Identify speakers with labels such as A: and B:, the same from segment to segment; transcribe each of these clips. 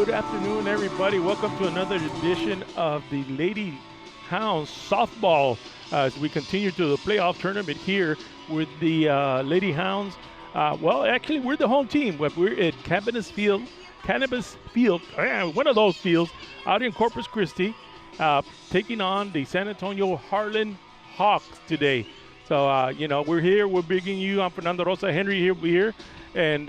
A: good afternoon, everybody. Welcome to another edition of the Lady Hounds softball as we continue to the playoff tournament here with the Lady Hounds. Well, actually, we're the home team. We're at Cannabis Field, one of those fields out in Corpus Christi, taking on the San Antonio Harlan Hawks today. So, we're here. We're bringing you. I'm Fernando Rosa. Henry here. And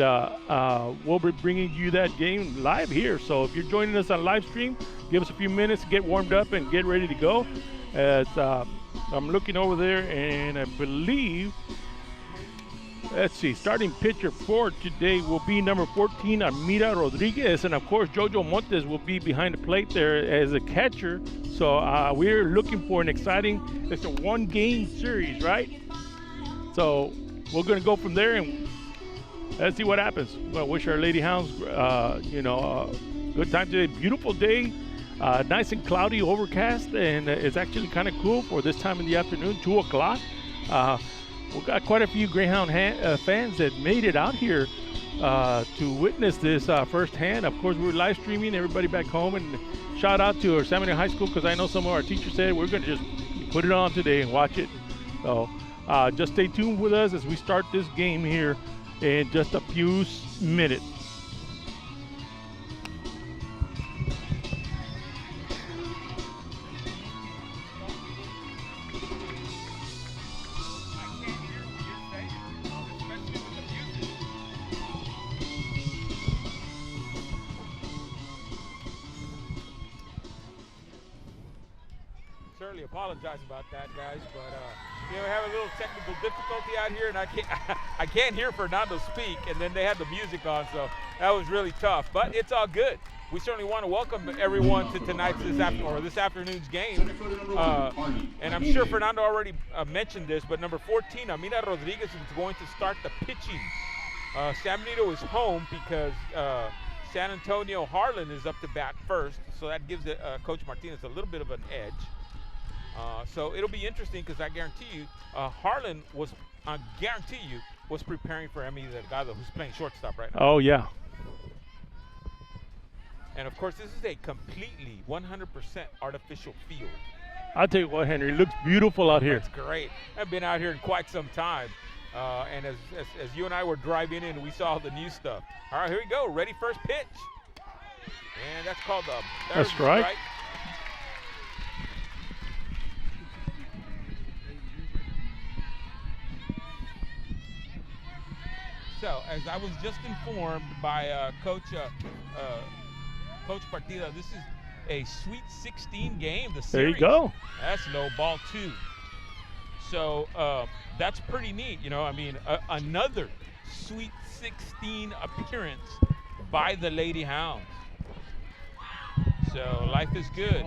A: we'll be bringing you that game live here. So if you're joining us on live stream, give us a few minutes to get warmed up and get ready to go. As I'm looking over there, and I believe, let's see, starting pitcher for today will be number 14, Armida Rodriguez. And, of course, Jojo Montes will be behind the plate there as a catcher. So we're looking for an exciting, it's a one-game series, right? So we're going to go from there and let's see what happens. Well, wish our Lady Hounds, good time today. Beautiful day, nice and cloudy, overcast, and it's actually kind of cool for this time in the afternoon, 2 o'clock. We've got quite a few Greyhound fans that made it out here to witness this firsthand. Of course, we're live streaming, everybody back home, and shout out to our San Antonio High School because I know some of our teachers said we're going to just put it on today and watch it. So just stay tuned with us as we start this game here in just a few minutes.
B: Certainly apologize about that, guys, but we have a little technical difficulty out here, and I can't hear Fernando speak, and then they had the music on, so that was really tough. But it's all good. We certainly want to welcome everyone to this afternoon's game. And I'm sure Fernando already mentioned this, but number 14, Amina Rodriguez, is going to start the pitching. San Benito is home because San Antonio Harlan is up to bat first, so that gives Coach Martinez a little bit of an edge. So it'll be interesting because I guarantee you, Harlan was preparing for Emmy Delgado, who's playing shortstop right now.
A: Oh, yeah.
B: And, of course, this is a completely 100% artificial field.
A: I'll tell you what, Henry, it looks beautiful out here.
B: It's great. I've been out here in quite some time. And as you and I were driving in, we saw the new stuff. All right, here we go. Ready, first pitch. And that's called
A: a strike.
B: So, as I was just informed by Coach Partida, this is a Sweet 16 game. The series.
A: There you go.
B: That's low ball 2. So that's pretty neat. Another Sweet 16 appearance by the Lady Hounds. So life is good.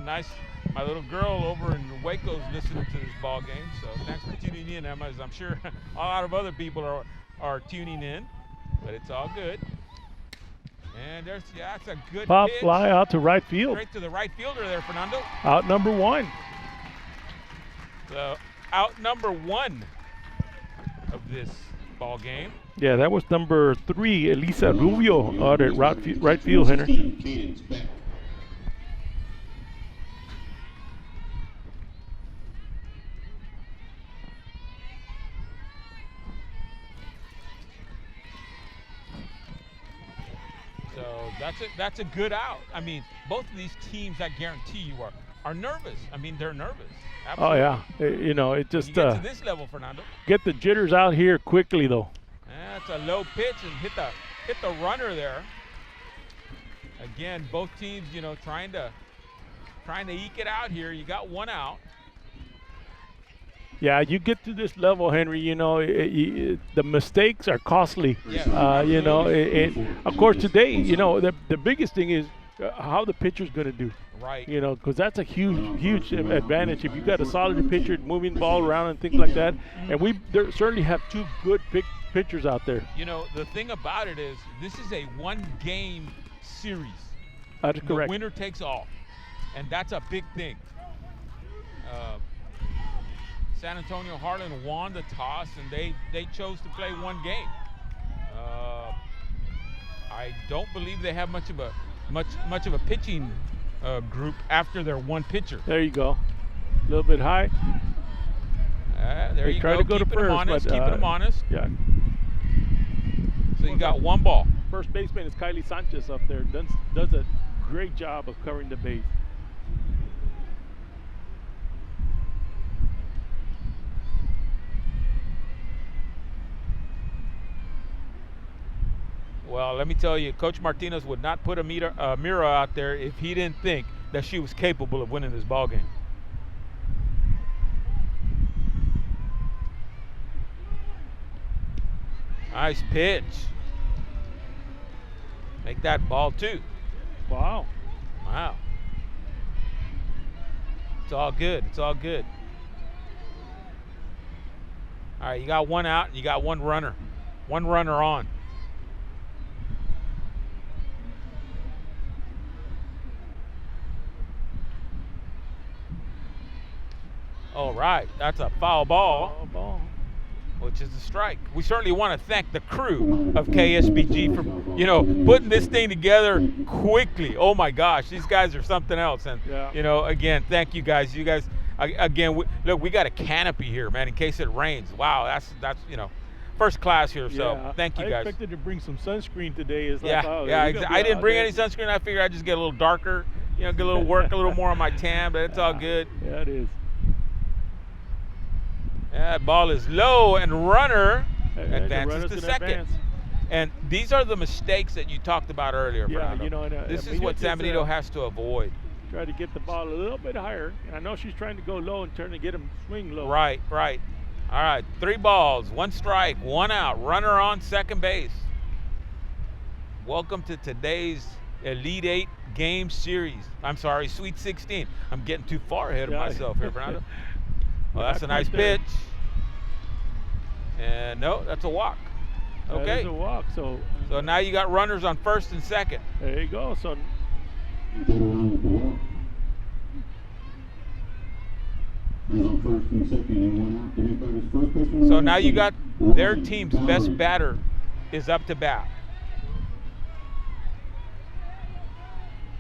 B: Nice. My little girl over in Waco is listening to this ball game. So thanks for tuning in, Emma. As I'm sure a lot of other people are tuning in, but it's all good. And that's a good
A: pop
B: pitch.
A: Fly out to right field.
B: Straight to the right fielder there, Fernando.
A: Out number 1.
B: So out number 1 of this ball game.
A: Yeah, that was number 3, Elisa Rubio out at right field, Henry.
B: So that's a good out. I mean, both of these teams, I guarantee you, are nervous. I mean, they're nervous. Absolutely.
A: Oh yeah, it just
B: you get to this level, Fernando.
A: Get the jitters out here quickly, though.
B: That's a low pitch and hit the runner there. Again, both teams, trying to eke it out here. You got one out.
A: Yeah, you get to this level, Henry, the mistakes are costly.
B: Yeah.
A: And of course today, the biggest thing is how the pitcher's going to do.
B: Right.
A: Because that's a huge advantage if you got a solid pitcher moving the ball around and things like that. And we certainly have 2 good pitchers out there.
B: The thing about it is this is a one-game series.
A: That's correct.
B: The winner takes all, and that's a big thing. San Antonio Harlan won the toss, and they chose to play one game. I don't believe they have much of a much of a pitching group after their one pitcher.
A: There you go. A little bit high.
B: There
A: They
B: you
A: try
B: go.
A: to go to
B: Keeping them
A: first,
B: honest.
A: but,
B: Keeping them honest.
A: Yeah.
B: So you got one ball.
A: First baseman is Kylie Sanchez up there. Does a great job of covering the base.
B: Well, let me tell you, Coach Martinez would not put a Mira out there if he didn't think that she was capable of winning this ball game. Nice pitch. Make that ball 2.
A: Wow.
B: Wow. It's all good. It's all good. All right, you got one out and you got one runner. One runner on. All right, that's a foul ball.
A: Foul ball.
B: Which is a strike. We certainly want to thank the crew of KSBG for, putting this thing together quickly. Oh my gosh, these guys are something else. And
A: yeah.
B: Again, thank you guys. You guys, again, look, we got a canopy here, man, in case it rains. Wow, that's first class here. So
A: yeah.
B: thank you guys.
A: I expected to bring some sunscreen today. It's like,
B: I didn't bring any sunscreen. I figured I'd just get a little darker, get a little work, a little more on my tan, but it's all good.
A: Yeah, it is.
B: That ball is low, and runner advances to second.
A: Advance.
B: And these are the mistakes that you talked about earlier,
A: Yeah,
B: Fernando. This is what San Benito has to avoid.
A: Try to get the ball a little bit higher. And I know she's trying to go low and trying to get him swing low.
B: Right. All right, 3 balls, 1 strike, 1 out. Runner on second base. Welcome to today's Elite 8 game series. I'm sorry, Sweet 16. I'm getting too far ahead of myself here, Fernando. Well, that's a nice pitch. And no, that's a walk. Okay.
A: That is a walk. So
B: now you got runners on first and second.
A: There you go. So
B: now you got their team's best batter is up to bat.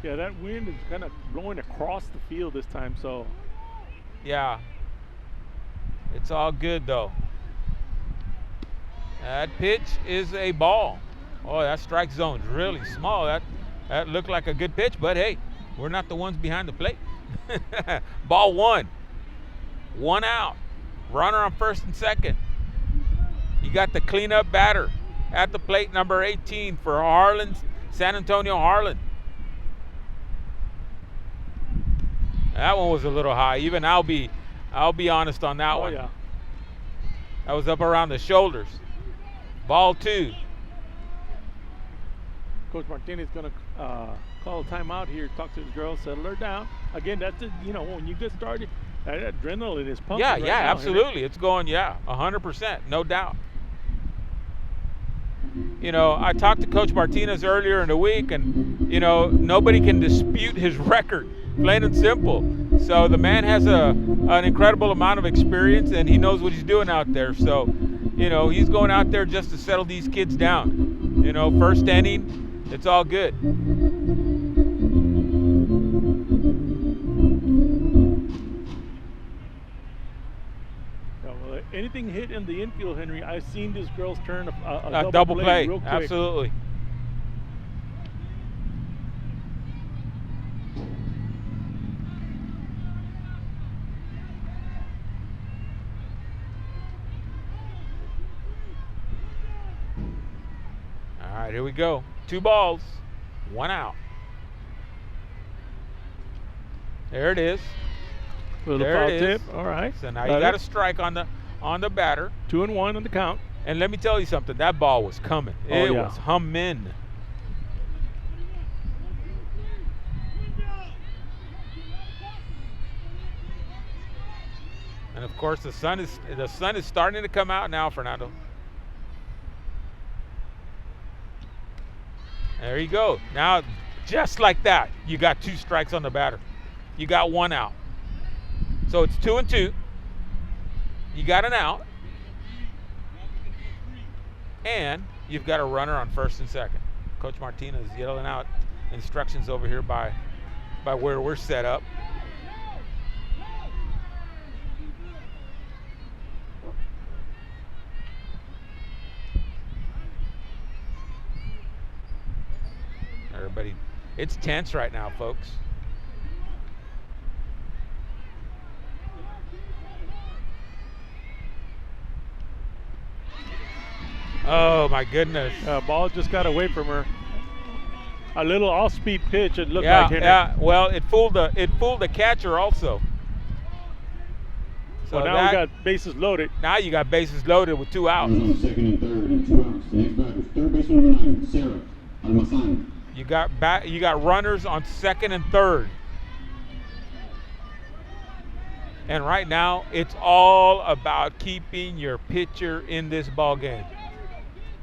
A: Yeah, that wind is kind of blowing across the field this time. So
B: yeah. It's all good, though. That pitch is a ball. Oh, that strike zone's really small. That looked like a good pitch, but hey, we're not the ones behind the plate. Ball 1. 1 out. Runner on first and second. You got the cleanup batter at the plate, number 18 for Harlan, San Antonio Harlan. That one was a little high. Even I'll be honest on that one.
A: Yeah.
B: That was up around the shoulders. Ball 2.
A: Coach Martinez is going to call a timeout here, talk to his girls, settle her down. Again, that's when you get started, that adrenaline is pumping.
B: Yeah,
A: right
B: yeah,
A: now.
B: absolutely. It's going, 100%, no doubt. I talked to Coach Martinez earlier in the week, and nobody can dispute his record. Plain and simple. So the man has an incredible amount of experience, and he knows what he's doing out there. So, he's going out there just to settle these kids down. First inning, it's all good.
A: Well, anything hit in the infield, Henry, I've seen these girls turn a
B: double play.
A: Real quick.
B: Absolutely. All right, here we go. 2 balls, 1 out. There it is.
A: Little
B: there
A: foul
B: it
A: tip.
B: is.
A: All right.
B: So now you got a strike on the batter.
A: 2-1 on the count.
B: And let me tell you something. That ball was coming. It was humming. And of course, the sun is starting to come out now, Fernando. There you go. Now, just like that, you got 2 strikes on the batter. You got 1 out. So it's 2-2. You got an out. And you've got a runner on first and second. Coach Martinez yelling out instructions over here by where we're set up. Everybody, it's tense right now, folks. Oh my goodness!
A: Ball just got away from her. A little off-speed pitch. It looked
B: Yeah,
A: like.
B: yeah. Well, it fooled the catcher also.
A: So now we got bases loaded.
B: Now you got bases loaded with 2 outs.
C: Second and third and 2 outs. The next batter, third baseman number 9, Sarah Almazan.
B: You got runners on second and third. And right now, it's all about keeping your pitcher in this ball game,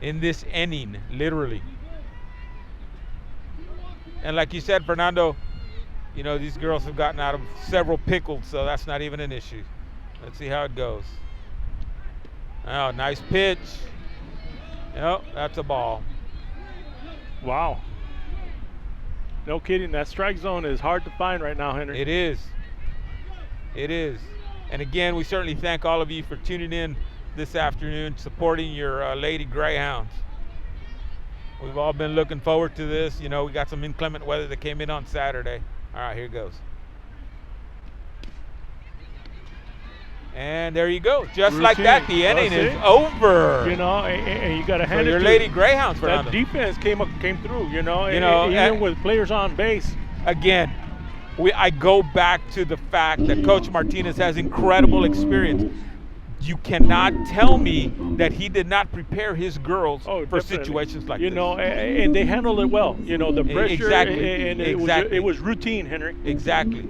B: in this inning, literally. And like you said, Fernando, you know, these girls have gotten out of several pickles, so that's not even an issue. Let's see how it goes. Oh, nice pitch. Yep, that's a ball.
A: Wow. No kidding. That strike zone is hard to find right now, Henry.
B: It is. It is. And again, we certainly thank all of you for tuning in this afternoon, supporting your Lady Greyhounds. We've all been looking forward to this. You know, we got some inclement weather that came in on Saturday. All right, here goes. And there you go. Just like that, the inning is over.
A: You know, and you got to hand
B: So
A: it
B: your
A: to
B: Lady Greyhounds, Fernando.
A: that defense came through. You know,
B: know,
A: even with players on base.
B: Again, I go back to the fact that Coach Martinez has incredible experience. You cannot tell me that he did not prepare his girls for
A: definitely.
B: Situations like this.
A: You know, and they handled it well. You know, the pressure,
B: Exactly.
A: and
B: Exactly.
A: it was routine, Henry.
B: Exactly.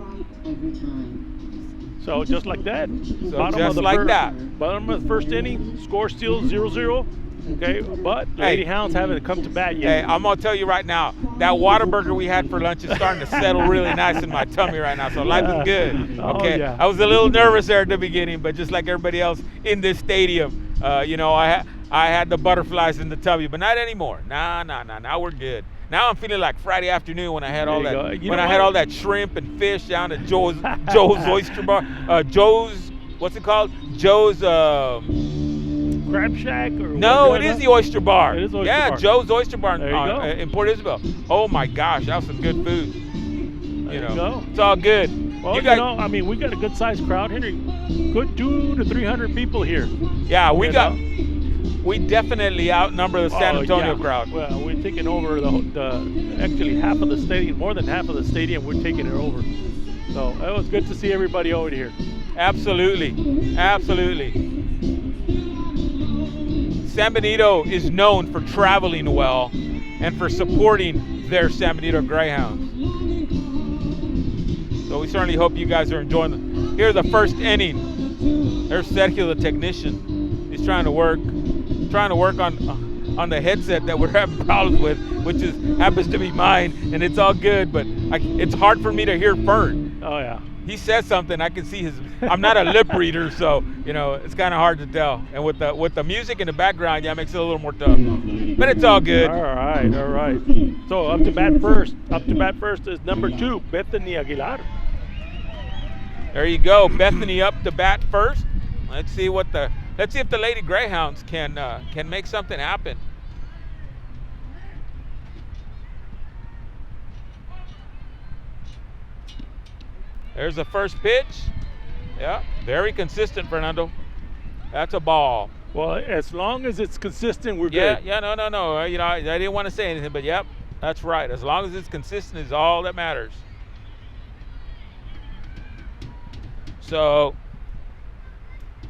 A: So just like that.
B: So just like that.
A: Bottom of the first inning, score still 0-0. Okay, but Lady Hounds haven't come to bat yet.
B: Hey, I'm going to tell you right now, that Whataburger we had for lunch is starting to settle really nice in my tummy right now, so life is good. Okay,
A: Oh, yeah.
B: I was a little nervous there at the beginning, but just like everybody else in this stadium, you know, I had the butterflies in the tummy, but not anymore. Nah, now we're good. Now I'm feeling like Friday afternoon when I had all that had all that shrimp and fish down at Joe's Oyster Bar. Joe's, what's it called? Joe's
A: Crab Shack? Or
B: No, it is the Oyster Bar.
A: It is Oyster
B: yeah,
A: Bar.
B: Joe's Oyster Bar
A: There you go.
B: in Port Isabel. Oh my gosh, that was some good food.
A: There
B: You
A: you
B: know,
A: go.
B: it's all good.
A: Well, I mean, we got a good-sized crowd, Henry. Good 200 to 300 people here.
B: Yeah, we definitely outnumber the San Antonio crowd.
A: Well, we're taking over the actually half of the stadium, more than half of the stadium. We're taking it over. So it was good to see everybody over here.
B: Absolutely, absolutely. San Benito is known for traveling well and for supporting their San Benito Greyhounds. So we certainly hope you guys are enjoying it. Here's the first inning. There's Sergio, the technician. He's trying to work on the headset that we're having problems with, which happens to be mine, and it's all good, but it's hard for me to hear Fern.
A: Oh yeah.
B: He says something, I can see I'm not a lip reader, so you know it's kind of hard to tell. And with the music in the background, yeah, it makes it a little more tough. But it's all good.
A: All right. So up to bat first is number 2, Bethany Aguilar.
B: There you go, Bethany up to bat first. Let's see if the Lady Greyhounds can make something happen. There's the first pitch. Yeah, very consistent, Fernando. That's a ball.
A: Well, as long as it's consistent, we're good.
B: Yeah, no. You know, I didn't want to say anything, but yep, that's right. As long as it's consistent is all that matters. So,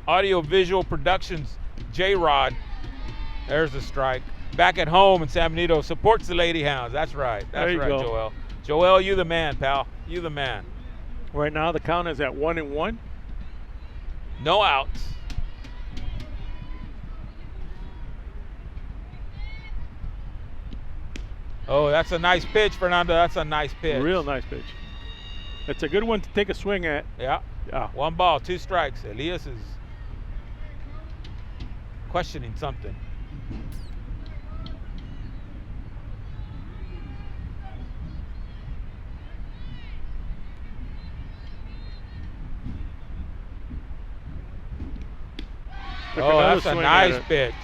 B: Audio Visual Productions, J-Rod. There's the strike. Back at home in San Benito, supports the Lady Hounds. That's right. That's right,
A: go.
B: Joel. Joel, you the man, pal. You the man.
A: Right now, the count is at 1-1.
B: No outs. Oh, that's a nice pitch, Fernando. That's a nice pitch.
A: Real nice pitch. It's a good one to take a swing at.
B: Yeah.
A: Yeah.
B: 1 ball, 2 strikes. Elias is questioning something. Oh,
A: Another
B: that's a
A: swing
B: nice
A: at it.
B: pitch.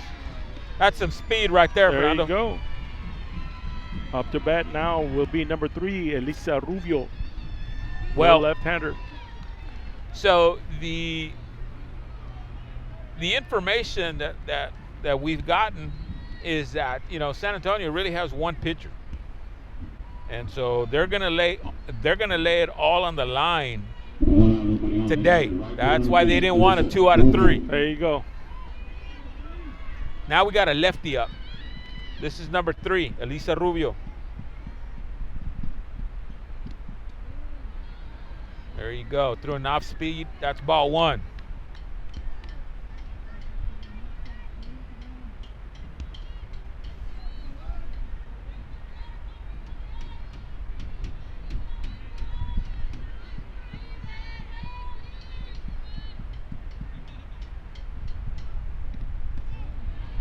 B: That's some speed right there,
A: There
B: Fernando.
A: you go. Up to bat now will be number 3, Elisa Rubio.
B: Well,
A: left-hander.
B: so the information that we've gotten is that, you know, San Antonio really has one pitcher, and so they're gonna lay it all on the line today. That's why they didn't want a 2 out of 3.
A: There you go.
B: Now we got a lefty up. This is number 3, Elisa Rubio. There you go. Through an off speed. That's ball 1.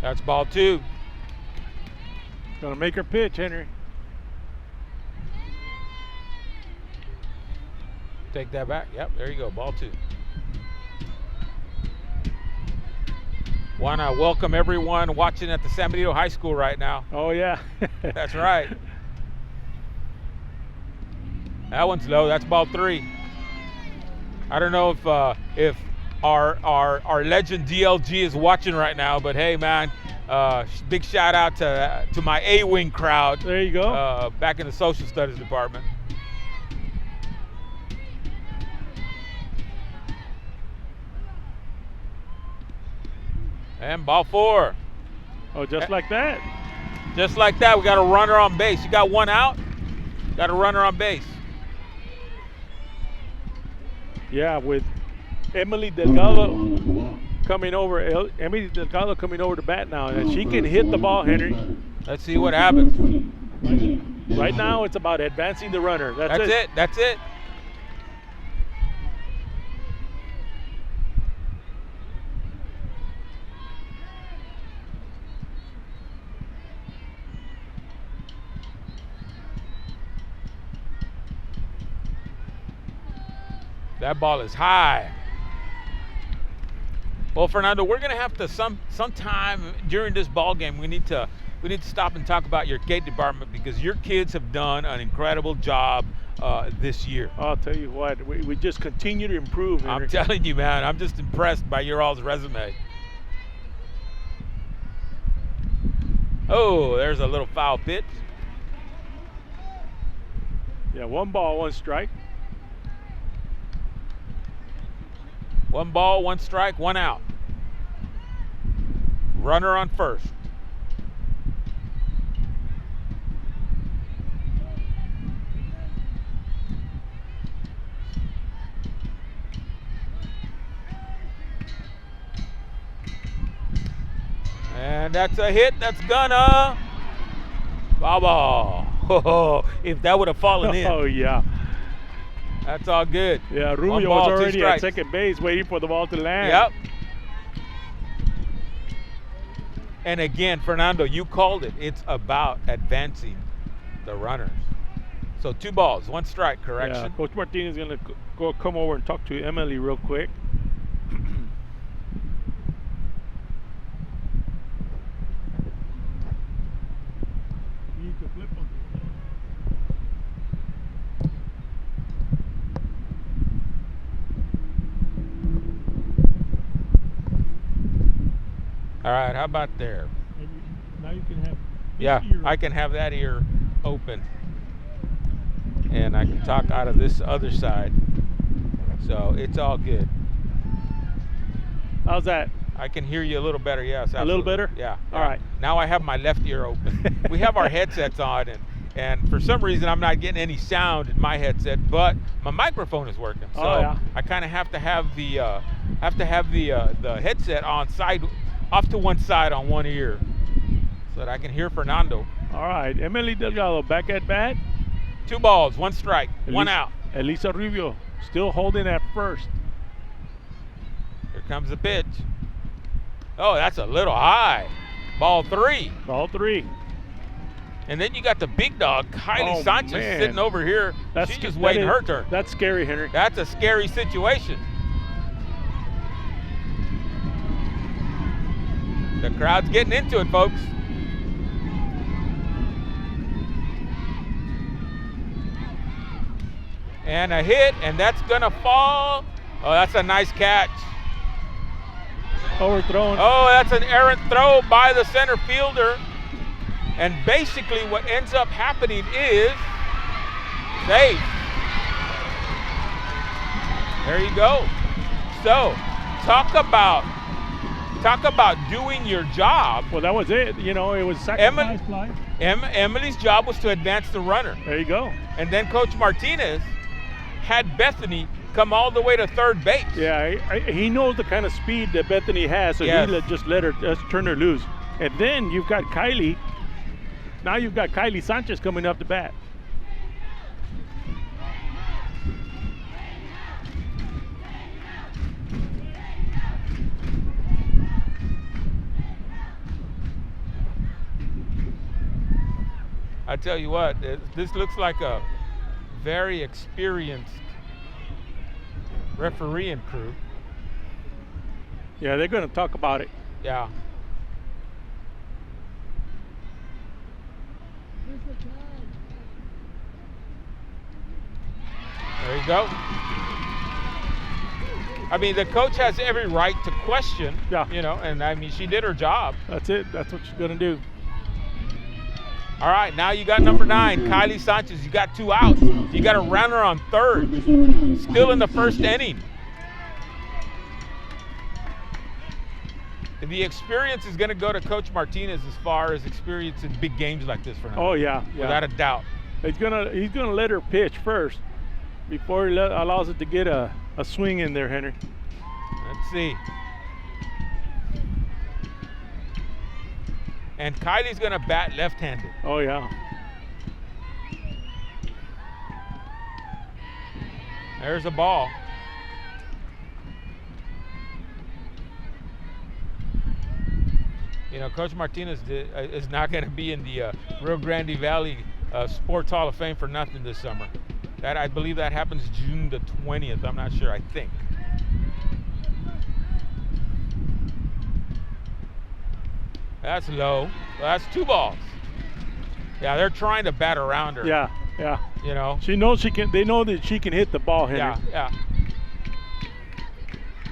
B: That's ball 2.
A: Gonna make her pitch, Henry.
B: Take that back. Yep, there you go. Ball 2. Want to welcome everyone watching at the San Benito High School right now.
A: Oh, yeah.
B: That's right. That one's low. That's ball 3. I don't know if our legend DLG is watching right now, but hey, man, big shout out to my A-wing crowd.
A: There you go.
B: Back in the social studies department. And ball 4.
A: Oh, just like that.
B: Just like that, we got a runner on base. You got one out, got a runner on base.
A: Yeah, with Emily Delgado coming over. Emily Delgado coming over to bat now, and she can hit the ball, Henry.
B: Let's see what happens.
A: Right now, it's about advancing the runner.
B: That's it. That's it. That ball is high. Well, Fernando, we're gonna have to sometime during this ball game we need to stop and talk about your gate department, because your kids have done an incredible job this year.
A: I'll tell you what, we just continue to improve, Henry.
B: I'm telling you, man, I'm just impressed by your all's resume. Oh, there's a little foul pitch.
A: Yeah, 1 ball, 1 strike.
B: 1 ball, 1 strike, 1 out. Runner on first. And that's a hit. That's gonna. Ball. Oh, if that would have fallen in.
A: Oh, yeah.
B: That's all good.
A: Yeah,
B: 1
A: Rubio
B: ball,
A: was
B: 2
A: already at
B: strikes.
A: second base waiting for the ball to land.
B: Yep. And again, Fernando, you called it. It's about advancing the runners. So 2 balls, 1 strike,
A: Yeah,
B: correction.
A: Coach Martinez is going to come over and talk to Emily real quick.
B: All right, how about there?
A: Now you can have.
B: Yeah, I can have that ear open. And I can talk out of this other side. So it's all good.
A: How's that?
B: I can hear you a little better, yes.
A: A little
B: absolutely.
A: better?
B: Yeah.
A: All right.
B: Now I have my left ear open. We have our headsets on, and for some reason I'm not getting any sound in my headset, but my microphone is working. So
A: yeah.
B: I kind of have to have the headset on off to one side on one ear, so that I can hear Fernando.
A: All right, Emily Delgado back at bat.
B: 2 balls, 1 strike, 1 out.
A: Elisa Rubio still holding at first.
B: Here comes the pitch. Oh, that's a little high. Ball 3.
A: Ball 3.
B: And then you got the big dog, Kylie Sanchez,
A: man.
B: sitting over here. She's just waiting her turn.
A: That's scary, Henry.
B: That's a scary situation. Crowd's getting into it, folks. And a hit, and that's gonna fall. Oh, that's a nice catch.
A: Overthrown.
B: Oh, that's an errant throw by the center fielder. And basically what ends up happening is safe. There you go. So, talk about doing your job.
A: Well, that was it. You know, it was sacrifice fly.
B: Emily's job was to advance the runner.
A: There you go.
B: And then Coach Martinez had Bethany come all the way to third base.
A: Yeah, he knows the kind of speed that Bethany has, so
B: Yes.
A: he just turn her loose. And then you've got Kylie. Now you've got Kylie Sanchez coming up the bat.
B: I tell you what, this looks like a very experienced refereeing crew.
A: Yeah, they're going to talk about it.
B: Yeah. There you go. I mean, the coach has every right to question,
A: Yeah.
B: you know, and I mean, she did her job.
A: That's it. That's what she's going to do.
B: All right, now you got number 9, Kylie Sanchez. You got 2 outs. You got a runner on third. Still in the first inning. The experience is going to go to Coach Martinez as far as experience in big games like this for now.
A: Oh, yeah.
B: Without a doubt.
A: He's gonna let her pitch first before he allows it to get a swing in there, Henry.
B: Let's see. And Kylie's going to bat left-handed.
A: Oh, yeah.
B: There's a ball. You know, Coach Martinez is not going to be in the Rio Grande Valley Sports Hall of Fame for nothing this summer. I believe that happens June the 20th. I'm not sure, I think. That's low. Well, that's 2 balls. Yeah, they're trying to bat around her.
A: Yeah, yeah.
B: You know?
A: She knows she can. They know that she can hit the ball, Henry.
B: Yeah, yeah.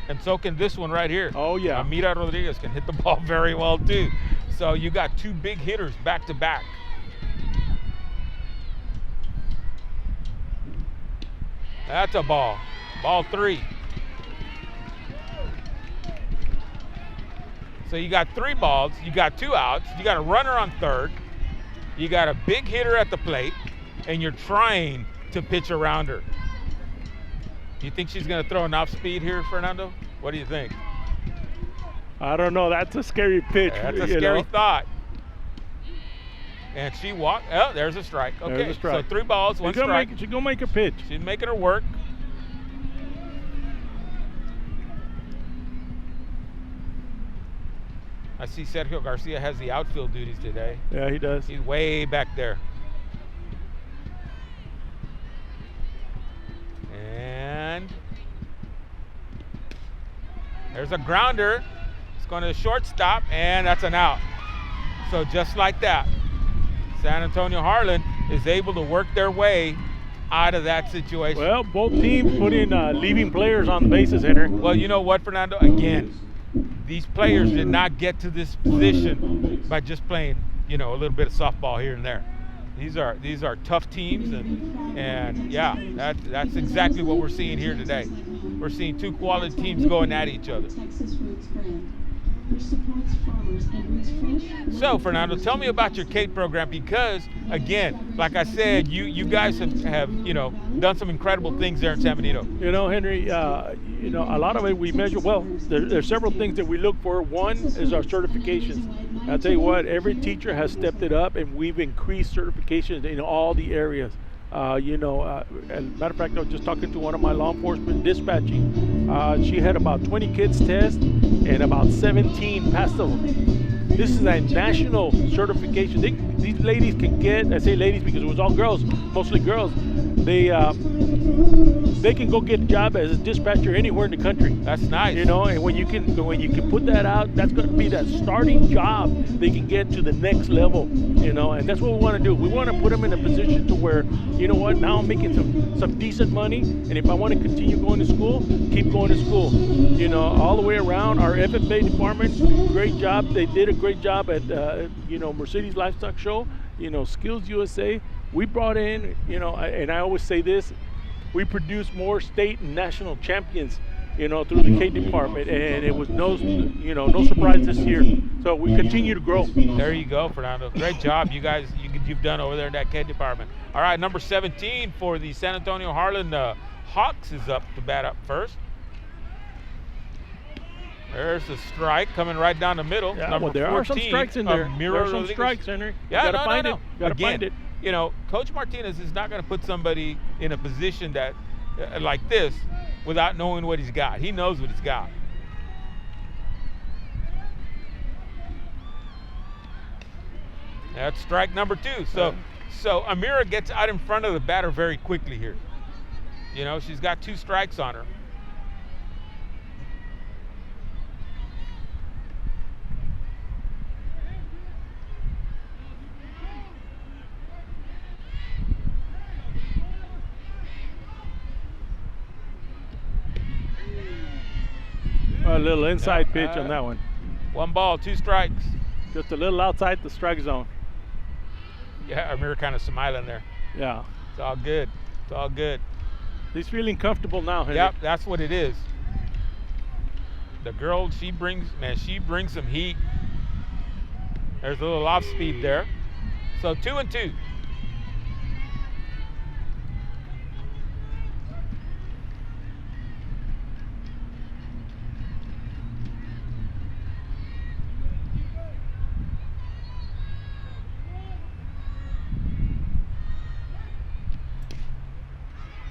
B: And so can this one right here.
A: Oh, yeah.
B: Amira Rodriguez can hit the ball very well, too. So you got 2 big hitters back to back. That's a ball. Ball 3. So you got 3 balls, you got 2 outs, you got a runner on third, you got a big hitter at the plate, and you're trying to pitch around her. You think she's going to throw enough speed here, Fernando? What do you think?
A: I don't know. That's a scary pitch.
B: That's a scary thought. And she walked. Oh, there's a strike. Okay,
A: There's a strike.
B: So 3 balls, 1 strike.
A: She's going to make a pitch.
B: She's making her work. I see Sergio Garcia has the outfield duties today.
A: Yeah, he does.
B: He's way back there. And there's a grounder. It's going to the shortstop, and that's an out. So just like that, San Antonio Harlan is able to work their way out of that situation.
A: Well, both teams put in leaving players on the bases, Henry.
B: Well, you know what, Fernando? Again, these players did not get to this position by just playing, you know, a little bit of softball here and there. These are tough teams, and yeah, that's exactly what we're seeing here today. We're seeing 2 quality teams going at each other. So, Fernando, tell me about your CATE program, because, again, like I said, you guys have you know, done some incredible things there in San Benito.
A: You know, Henry, you know, a lot of it we measure. Well, there's several things that we look for. One is our certifications. I'll tell you what, every teacher has stepped it up, and we've increased certifications in all the areas. You know, as a matter of fact, I was just talking to one of my law enforcement dispatching. She had about 20 kids test, and about 17 passed them. This is a national certification. These ladies can get, I say ladies because it was all girls, mostly girls. they can go get a job as a dispatcher anywhere in the country.
B: That's nice.
A: You know, and when you can put that out, that's going to be that starting job they can get to the next level. You know, and that's what we want to do. We want to put them in a position to where, you know what, now I'm making some decent money, and if I want to continue going to school, keep going to school. You know, all the way around. Our FFA department, great job. They did a great job at Mercedes Livestock Show. You know, Skills USA. We brought in, you know, and I always say this, we produce more state and national champions, you know, through the K department, and it was no surprise this year. So we continue to grow.
B: There you go, Fernando. Great job, you guys. You've done over there in that K department. All right, number 17 for the San Antonio Harlan Hawks is up to bat up first. There's a strike coming right down the middle.
A: Yeah,
B: number
A: well, there
B: 14,
A: are some strikes in there. There are some strikes, Henry.
B: Yeah,
A: you gotta find it. Gotta find it.
B: You know, Coach Martinez is not going to put somebody in a position that like this without knowing what he's got. He knows what he's got. That's strike number 2. So Amira gets out in front of the batter very quickly here. You know, she's got 2 strikes on her.
A: A little inside pitch on that one.
B: 1 ball, 2 strikes.
A: Just a little outside the strike zone.
B: Yeah, Amir kind of smiling there.
A: Yeah.
B: It's all good. It's all good.
A: He's feeling comfortable now, Henry.
B: Yep, that's what it is. The girl, she brings some heat. There's a little off speed there. So 2-2.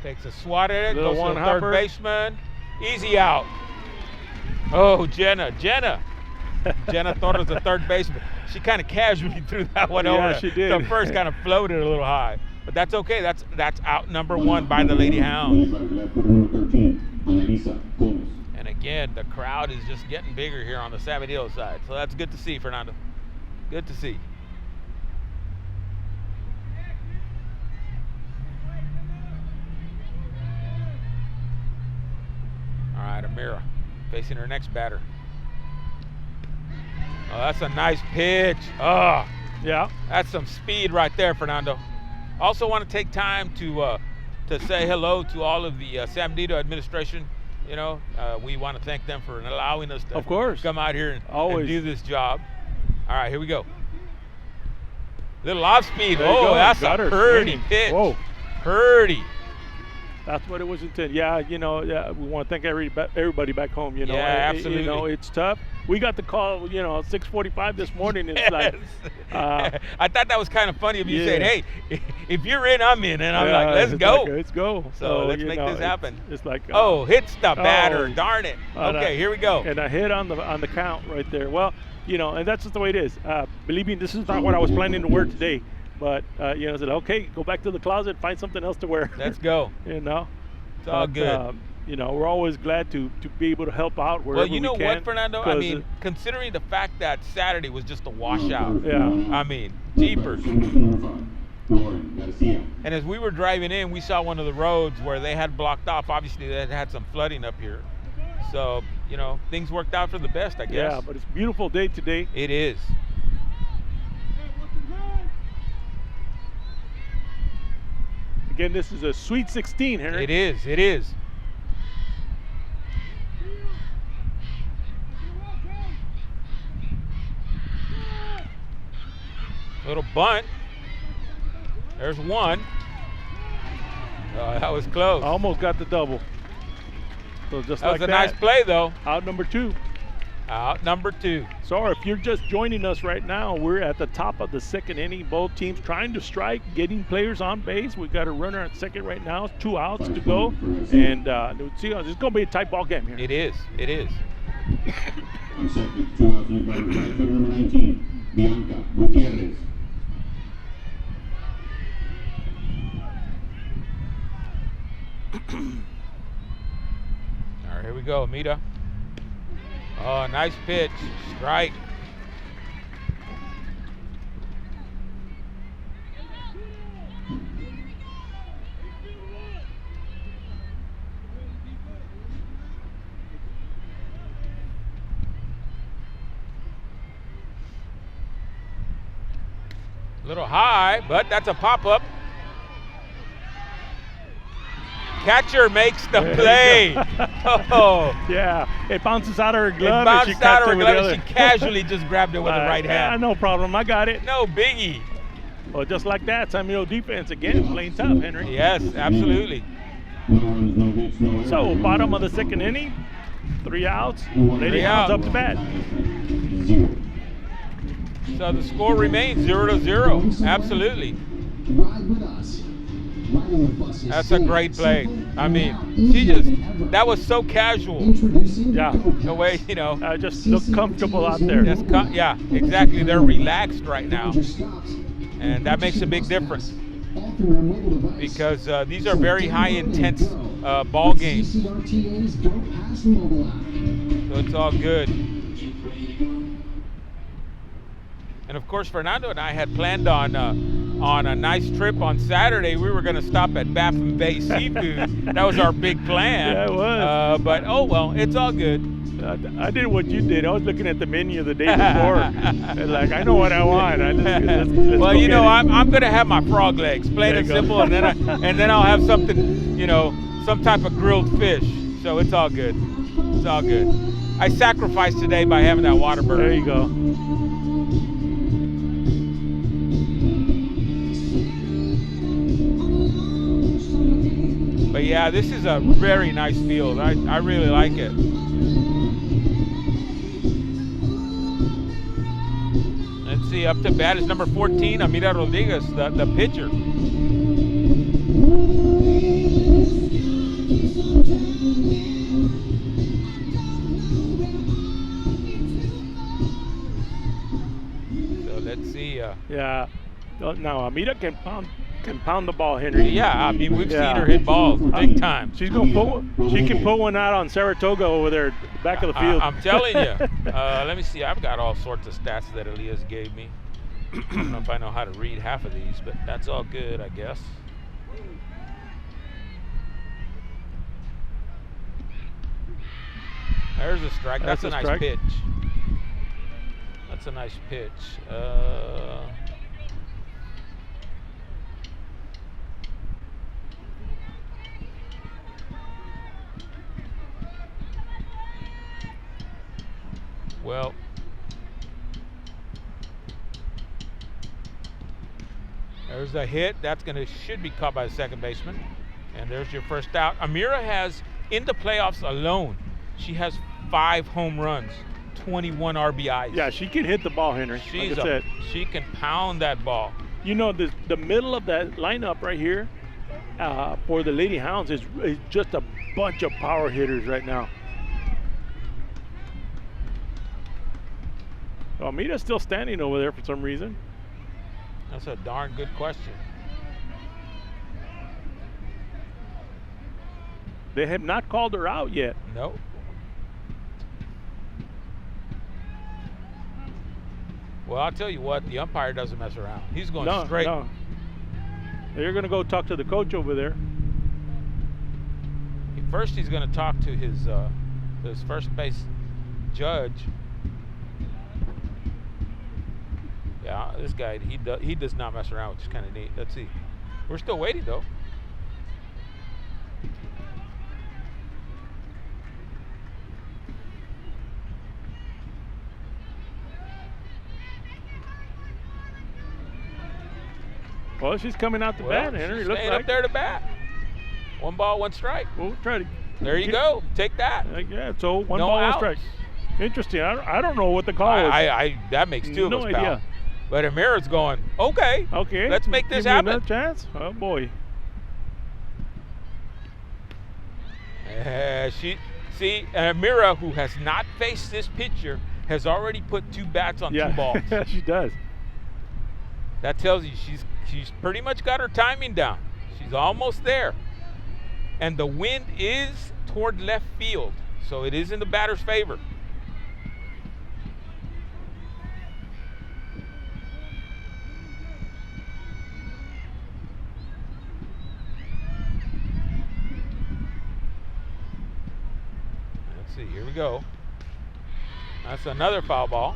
B: Takes a swat at it,
A: Little
B: goes to the
A: one-hopper.
B: third baseman. Easy out. Oh, Jenna Torres, the third baseman. She kind of casually threw that one over.
A: Yeah, she did.
B: The first kind of floated a little high. But that's okay. That's out number 1 by the Lady Hounds. And again, the crowd is just getting bigger here on the Sabadillo side. So that's good to see, Fernando. Good to see. All right, Amira facing her next batter. Oh, that's a nice pitch. Oh,
A: Yeah.
B: that's some speed right there, Fernando. Also want to take time to say hello to all of the Sabadillo administration. You know, we want to thank them for allowing us to
A: Of course.
B: come out here and
A: Always.
B: do this job. All right, here we go. Little off speed.
A: There you
B: Oh,
A: go.
B: that's
A: Got
B: a
A: her
B: pretty
A: swinging.
B: pitch.
A: Whoa.
B: Pretty.
A: That's what it was intended. Yeah, you know, we want to thank everybody back home. You know,
B: Yeah,
A: You
B: absolutely.
A: know, it's tough. We got the call, you know, 6:45 this morning. It's like,
B: I thought that was kind of funny of you
A: yeah.
B: saying, "Hey, if you're in, I'm in," and I'm
A: yeah,
B: like, "Let's
A: it's
B: go."
A: like, let's go.
B: So let's
A: you
B: make
A: know,
B: this happen.
A: It's like,
B: Oh, hits the batter.
A: oh.
B: Darn it.
A: And
B: Okay, here we go.
A: And a hit on the count right there. Well, you know, and that's just the way it is. Believe me, this is not what I was planning to wear today. But you know, I said, okay, go back to the closet, find something else to wear.
B: Let's go.
A: You know.
B: It's all good.
A: You know, we're always glad to be able to help out wherever
B: Well, you know
A: we can.
B: what, Fernando? I mean, considering the fact that Saturday was just a washout.
A: Yeah.
B: I mean, jeepers.
C: Garcia.
B: And as we were driving in, we saw one of the roads where they had blocked off. Obviously, they had some flooding up here. So, you know, things worked out for the best, I guess.
A: Yeah, but it's a beautiful day today.
B: It is.
A: Again, this is a Sweet 16, Henry.
B: It is. It is. Little bunt. There's one. That was close.
A: Almost got the double. So just
B: That
A: like
B: was a
A: that,
B: nice play, though.
A: out number 2.
B: Out number 2.
A: So if you're just joining us right now, we're at the top of the second inning. Both teams trying to strike, getting players on base. We've got a runner at second right now, 2 outs to go. And see, it's going to be a tight ball game here.
B: It is. It is.
C: On second, 2 outs, led by right fielder number 19, Bianca Gutierrez.
B: go, Amita. Oh, nice pitch. Strike. A little high, but that's a pop-up. Catcher makes the play. Oh,
A: Yeah, it bounces out of her
B: it
A: glove and
B: bounced
A: she
B: out
A: cuts
B: of her
A: it with
B: glove
A: the
B: and
A: other.
B: she casually just grabbed it with the right
A: Yeah,
B: hand.
A: no problem. I got it.
B: No biggie.
A: Well, just like that, Samuel defense again, playing tough, Henry.
B: Yes, absolutely.
C: No runs, no hits, no errors.
A: So, bottom of the second inning, 3 outs. Lady
B: Three
A: Hounds
B: out.
A: up to bat.
C: 0.
B: So the score remains 0-0. Absolutely.
D: Ride with us. Riding the bus is
B: That's a
D: safe,
B: great play.
D: simple,
B: I
D: and
B: mean,
D: now
B: she
D: easier
B: just,
D: than ever.
B: that was so casual.
D: Introducing
A: Yeah.
D: Go-Kart.
B: The way, you know,
A: Just look comfortable out there.
B: just yeah, exactly. They're relaxed right now.
D: Danger stops.
B: And that makes a big difference
D: All through our mobile device.
B: because these are
D: So
B: very
D: download
B: high
D: and
B: intense
D: go.
B: ball games.
D: CCRTA's Go Pass mobile app.
B: So it's all good. And of course, Fernando and I had planned on a nice trip on Saturday. We were going to stop at Baffin Bay Seafood. That was our big plan.
A: Yeah, it was.
B: But oh well, it's all good.
A: I did what you did. I was looking at the menu the day before. And like, I know what I want. Let's
B: Well,
A: go
B: you know,
A: get it.
B: I'm going to have my frog legs, plain
A: There
B: and
A: you go.
B: simple, and then I'll have something, you know, some type of grilled fish. So it's all good. It's all good. I sacrificed today by having that water burger.
A: There you go.
B: But yeah, this is a very nice field. I really like it. Let's see, up to bat is number 14, Amira Rodriguez, the pitcher. So let's see.
A: Yeah. Now, Amita can pound the ball, Henry.
B: Yeah, I mean, we've
A: Yeah.
B: seen her hit balls big time.
A: She can put one out on Saratoga over there, back of the field.
B: I'm telling you. Let me see. I've got all sorts of stats that Elias gave me. I don't know if I know how to read half of these, but that's all good, I guess. There's a strike. That's a nice
A: strike.
B: pitch. That's a nice pitch. Well, there's a hit. That's should be caught by the second baseman. And there's your first out. Amira has, in the playoffs alone, she has 5 home runs, 21 RBIs.
A: Yeah, she can hit the ball, Henry.
B: She's
A: like I said.
B: she can pound that ball.
A: You know, the middle of that lineup right here for the Lady Hounds is just a bunch of power hitters right now. Amita's still standing over there for some reason.
B: That's a darn good question.
A: They have not called her out yet.
B: Nope. Well, I'll tell you what, the umpire doesn't mess around. He's going straight.
A: No. You're going to go talk to the coach over there.
B: First, he's going to talk to his first base judge. Yeah, this guy, he does not mess around, which is kind of neat. Let's see. We're still waiting, though.
A: Well, she's coming out the bat, Henry.
B: She's
A: Looks
B: staying
A: like.
B: up there to bat. 1 ball, 1 strike.
A: We'll try to.
B: There you go. Take that.
A: Yeah, so 1
B: No
A: ball, 1
B: outs.
A: strike. Interesting. I don't know what the call was.
B: That makes 2 of
A: No
B: us,
A: idea.
B: pal. But Amira's going, okay.
A: Okay.
B: Let's make this
A: Give me
B: happen.
A: another chance. Oh boy.
B: Amira, who has not faced this pitcher, has already put 2 bats on 2 balls.
A: Yeah, she does.
B: That tells you she's pretty much got her timing down. She's almost there. And the wind is toward left field. So it is in the batter's favor. Let's see, here we go. That's another foul ball.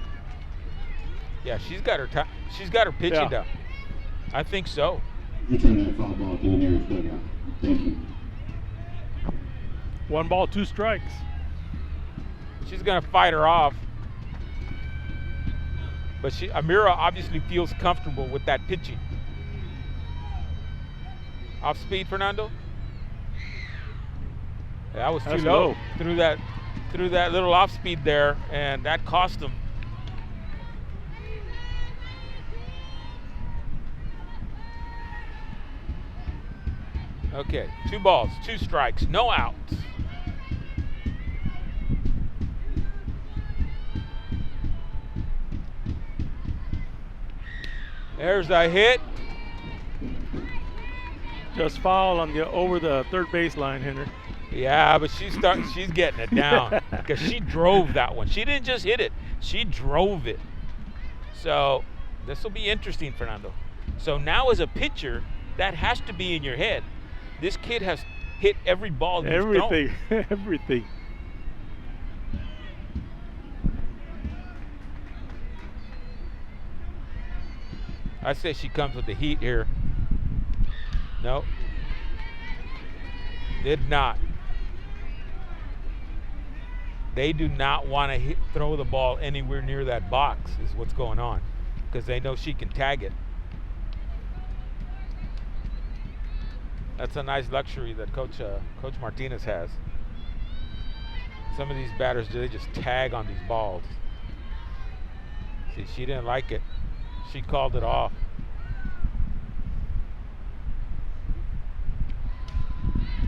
B: Yeah, she's got her pitching
A: Yeah.
B: down. I think so.
C: Return that foul ball to the nearest dugout. Thank you.
A: 1 ball, 2 strikes.
B: She's gonna fight her off. But Amira obviously feels comfortable with that pitching. Off speed, Fernando? That was too
A: That's
B: low.
A: low.
B: Threw that little off speed there, and that cost him. Okay, 2 balls, 2 strikes, no outs. There's a hit.
A: Just foul on the over the third baseline, Henry.
B: Yeah, but she's getting it down because she drove that one. She didn't just hit it; she drove it. So this will be interesting, Fernando. So now, as a pitcher, that has to be in your head. This kid has hit every ball he's thrown.
A: Everything, everything.
B: I say she comes with the heat here. No, did not. They do not want to throw the ball anywhere near that box is what's going on, because they know she can tag it. That's a nice luxury that Coach Martinez has. Some of these batters, they just tag on these balls. See, she didn't like it. She called it off.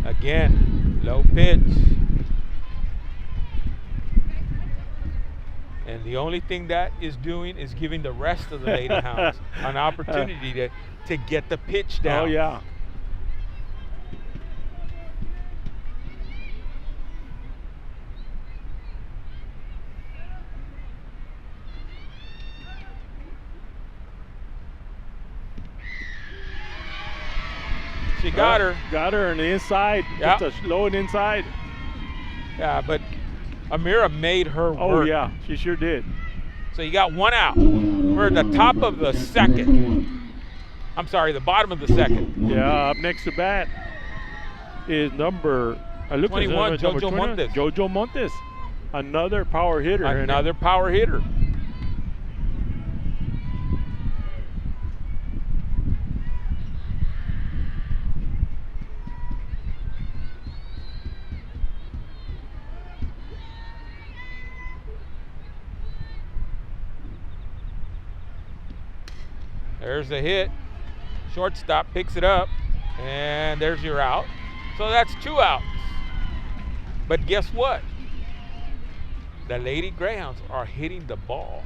B: Again, low pitch. And the only thing that is doing is giving the rest of the Lady Hounds an opportunity to get the pitch down.
A: Oh, yeah.
B: She got her.
A: Got her on the inside.
B: Yeah.
A: Just a low and inside.
B: Yeah, but Amira made her work.
A: Oh, yeah. She sure did.
B: So you got 1 out. We're at the top of the second. I'm sorry, the bottom of the second.
A: Yeah, up next to bat is number
B: 21, Jojo Montes.
A: Jojo Montes. Another power hitter.
B: Another power hitter. There's the hit. Shortstop picks it up, and there's your out. So that's 2 outs. But guess what? The Lady Greyhounds are hitting the ball.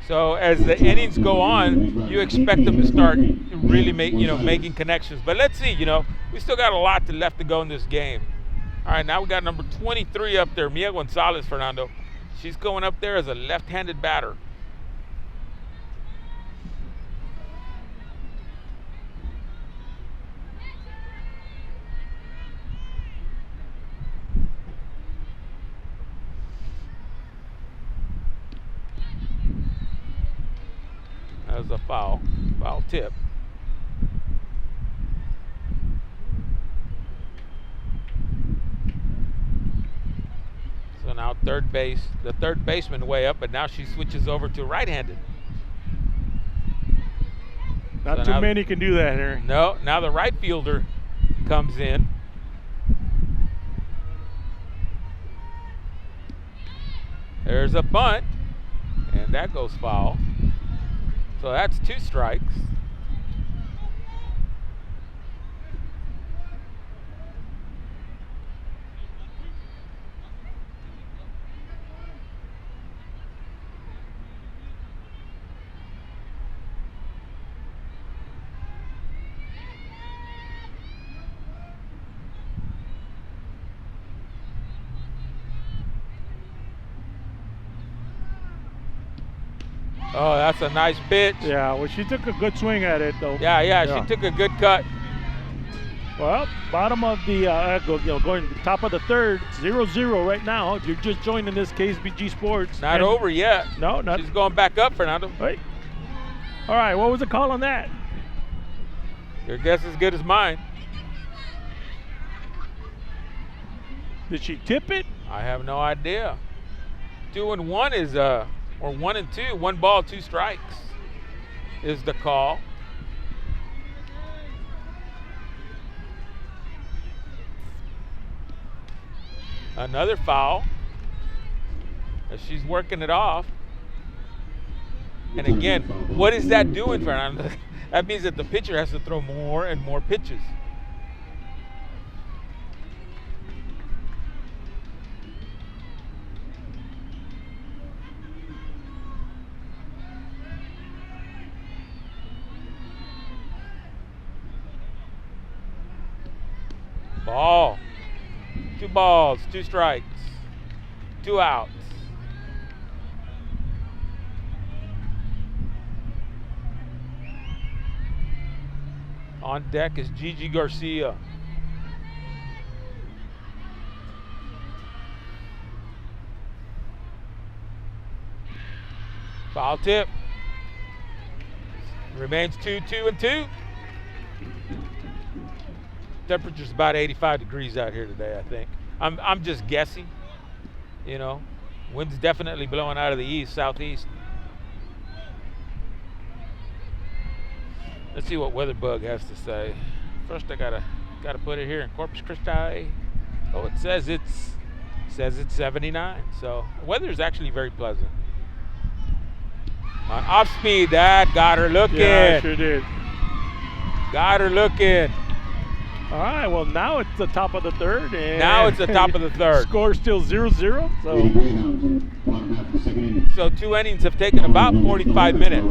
B: So as the innings go on, you expect them to start really making connections. But let's see, we still got a lot left to go in this game. All right, now we got number 23 up there, Mia Gonzalez, Fernando. She's going up there as a left-handed batter. That was a foul tip. So now the third baseman way up, but now she switches over to right-handed.
A: Not too many can do that, Henry.
B: No, now the right fielder comes in. There's a bunt, and that goes foul. So that's 2 strikes. Oh, that's a nice pitch.
A: Yeah, well, she took a good swing at it, though.
B: Yeah, she took a good cut.
A: Well, bottom of the, going top of the third, 0-0 right now. If you're just joining this KSBG Sports.
B: Not over yet.
A: No, not.
B: She's going back up, Fernando.
A: Wait. All right, what was the call on that?
B: Your guess is as good as mine.
A: Did she tip it?
B: I have no idea. 2-1 is, or 1-2, 1 ball, 2 strikes is the call. Another foul as she's working it off. And again, what is that doing, Fernando? That means that the pitcher has to throw more and more pitches. Ball. 2 balls, 2 strikes, 2 outs. On deck is Gigi Garcia. Foul tip. Remains 2-2-2. Temperature's about 85 degrees out here today, I think. I'm just guessing, you know. Wind's definitely blowing out of the east, southeast. Let's see what WeatherBug has to say. First, I gotta put it here in Corpus Christi. Oh, it says it's 79. So the weather is actually very pleasant. On off speed, that got her looking.
A: Yeah, sure did.
B: Got her looking.
A: All right, well, now it's the top of the third. And
B: Now it's the top of the third.
A: Score still 0-0.
C: Lady
A: So
C: Greyhounds in the bottom half of the second inning.
B: So 2 innings have taken about 45 minutes.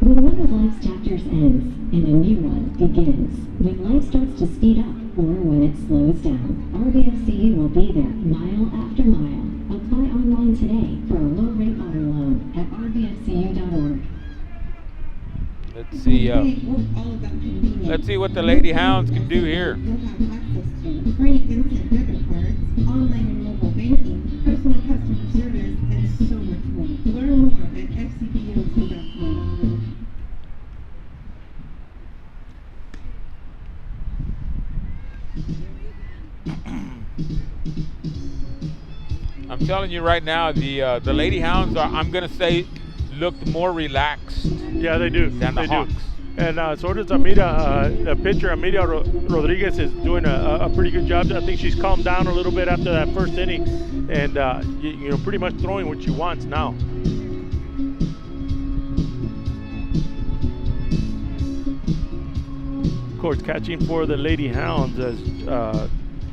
E: When one of life's chapters ends and a new one begins, when life starts to speed up or when it slows down, RBFCU will be there mile after mile. Apply online today for a low-rate auto loan at rbfcu.org.
B: Let's see what the Lady Hounds can do here.
F: You'll have access to free instant debit cards, online and mobile banking, personal customer service, and so much more. Learn more at fcboc.com.
B: I'm telling you right now, the Lady Hounds are, I'm going to say, looked more relaxed
A: yeah, they do.
B: than the
A: They
B: Hawks.
A: do. And so does Amira. The pitcher, Amira Rodriguez, is doing a pretty good job. I think she's calmed down a little bit after that first inning, and you know, pretty much throwing what she wants now. Of course, catching for the Lady Hounds as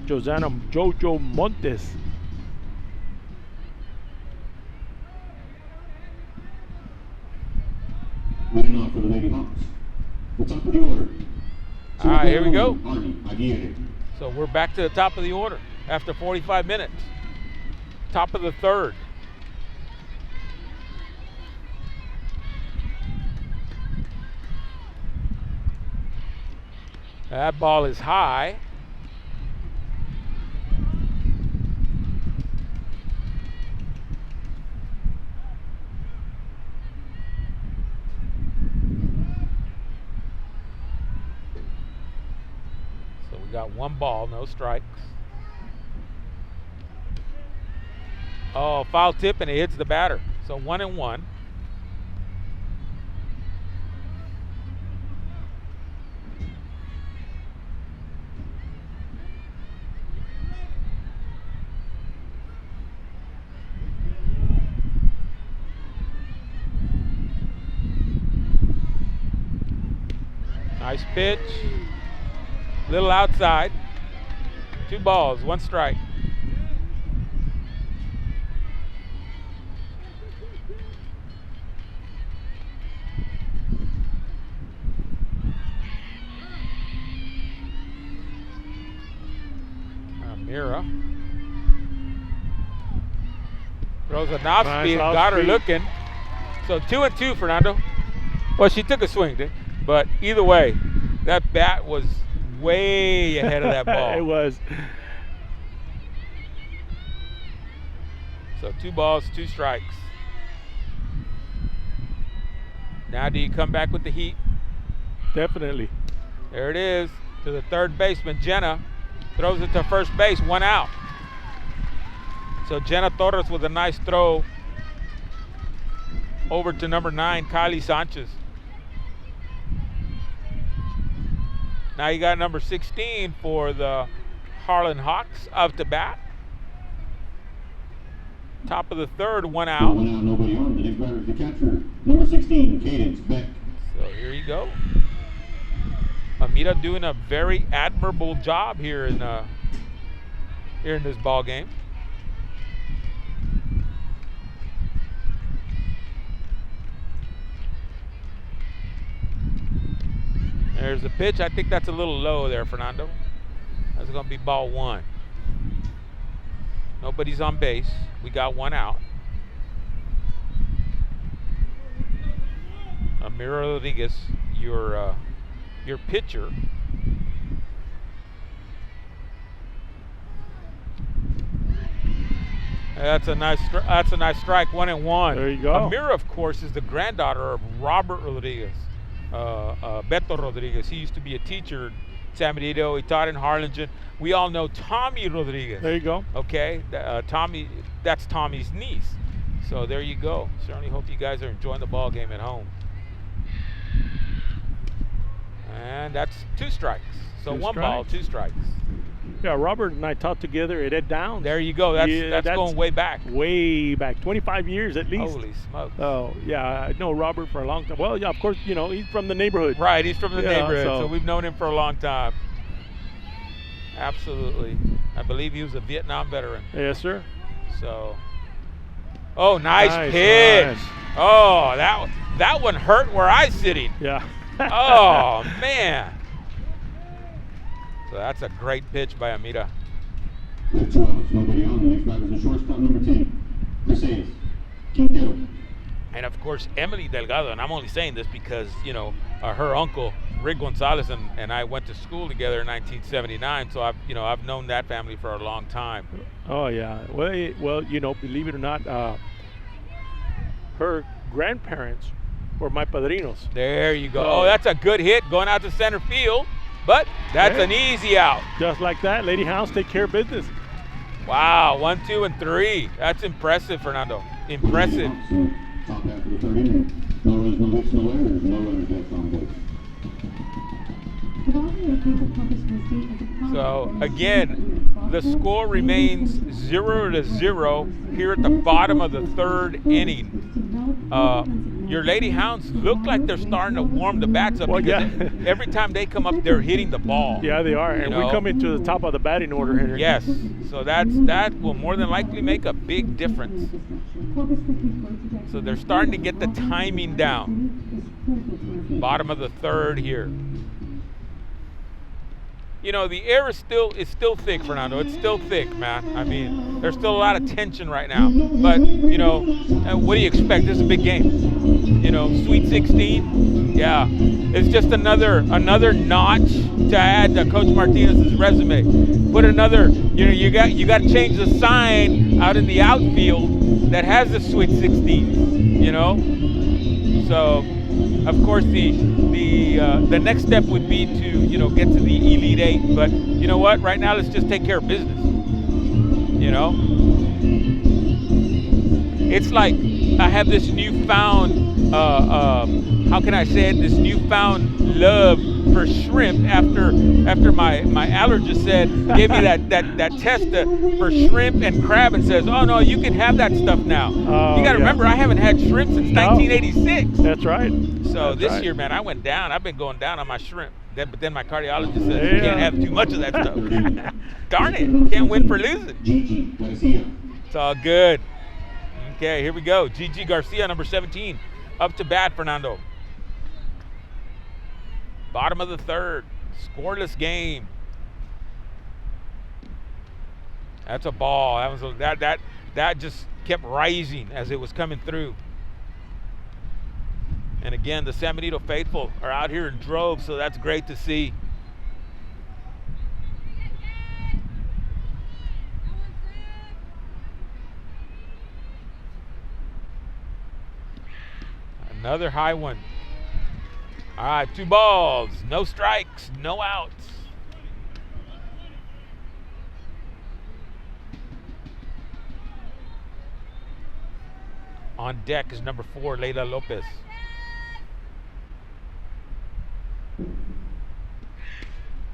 A: Jojo Montes.
C: Leading off for the Lady Hawks. The top of the order.
B: All right, here we go.
C: Arnie Aguirre.
B: So we're back to the top of the order after 45 minutes. Top of the third. That ball is high. So we got 1 ball, no strikes. Oh, foul tip and it hits the batter. So 1-1. Nice pitch. Little outside. 2 balls, 1 strike. Mira. Throws an off
A: Nice
B: speed,
A: off
B: got her
A: speed.
B: looking. So 2-2, Fernando. Well, she took a swing, but either way, that bat was way ahead of that ball.
A: It was.
B: So 2 balls, 2 strikes. Now do you come back with the heat?
A: Definitely.
B: There it is to the third baseman, Jenna. Throws it to first base, 1 out. So Jenna Torres with a nice throw over to number 9, Kylie Sanchez. Now you got number 16 for the Harlan Hawks up to bat. Top of the third, 1 out.
C: 1 out, nobody on. The next batter is the catcher, number 16, Cadence Beck.
B: So here you go. Amita doing a very admirable job here in this ball game. There's the pitch. I think that's a little low there, Fernando. That's going to be ball 1. Nobody's on base. We got 1 out. Amira Rodriguez, your pitcher. That's a nice strike. 1-1.
A: There you go.
B: Amira, of course, is the granddaughter of Robert Rodriguez, Beto Rodriguez. He used to be a teacher at San Benito. He taught in Harlingen. We all know Tommy Rodriguez.
A: There you go.
B: Okay, Tommy. That's Tommy's niece. So there you go. Certainly hope you guys are enjoying the ball game at home. And that's 2 strikes. So 1 ball, 2 strikes.
A: Yeah, Robert and I taught together at Ed Downs.
B: There you go. That's going way back.
A: Way back, 25 years at least.
B: Holy smokes.
A: Oh, yeah, I know Robert for a long time. Well, yeah, of course, he's from the neighborhood.
B: Right, he's from the neighborhood,
A: so
B: so we've known him for a long time. Absolutely. I believe he was a Vietnam veteran.
A: Yes, sir.
B: So, oh, nice pitch.
A: Nice.
B: Oh, that one hurt where I was sitting.
A: Yeah.
B: Oh, man. So that's a great pitch by Amita.
C: With 2 outs, nobody on. The next batter is the shortstop, number 10, Mercedes Quintero.
B: And of course, Emily Delgado, and I'm only saying this because, her uncle, Rick Gonzalez, and I went to school together in 1979, so I've known that family for a long time.
A: Oh, yeah. Well, believe it or not, her grandparents were my padrinos.
B: There you go. Oh, that's a good hit going out to center field, but that's an easy out.
A: Just like that, Lady Hounds take care of business.
B: Wow, 1, 2, and 3. That's impressive, Fernando. Impressive.
C: Top half of the 3rd inning. No runs, no hits, no errors, no runners left on base.
B: So again, the score remains 0-0 here at the bottom of the 3rd inning. Your Lady Hounds look like they're starting to warm the bats up, because every time they come up, they're hitting the ball.
A: Yeah, they are, and we come into the top of the batting order, Henry.
B: Yes, so that will more than likely make a big difference. So they're starting to get the timing down. Bottom of the 3rd here. The air is still thick, Fernando. It's still thick, man. I mean, there's still a lot of tension right now. But, what do you expect? This is a big game. Sweet 16. Yeah. It's just another notch to add to Coach Martinez's resume. Put another, you got to change the sign out in the outfield that has the Sweet 16, So, of course, the next step would be to get to the Elite 8. But you know what? Right now, let's just take care of business. It's like I have this newfound, how can I say it? This newfound love for shrimp after my allergist gave me that test for shrimp and crab and says, oh no, you can have that stuff now. You got to remember, I haven't had shrimp since 1986.
A: That's right.
B: So this year, man, I went down. I've been going down on my shrimp. But then my cardiologist says you can't have too much of that stuff. Darn it, can't win for losing.
C: Gigi Garcia.
B: It's all good. Okay, here we go. Gigi Garcia, number 17, up to bat, Fernando. Bottom of the 3rd, scoreless game. That's a ball. that just kept rising as it was coming through. And again, the San Benito faithful are out here in droves, so that's great to see. Another high one. All right, 2 balls, no strikes, no outs. On deck is number 4, Leila Lopez.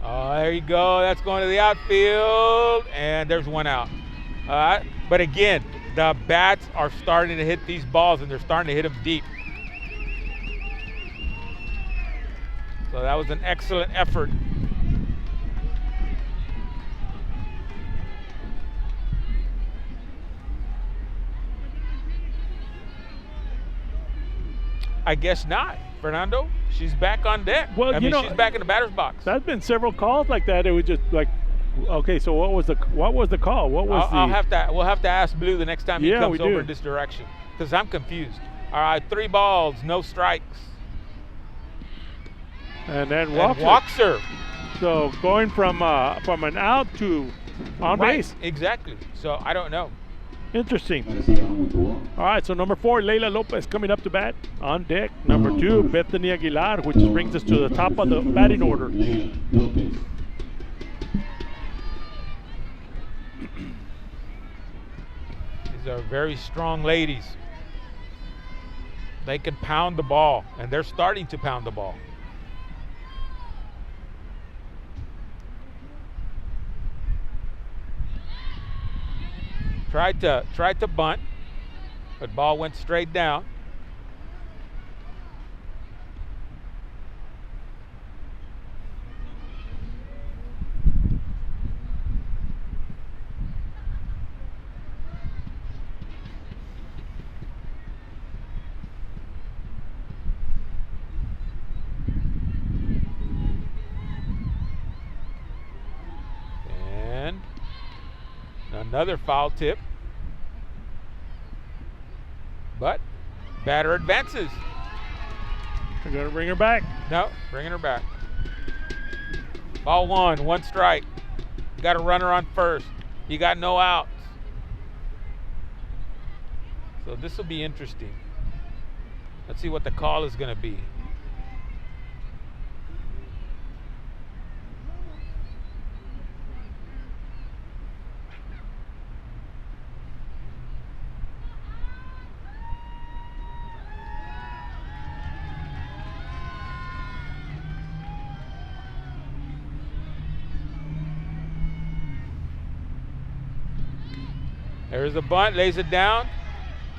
B: Oh, there you go. That's going to the outfield, and there's 1 out. All right, but again, the bats are starting to hit these balls, and they're starting to hit them deep. So that was an excellent effort. I guess not, Fernando. She's back on deck.
A: Well,
B: I mean, she's back in the batter's box.
A: There's been several calls like that. It was just like, okay, so what was the call? What was
B: we'll have to ask Blue the next time he comes over
A: do.
B: in this direction, because I'm confused. All right, 3 balls, no strikes.
A: And then
B: walks her.
A: So going from an out to on base.
B: Exactly. So I don't know.
A: Interesting.
C: Gotta see Harlan with the walk.
A: All right, so number 4, Leila Lopez coming up to bat on deck. Number 2, Bethany Aguilar, which brings us to the top of the batting order.
C: Leila Lopez.
B: These are very strong ladies. They can pound the ball, and they're starting to pound the ball. Tried to bunt, but ball went straight down. And another foul tip. But batter advances.
A: They're going to bring her back.
B: No, bringing her back. Ball 1, 1 strike. Got a runner on first. You got no outs. So this will be interesting. Let's see what the call is going to be. There's a bunt, lays it down.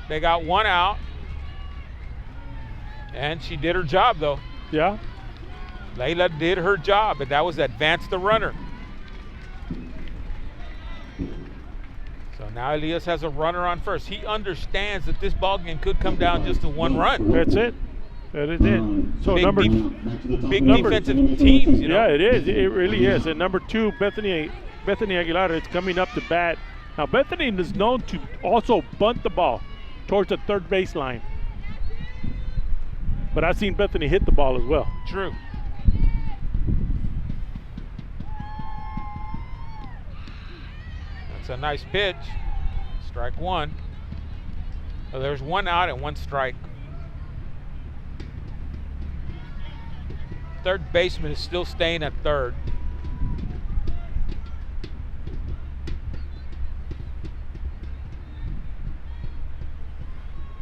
B: They got 1 out. And she did her job, though.
A: Yeah.
B: Leila did her job, and that was advance the runner. So now Elias has a runner on first. He understands that this ball game could come down just to 1 run.
A: That's it. That is it. So
B: big defensive teams, you know.
A: Yeah, it is. It really is. And number 2, Bethany Aguilar is coming up to bat. Now, Bethany is known to also bunt the ball towards the third baseline. But I've seen Bethany hit the ball as well.
B: True. That's a nice pitch. Strike 1. So there's 1 out and 1 strike. Third baseman is still staying at third.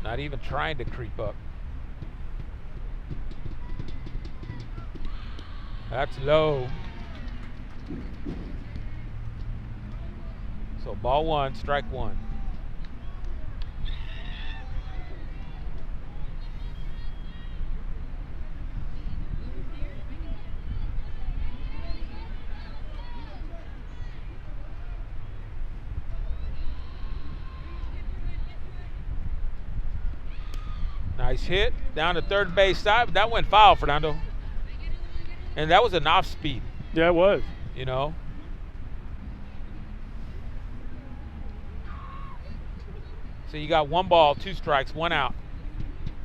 B: Not even trying to creep up. That's low. So ball 1, strike 1. Nice hit down to third base side. That went foul, Fernando. And that was an off speed.
A: Yeah, it was.
B: You know. So you got 1 ball, 2 strikes, 1 out.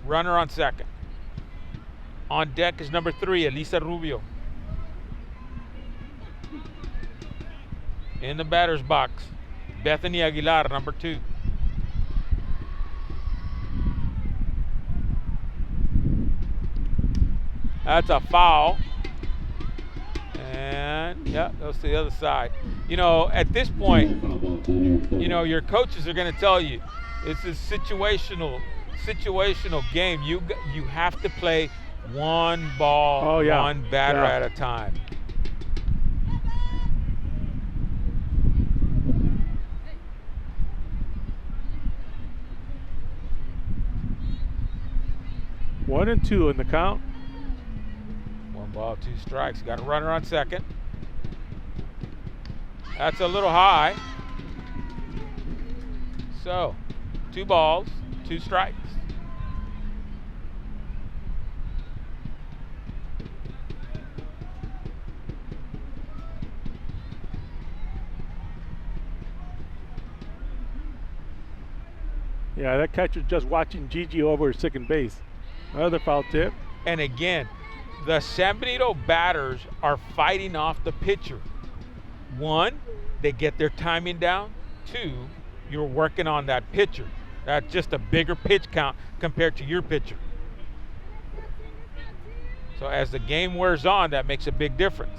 B: Runner on second. On deck is number 3, Elisa Rubio. In the batter's box, Bethany Aguilar, number 2. That's a foul. And yeah, goes to the other side. You know, at this point, you know, your coaches are going to tell you it's a situational game. You have to play 1 ball, 1 batter at a time.
A: One and 2 in the count.
B: 1 ball, 2 strikes. Got a runner on second. That's a little high. So, 2 balls, 2 strikes.
A: Yeah, that catcher's just watching Gigi over at second base. Another foul tip.
B: And again, the San Benito batters are fighting off the pitcher. 1, they get their timing down. 2, you're working on that pitcher. That's just a bigger pitch count compared to your pitcher. So as the game wears on, that makes a big difference.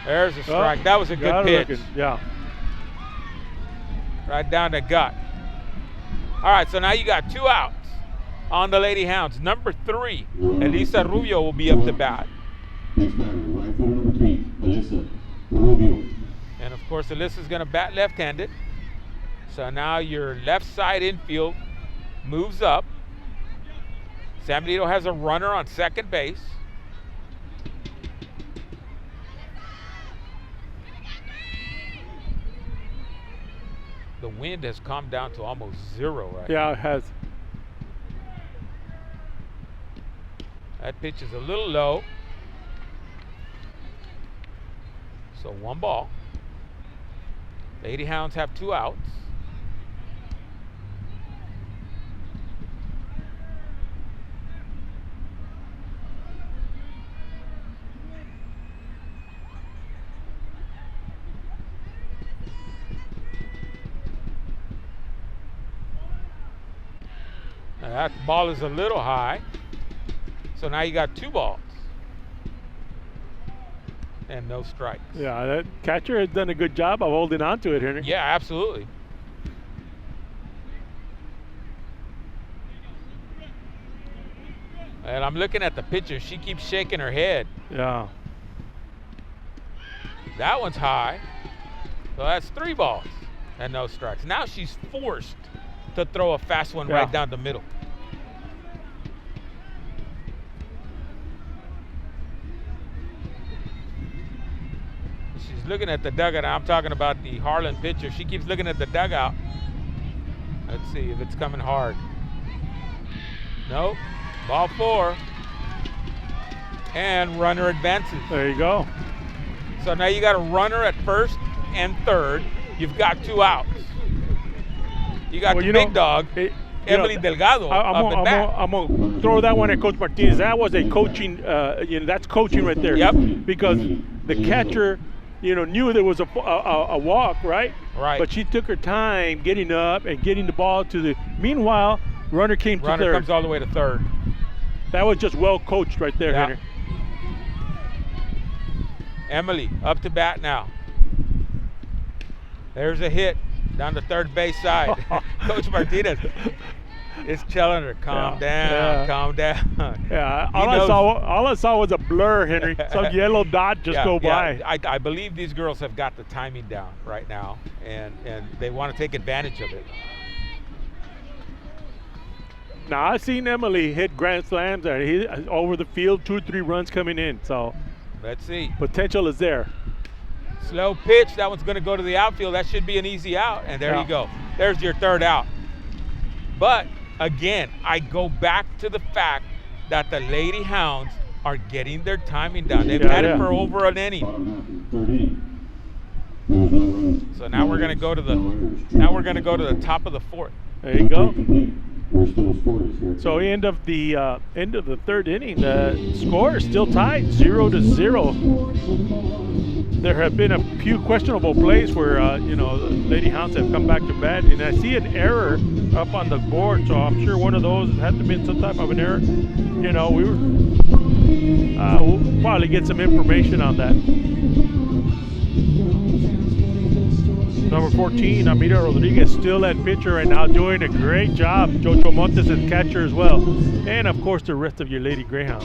B: There's a strike. That was a good pitch.
A: Yeah.
B: Right down the gut. All right, so now you got 2 outs on the Lady Hounds. Number 3, Elisa Rubio will be up to bat.
C: Next batter, right fielder number 3, Elisa Rubio.
B: And of course, Elisa's going to bat left-handed. So now your left side infield moves up. San Benito has a runner on second base. The wind has calmed down to almost 0 right now.
A: Yeah, it has.
B: That pitch is a little low. So 1 ball. Lady Hounds have 2 outs. Now that ball is a little high. So now you got 2 balls. And no strikes.
A: Yeah, that catcher has done a good job of holding on to it, Henry.
B: Yeah, absolutely. And I'm looking at the pitcher. She keeps shaking her head.
A: Yeah.
B: That one's high. So that's 3 balls and no strikes. Now she's forced to throw a fast one right down the middle. She's looking at the dugout. I'm talking about the Harlan pitcher. She keeps looking at the dugout. Let's see if it's coming hard. Nope. Ball 4. And runner advances.
A: There you go.
B: So now you got a runner at first and third. You've got 2 outs. You got the big dog, Emily Delgado.
A: I'm going to throw that one at Coach Martinez. That was a coaching, that's coaching right there.
B: Yep.
A: Because the catcher, knew there was a walk, right?
B: Right.
A: But she took her time getting up and getting the ball to the. Meanwhile, runner came to third.
B: Runner comes all the way to third.
A: That was just well coached right there, Henry.
B: Emily up to bat now. There's a hit down the third base side. Coach Martinez is telling her, calm down, calm down.
A: Yeah, all I saw was a blur, Henry. Some yellow dot just go by.
B: I believe these girls have got the timing down right now, and they want to take advantage of it.
A: Now, I've seen Emily hit grand slams over the field, 2 or 3 runs coming in. So
B: let's see.
A: Potential is there.
B: Slow pitch. That one's going to go to the outfield. That should be an easy out. And there you go. There's your 3rd out. But, again, I go back to the fact that the Lady Hounds are getting their timing down. They've
A: Yeah,
B: had
A: yeah.
B: it for over an inning.
C: Bottom half of the third inning. There was no run.
B: So now we're going to go to the top of the fourth.
A: There you go.
C: We're still scoreless here.
A: So end of the third inning, the score is still tied 0-0. There have been a few questionable plays where the Lady Hounds have come back to bat, and I see an error up on the board. So I'm sure one of those had to have been some type of an error. We'll probably get some information on that. Number 14, Amira Rodriguez, still at pitcher right now, doing a great job. Jojo Montes is catcher as well. And, of course, the rest of your Lady Greyhounds.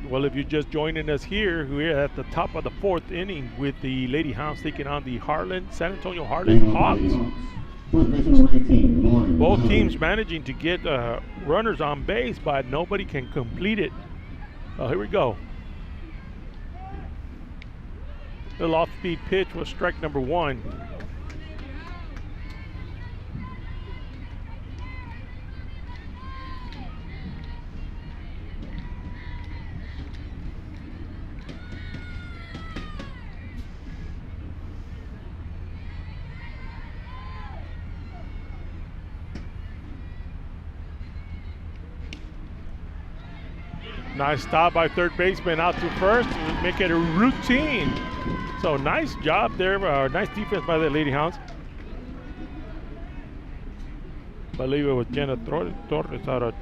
A: Well, if you're just joining us here, we're at the top of the fourth inning with the Lady Hounds taking on the San Antonio Harlan Hawks. Both teams managing to get runners on base, but nobody can complete it. Here we go. Little off-speed pitch was strike number 1. Nice stop by third baseman out to first to make it a routine. So nice job there, nice defense by the Lady Hounds. I believe it was Jenna Torres out at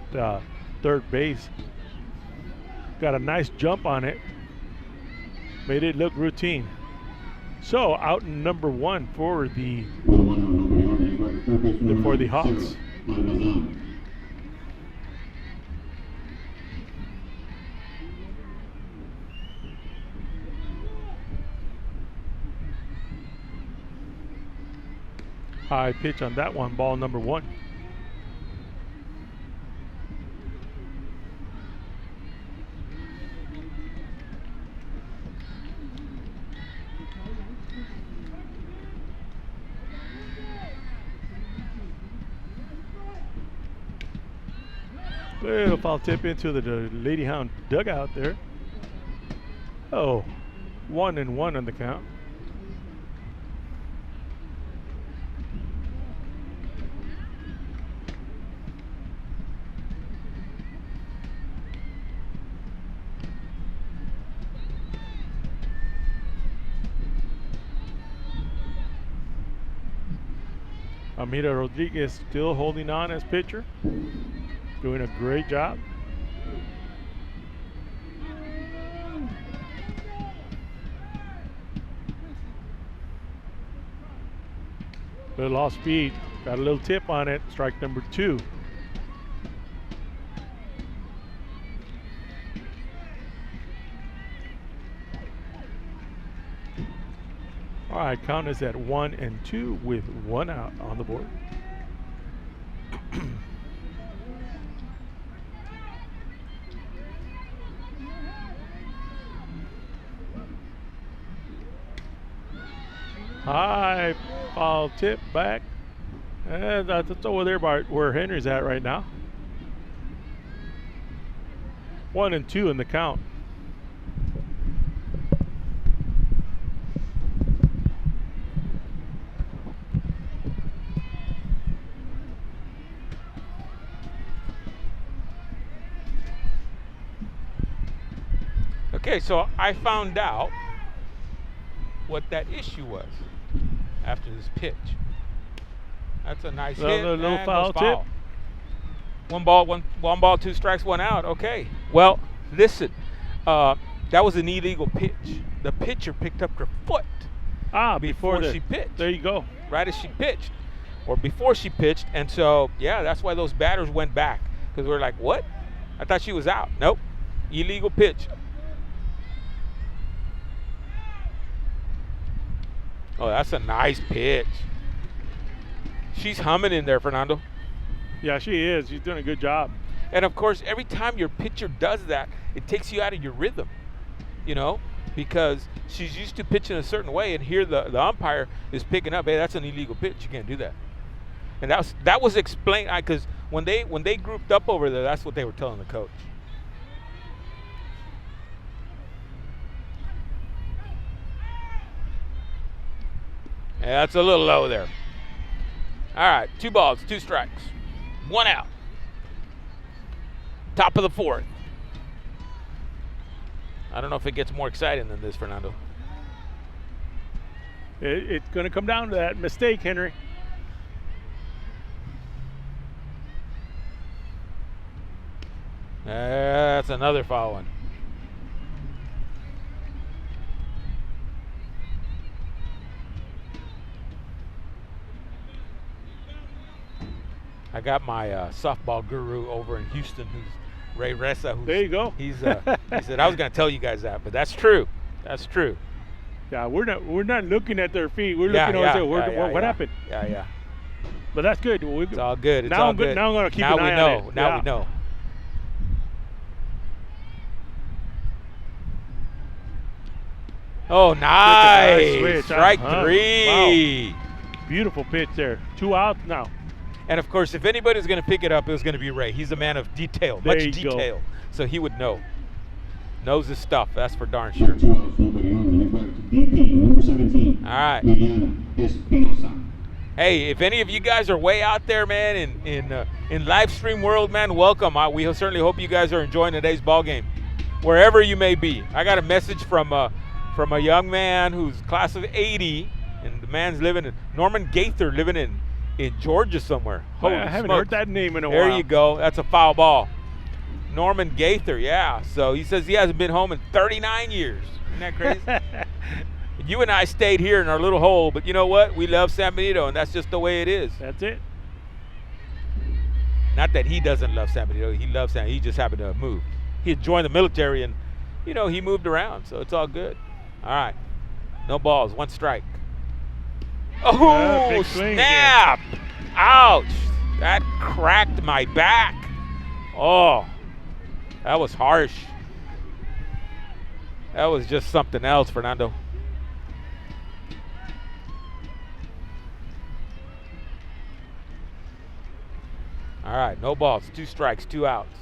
A: third base. Got a nice jump on it. Made it look routine. So out number 1 for the Hawks. High pitch on that one, ball number 1. Little foul tip into the Lady Hound dugout there. Oh, 1-1 on the count. Amira Rodriguez still holding on as pitcher, doing a great job. Little off speed, got a little tip on it, strike number 2. All right, count is at 1-2 with 1 out on the board. High foul tip back. And that's over there by where Henry's at right now. 1-2 in the count.
B: Okay, so I found out what that issue was after this pitch. That's a nice hit.
A: Little
B: and
A: foul
B: goes foul.
A: tip.
B: One ball, 2 strikes, 1 out. Okay. Well, listen, that was an illegal pitch. The pitcher picked up her foot before she pitched.
A: There you go.
B: Right as she pitched, or before she pitched, and so yeah, that's why those batters went back, because we're like, what? I thought she was out. Nope. Illegal pitch. Oh, that's a nice pitch. She's humming in there, Fernando.
A: Yeah, she is. She's doing a good job.
B: And of course, every time your pitcher does that, it takes you out of your rhythm, you know, because she's used to pitching a certain way, and here the umpire is picking up, hey, that's an illegal pitch. You can't do that. And that was explained because when they grouped up over there, that's what they were telling the coach. Yeah, that's a little low there. All right, 2 balls, 2 strikes, 1 out. Top of the 4th. I don't know if it gets more exciting than this, Fernando.
A: It's going to come down to that mistake, Henry.
B: That's another foul one. I got my softball guru over in Houston, who's Ray Ressa.
A: There you go.
B: He said I was going to tell you guys that, but that's true. That's true.
A: Yeah, we're not looking at their feet. We're looking over there. What happened?
B: Yeah.
A: But that's good.
B: It's all good. It's
A: now
B: all
A: I'm
B: good.
A: Now I'm going to keep
B: now
A: an
B: we
A: eye
B: know.
A: on it.
B: Now we know. Oh, nice.
A: Switch.
B: Strike 3.
A: Wow. Beautiful pitch there. 2 outs now.
B: And of course, if anybody's going to pick it up, it was going to be Ray. He's a man of detail,
A: There
B: much
A: you
B: detail.
A: go.
B: So he would know. Knows his stuff. That's for darn sure.
C: 2 outs, nobody on. The next batter to BP, number 17.
B: All right.
C: Liliana Espinosa.
B: Hey, if any of you guys are way out there, man, in live stream world, man, welcome. We certainly hope you guys are enjoying today's ball game, wherever you may be. I got a message from a young man who's class of '80, and the man's living in Norman Gaither, living in Georgia somewhere. Holy
A: I haven't
B: smokes.
A: heard that name in a
B: There
A: while.
B: you go. That's a foul ball. Norman Gaither, yeah. So he says he hasn't been home in 39 years. Isn't that crazy? You and I stayed here in our little hole, but you know what? We love San Benito, and that's just the way it is.
A: That's it.
B: Not that he doesn't love San Benito. He loves San Benito. He just happened to move. He had joined the military, and, you know, he moved around, so it's all good. All right. No balls. 1 strike. Oh,
A: big swing
B: snap. Ouch. That cracked my back. Oh, that was harsh. That was just something else, Fernando. All right, no balls, 2 strikes, 2 outs.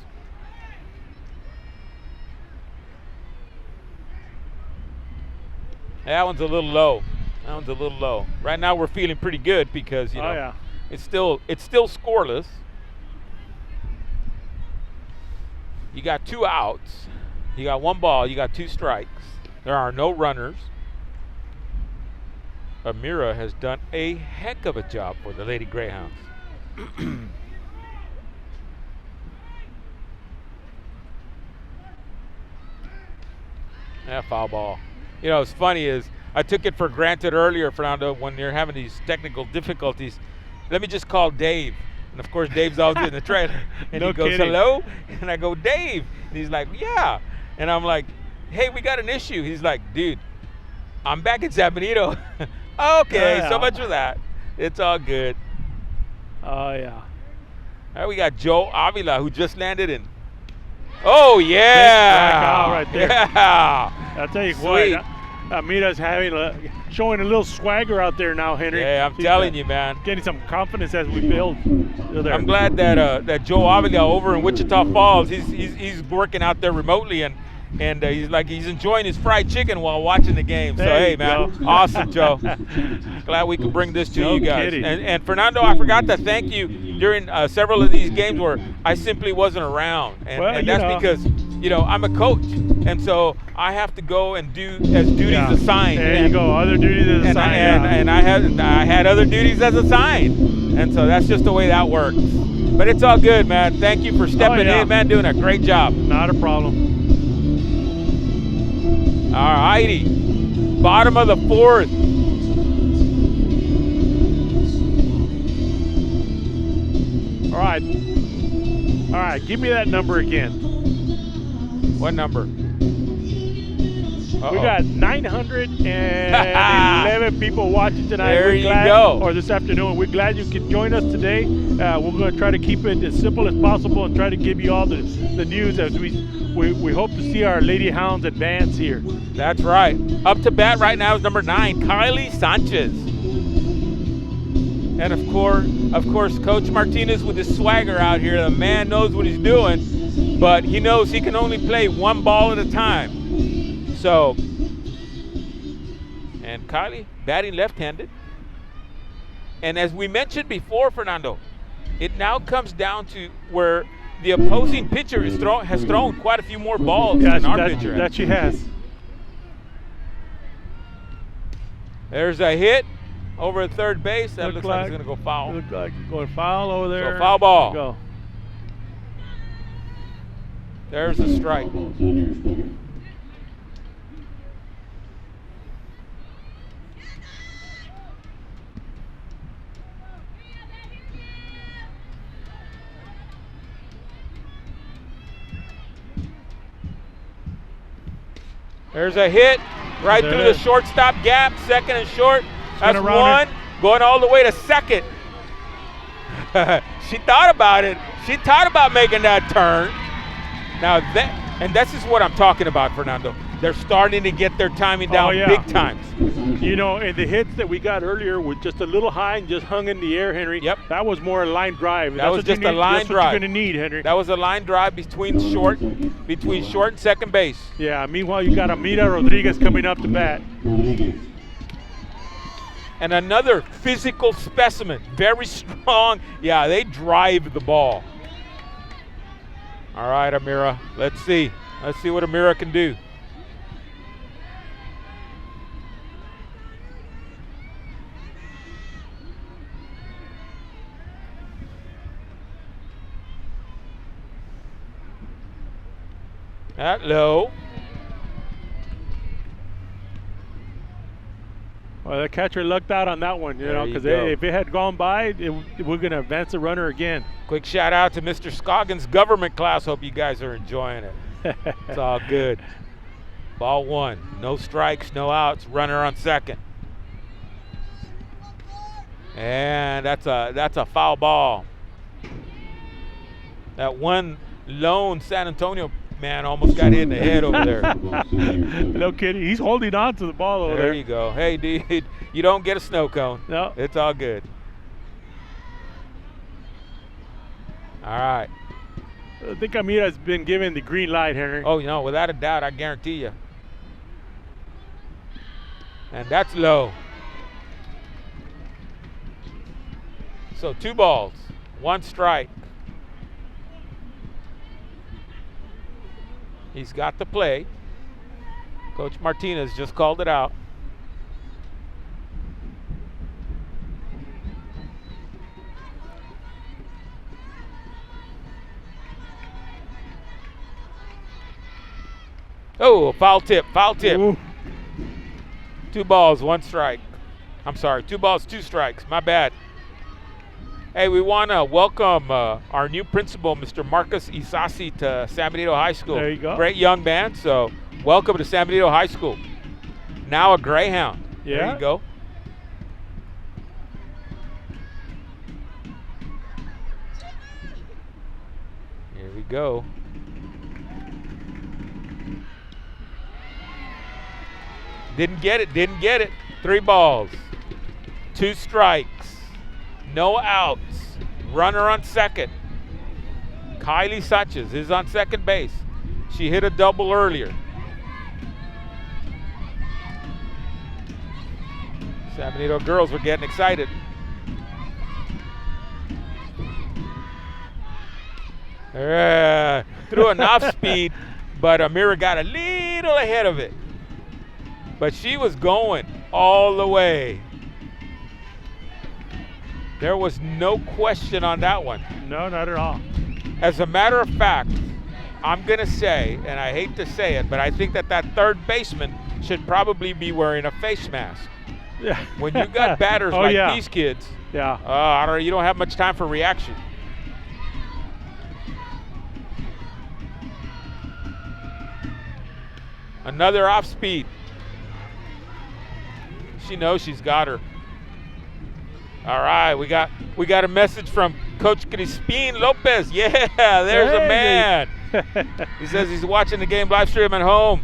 B: That one's a little low. That one's a little low. Right now we're feeling pretty good because, you know, it's still scoreless. You got 2 outs. You got 1 ball. You got 2 strikes. There are no runners. Amira has done a heck of a job for the Lady Greyhounds. Yeah, foul ball. You know, what's funny is I took it for granted earlier, Fernando, when you're having these technical difficulties. Let me just call Dave. And, of course, Dave's always in the trailer. And
A: No
B: he goes,
A: kidding.
B: hello? And I go, Dave. And he's like, yeah. And I'm like, hey, we got an issue. He's like, dude, I'm back in San Benito. Okay,
A: Yeah.
B: so much for that. It's all good.
A: Oh, yeah.
B: All right, we got Joe Avila, who just landed in. Oh, yeah.
A: Big strikeout right there.
B: Yeah.
A: I'll tell you
B: Sweet.
A: what, Amita's showing a little swagger out there now, Henry.
B: Yeah, I'm
A: She's
B: telling you, man.
A: getting some confidence as we build. There.
B: I'm glad that Joe Avila over in Wichita Falls, he's working out there remotely, and he's enjoying his fried chicken while watching the game. So
A: There
B: hey,
A: you
B: man,
A: go.
B: awesome, Joe. Glad we could bring this to
A: No
B: you guys.
A: kidding.
B: And Fernando, I forgot to thank you during several of these games where I simply wasn't around, and
A: Well,
B: and
A: you
B: that's
A: know.
B: because I'm a coach, and so I have to go and do as duties
A: Yeah.
B: assigned.
A: There you
B: And-
A: go. Other duties as
B: and
A: assigned.
B: and I had other duties as assigned, and so that's just the way that works. But it's all good, man. Thank you for stepping
A: yeah.
B: in, man. Doing a great job.
A: Not a problem.
B: All righty, bottom of the 4th.
A: All right. Give me that number again.
B: What number?
A: We got 911 people watching tonight.
B: There
A: We're
B: you
A: glad,
B: go.
A: Or this afternoon. We're glad you could join us today. We're going to try to keep it as simple as possible and try to give you all the news as we hope to see our Lady Hounds advance here.
B: That's right. Up to bat right now is number 9, Kylie Sanchez. And of course, Coach Martinez with his swagger out here. The man knows what he's doing, but he knows he can only play one ball at a time. So, and Kylie batting left-handed. And as we mentioned before, Fernando, it now comes down to where the opposing pitcher has thrown quite a few more balls than our pitcher has.
A: That she has.
B: There's a hit over at third base. That looks like it's going to go foul.
A: Looks like it's going foul over there.
B: So foul ball.
A: Go.
B: There's a strike. There's a hit right through the shortstop gap, second and short. That's one, going all the way to second. She thought about it. She thought about making that turn. Now this is what I'm talking about, Fernando. They're starting to get their timing down big times.
A: You know, and the hits that we got earlier were just a little high and just hung in the air, Henry.
B: Yep.
A: That was more a line drive.
B: That was just a line drive.
A: That's what you're going to need, Henry.
B: That was a line drive between short and second base.
A: Yeah, meanwhile, you got Amira Rodriguez coming up to bat.
B: And another physical specimen, very strong. Yeah, they drive the ball. All right, Amira, let's see. Let's see what Amira can do. That low.
A: Well, the catcher lucked out on that one, you know, because if it had gone by, we're going to advance the runner again.
B: Quick shout out to Mr. Scoggins' government class. Hope you guys are enjoying it. It's all good. Ball one. No strikes, no outs. Runner on second. And that's a foul ball. That one lone San Antonio man almost got hit in the head over there.
A: No kidding. He's holding on to the ball over there.
B: There you go. Hey, dude, you don't get a snow cone.
A: No.
B: It's all good. All right.
A: I think Amira's been given the green light, Henry.
B: Oh, you know, without a doubt, I guarantee you. And that's low. So 2 balls, 1 strike. He's got the play. Coach Martinez just called it out. Oh, foul tip, foul tip.
A: Ooh.
B: 2 balls, 1 strike. I'm sorry, 2 balls, 2 strikes. My bad. Hey, we want to welcome our new principal, Mr. Marcus Isasi, to San Benito High School.
A: There you go.
B: Great young man, so welcome to San Benito High School. Now a Greyhound.
A: Yeah.
B: There you go. Here we go. Didn't get it. 3 balls, 2 strikes, no outs, runner on second. Kylie Sanchez is on second base. She hit a double earlier. San Benito girls were getting excited. Threw enough speed, but Amira got a little ahead of it. But she was going all the way. There was no question on that one.
A: No, not at all.
B: As a matter of fact, I'm going to say, and I hate to say it, but I think that third baseman should probably be wearing a face mask.
A: Yeah.
B: When you got batters these kids,
A: yeah,
B: you don't have much time for Another off speed. She knows she's got her. All right, we got a message from Coach Crispin Lopez. Yeah, there's a man. He says he's watching the game live stream at home.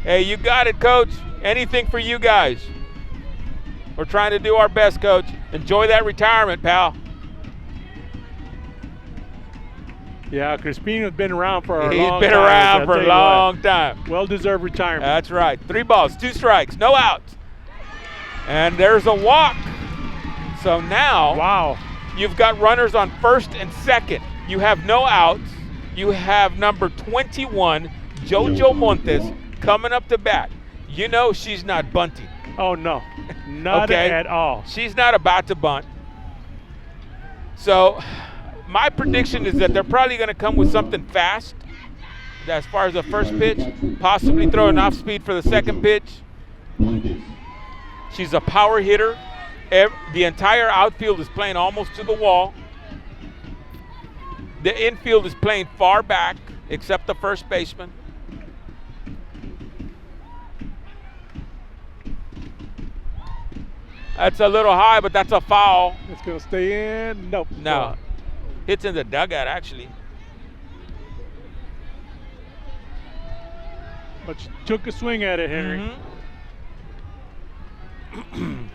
B: Hey, you got it, Coach. Anything for you guys. We're trying to do our best, Coach. Enjoy that retirement, pal.
A: Yeah, Crispin has been around for a long time.
B: He's been around for a long time.
A: Well-deserved retirement.
B: That's right. 3 balls, 2 strikes, no outs. And there's a walk. So now
A: Wow.
B: you've got runners on first and second. You have no outs. You have number 21, JoJo Montes, coming up to bat. You know she's not bunting.
A: Oh, no. Not
B: Okay.
A: at all.
B: She's not about to bunt. So my prediction is that they're probably going to come with something fast as far as the first pitch, possibly throw an off speed for the second pitch. She's a power hitter. The entire outfield is playing almost to the wall. The infield is playing far back, except the first baseman. That's a little high, but that's a foul.
A: It's going to stay in. Nope.
B: No. Hits in the dugout, actually.
A: But she took a swing at it, Henry.
B: Mhm.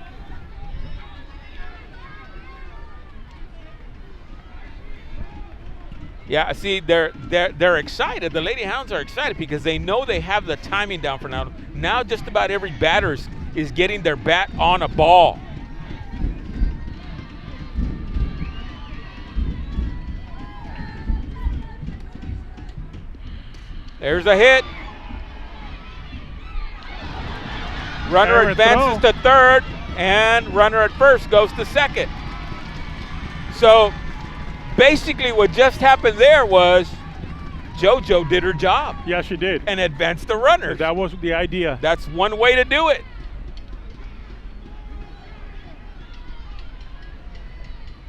B: Yeah, see, they're excited. The Lady Hounds are excited because they know they have the timing down for now. Now just about every batter is getting their bat on a ball. There's a hit. Runner
A: Error
B: advances
A: throw.
B: to third, and runner at first goes to second. So basically what just happened there was JoJo did her job
A: Yeah, she did.
B: and advanced the runner.
A: That was the idea.
B: That's one way to do it.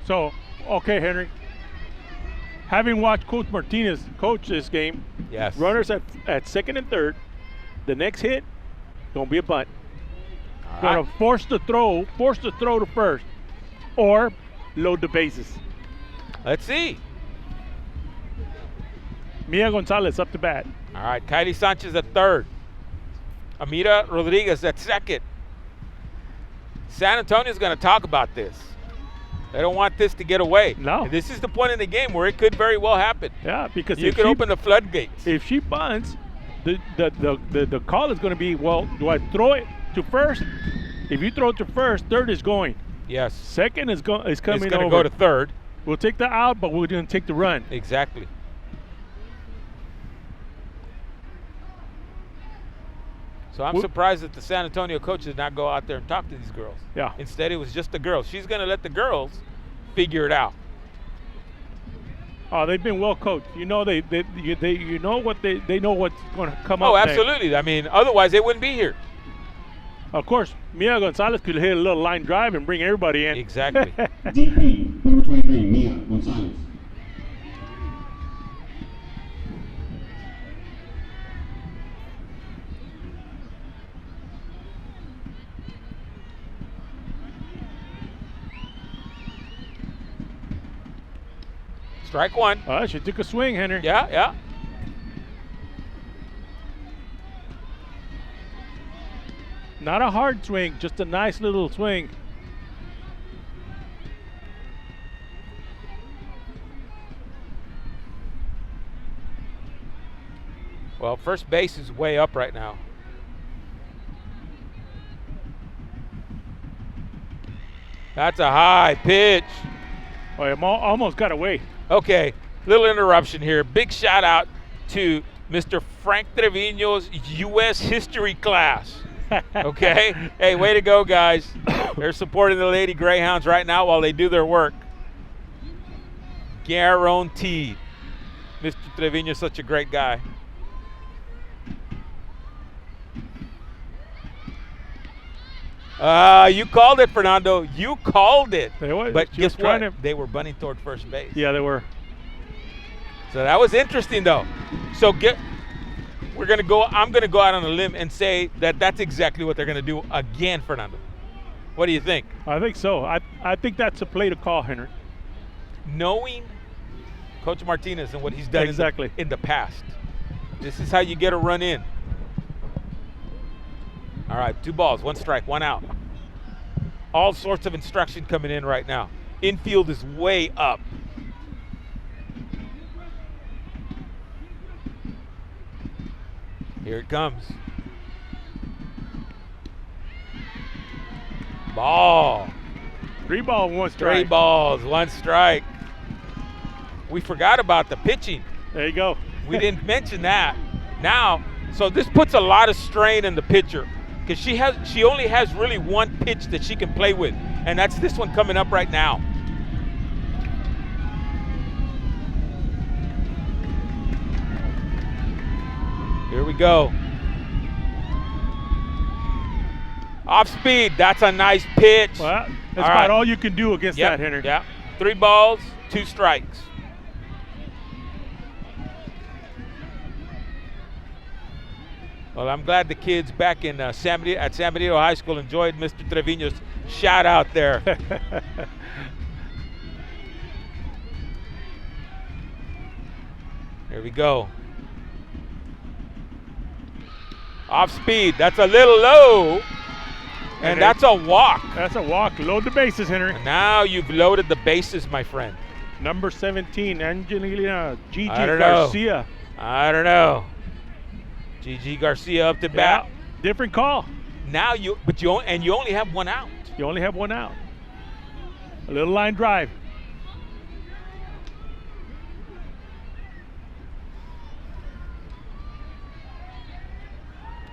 A: So, okay, Henry. Having watched Coach Martinez coach this game,
B: Yes.
A: runners at second and third, the next hit, going to be a bunt.
B: All
A: Going
B: right.
A: to force the throw to first, or load the bases.
B: Let's see.
A: Mia Gonzalez up to bat.
B: All right, Kylie Sanchez at third. Amira Rodriguez at second. San Antonio's going to talk about this. They don't want this to get away.
A: No.
B: And this is the point in the game where it could very well happen.
A: Yeah, because
B: You
A: if
B: could
A: she,
B: open the floodgates.
A: if she bunts, the call is going to be, well, do I throw it to first? If you throw it to first, third is going.
B: Yes.
A: Second is coming
B: It's going to
A: over.
B: go to third.
A: We'll take the out, but we're going to take the run.
B: Exactly. So I'm
A: Whoop.
B: surprised that the San Antonio coach did not go out there and talk to these girls.
A: Yeah.
B: Instead, it was just the girls. She's going to let the girls figure it out.
A: Oh, they've been well coached. You know they know what they know what's going to come up.
B: Oh,
A: next.
B: absolutely. I mean, otherwise they wouldn't be here.
A: Of course, Mia Gonzalez could hit a little line drive and bring everybody in.
B: Exactly.
C: DP, number 23, Mia Gonzalez.
B: Strike one.
A: She took a swing, Henry.
B: Yeah, yeah.
A: Not a hard swing, just a nice little swing.
B: Well, first base is way up right now. That's a high pitch.
A: Oh, it almost got away.
B: Okay, little interruption here. Big shout out to Mr. Frank Trevino's U.S. history class. Okay? Hey, way to go, guys. They're supporting the Lady Greyhounds right now while they do their work. Guaranteed. Mr. Trevino's such a great guy. You called it, Fernando. You called it.
A: They were-
B: But
A: she was
B: guess what?
A: trying to-
B: They were bunting toward first base.
A: Yeah, they were.
B: So that was interesting, though. So I'm gonna go out on a limb and say that that's exactly what they're gonna do again, Fernando. What do you think?
A: I think so. I think that's a play to call, Henry.
B: Knowing Coach Martinez and what he's done
A: Exactly.
B: in the past, this is how you get a run in. All right, 2 balls, 1 strike, 1 out. All sorts of instruction coming in right now. Infield is way up. Here it comes. Ball.
A: 3 ball, 1 strike.
B: 3 balls, 1 strike. We forgot about the pitching.
A: There you go.
B: We didn't mention that. Now, so this puts a lot of strain on the pitcher because she only has really 1 pitch that she can play with, and that's this one coming up right now. Here we go. Off speed, that's a nice pitch.
A: Well, that's about all you can do against that, Henry.
B: Yeah, 3 balls, 2 strikes. Well, I'm glad the kids back in San Benito High School enjoyed Mr. Trevino's shout out there. Here we go. Off speed, that's a little low. And that's a walk.
A: That's a walk. Load the bases, Henry.
B: And now you've loaded the bases, my friend.
A: Number 17, Angelina Gigi
B: I don't
A: Garcia.
B: I don't know. Gigi Garcia up to bat.
A: Different call.
B: Now you only have 1 out.
A: You only have 1 out. A little line drive.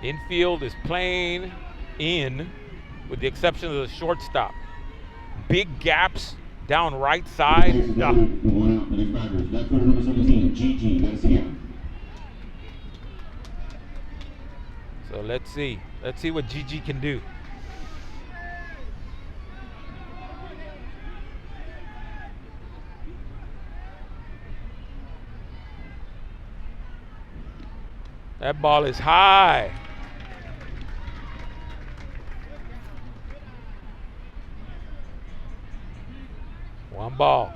B: Infield is playing in, with the exception of the shortstop. Big gaps down right side.
C: Yeah. 1 out, the next batter. That's for number 17, Gigi Garcia.
B: So let's see. Let's see what Gigi can do. That ball is high. One ball.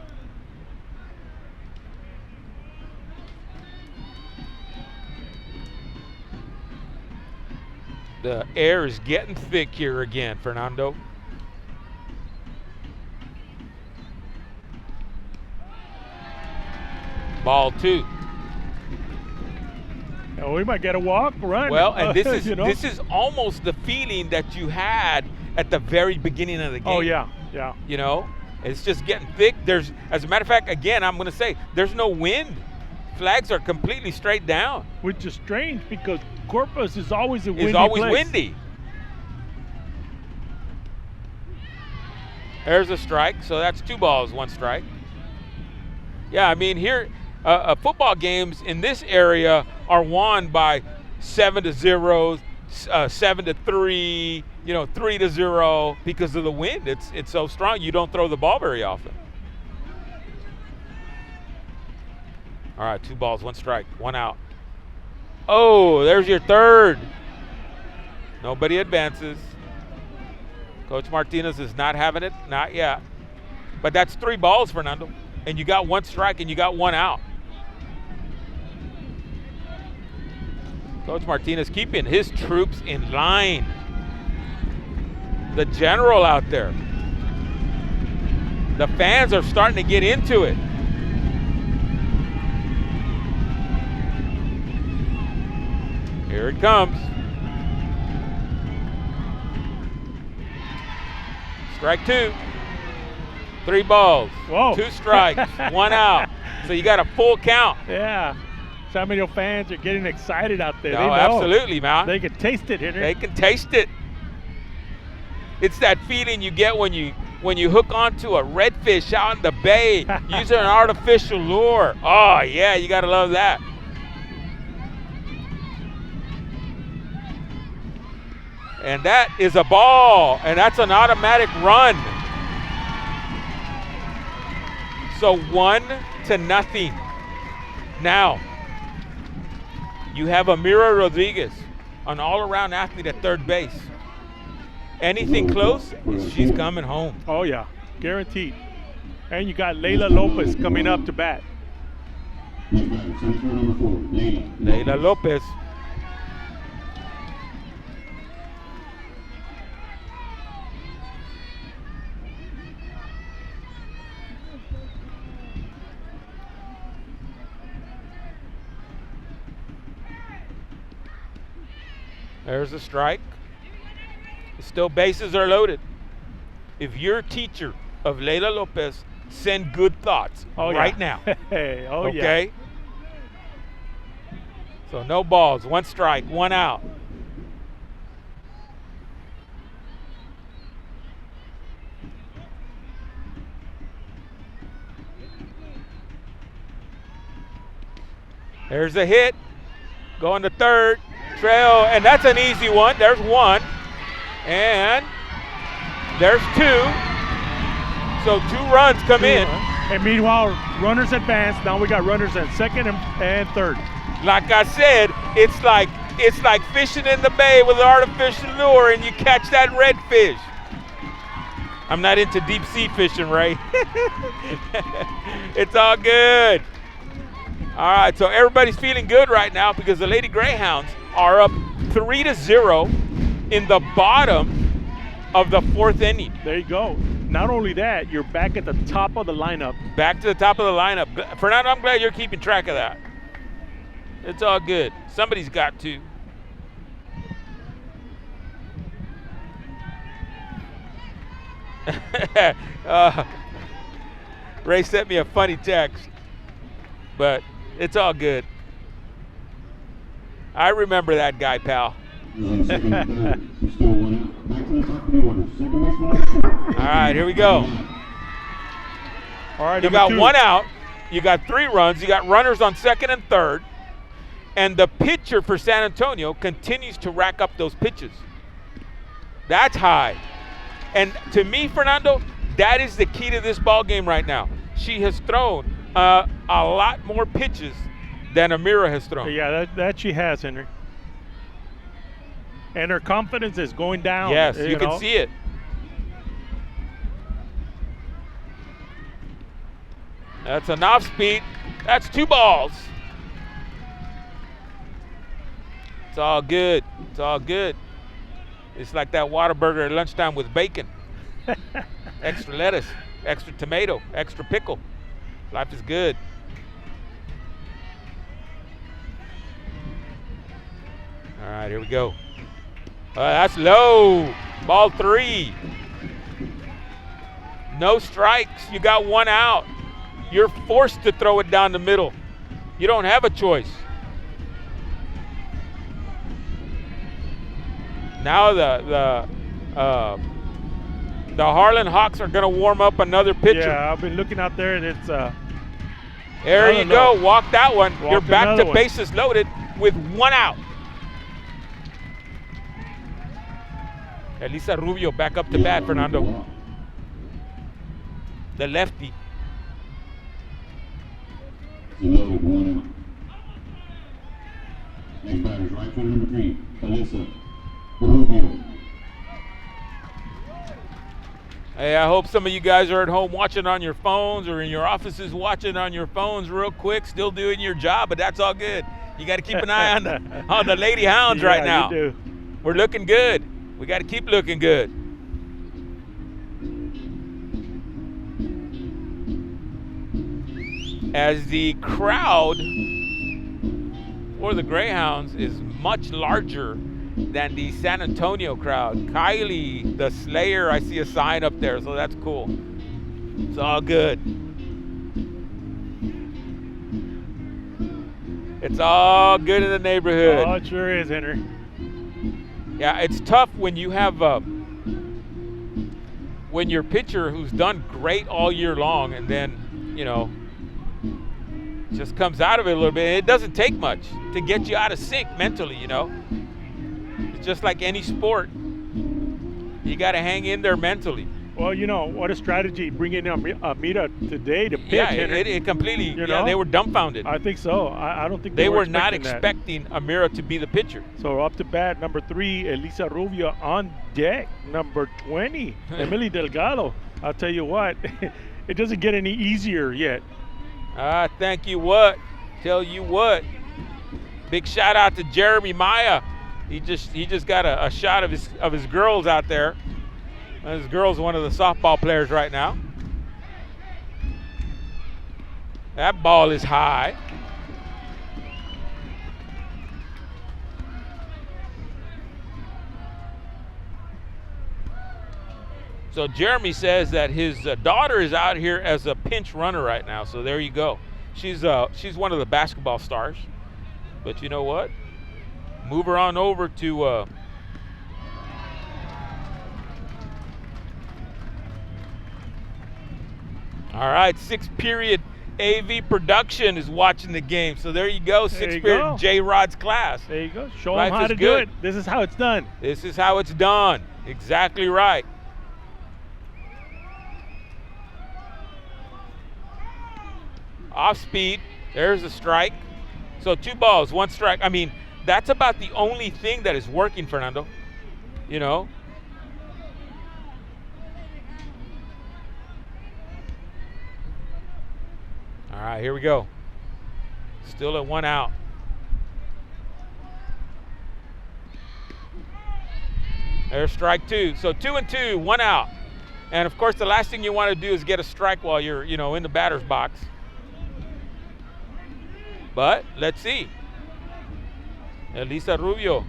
B: The air is getting thick here again, Fernando. Ball 2.
A: Oh, we might get a walk, run.
B: Well, and this is
A: this
B: is almost the feeling that you had at the very beginning of the game.
A: Oh yeah.
B: You know, it's just getting thick. There's, as a matter of fact, again, I'm going to say, there's no wind. Flags are completely straight down.
A: Which is strange because Corpus is always a windy
B: It's always
A: place.
B: windy. There's a strike, so that's 2 balls, 1 strike. Yeah, I mean, here, football games in this area are won by 7-0, 7-3, 3-0 because of the wind. It's so strong. You don't throw the ball very often. All right, 2 balls, 1 strike, 1 out. Oh, there's your 3rd. Nobody advances. Coach Martinez is not having it, not yet. But that's 3 balls, Fernando. And you got 1 strike and you got 1 out. Coach Martinez keeping his troops in line. The general out there. The fans are starting to get into it. Here it comes. Strike 2. 3 balls.
A: Whoa.
B: 2 strikes. 1 out. So you got a full count.
A: Yeah. San Benito fans are getting excited out there.
B: No,
A: they know.
B: absolutely, man.
A: They can taste it, Henry.
B: They can taste it. It's that feeling you get when you hook onto a redfish out in the bay using an artificial lure. Oh, yeah, you got to love that. And that is a ball, and that's an automatic run. So 1-0 now. You have Amira Rodriguez, an all-around athlete at third base. Anything close, she's coming home.
A: Oh, yeah. Guaranteed. And you got Layla Lopez coming up to bat.
C: Next batter, center field number 4, Layla.
B: Layla Lopez. There's a strike. Still bases are loaded. If you're a teacher of Layla Lopez, send good thoughts right now.
A: Hey,
B: okay? So no balls, 1 strike, 1 out. There's a hit. Going to third. Trail, and that's an easy one. There's 1. And there's 2. So 2 runs come in.
A: And meanwhile, runners advance. Now we got runners at second and third.
B: Like I said, it's like fishing in the bay with an artificial lure, and you catch that redfish. I'm not into deep sea fishing, Ray. It's all good. All right, so everybody's feeling good right now because the Lady Greyhounds are up 3-0 in the bottom of the 4th inning.
A: There you go. Not only that, you're back at the top of the lineup.
B: Back to the top of the lineup. Fernando, I'm glad you're keeping track of that. It's all good. Somebody's got to. Ray sent me a funny text, but it's all good. I remember that guy, pal.
C: On second and third, there's still 1 out. Back to the top of the order. Second baseman.
B: All right, here we go.
A: All right,
B: You got 1 out. You got 3 runs. You got runners on second and third. And the pitcher for San Antonio continues to rack up those pitches. That's high. And to me, Fernando, that is the key to this ball game right now. She has thrown a lot more pitches than Amira has thrown.
A: Yeah, that she has, Henry. And her confidence is going down.
B: Yes, you can see it. That's an off speed. That's 2 balls. It's all good. It's all good. It's like that Whataburger at lunchtime with bacon. Extra lettuce, extra tomato, extra pickle. Life is good. All right, here we go. That's low. Ball 3. No strikes. You got 1 out. You're forced to throw it down the middle. You don't have a choice. Now the Harlan Hawks are going to warm up another pitcher.
A: Yeah, I've been looking out there, and it's
B: there you go. Walk that one. You're back to
A: one.
B: bases loaded with 1 out. Elisa Rubio back up to bat, Fernando. The lefty.
C: Loaded, 1 out. Next batter is right fielder number 3, Elisa Rubio.
B: Hey, I hope some of you guys are at home watching on your phones or in your offices watching on your phones real quick, still doing your job, but that's all good. You got to keep an eye on the Lady Hounds right now.
A: You do.
B: We're looking good. We got to keep looking good. As the crowd for the Greyhounds is much larger than the San Antonio crowd. Kylie, the Slayer, I see a sign up there, so that's cool. It's all good. It's all good in the neighborhood.
A: Oh, it sure is, Henry.
B: Yeah, it's tough when you have when your pitcher who's done great all year long and then, you know, just comes out of it a little bit. It doesn't take much to get you out of sync mentally, you know. It's just like any sport. You got to hang in there mentally.
A: Well, you know, what a strategy bringing Amira today to pitch.
B: Yeah,
A: Henry.
B: it completely,
A: You know?
B: they were dumbfounded.
A: I think so. I don't think
B: They were not
A: expecting
B: expecting Amira to be the pitcher.
A: that. So up to bat, number 3, Elisa Rubio on deck. Number 20, Emily Delgado. I'll tell you what, it doesn't get any easier yet.
B: Thank you what. Tell you what. Big shout out to Jeremy Maya. He just got a shot of his girls out there. His girl's one of the softball players right now. That ball is high. So Jeremy says that his daughter is out here as a pinch runner right now. So there you go. She's one of the basketball stars. But you know what? Move her on over to all right, 6th period AV production is watching the game. So there you go, 6th period J-Rod's class.
A: There you go. Show
B: Life
A: them how
B: is
A: to do
B: good.
A: it. This is how it's done.
B: This is how it's done. Exactly right. Off speed. There's a strike. So 2 balls, 1 strike. I mean, that's about the only thing that is working, Fernando. You know? All right, here we go. Still at 1 out. There's strike 2. So 2 and 2, 1 out. And of course, the last thing you want to do is get a strike while you're, in the batter's box. But let's see. Elisa Rubio.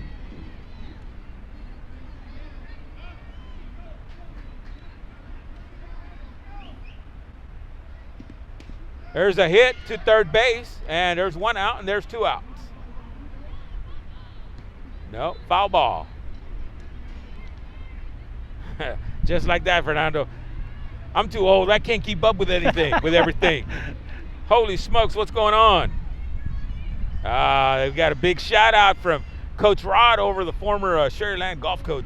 B: There's a hit to third base, and there's 1 out, and there's 2 outs. No, foul ball. Just like that, Fernando. I'm too old. I can't keep up with anything, with everything. Holy smokes, what's going on? They've got a big shout out from Coach Rod over the former Sherryland golf coach.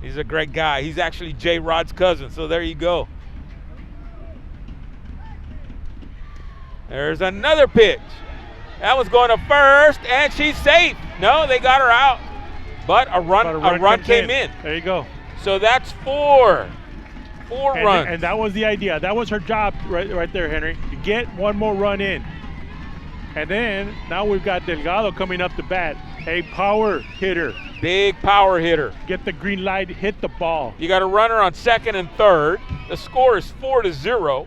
B: He's a great guy. He's actually Jay Rod's cousin, so there you go. There's another pitch. That was going to first, and she's safe. No, they got her out. But a run came in.
A: There you go.
B: So that's 4. 4 runs.
A: And that was the idea. That was her job right there, Henry, to get 1 more run in. And then now we've got Delgado coming up to bat, a power hitter.
B: Big power hitter.
A: Get the green light, hit the ball.
B: You got a runner on 2nd and 3rd. The score is 4-0.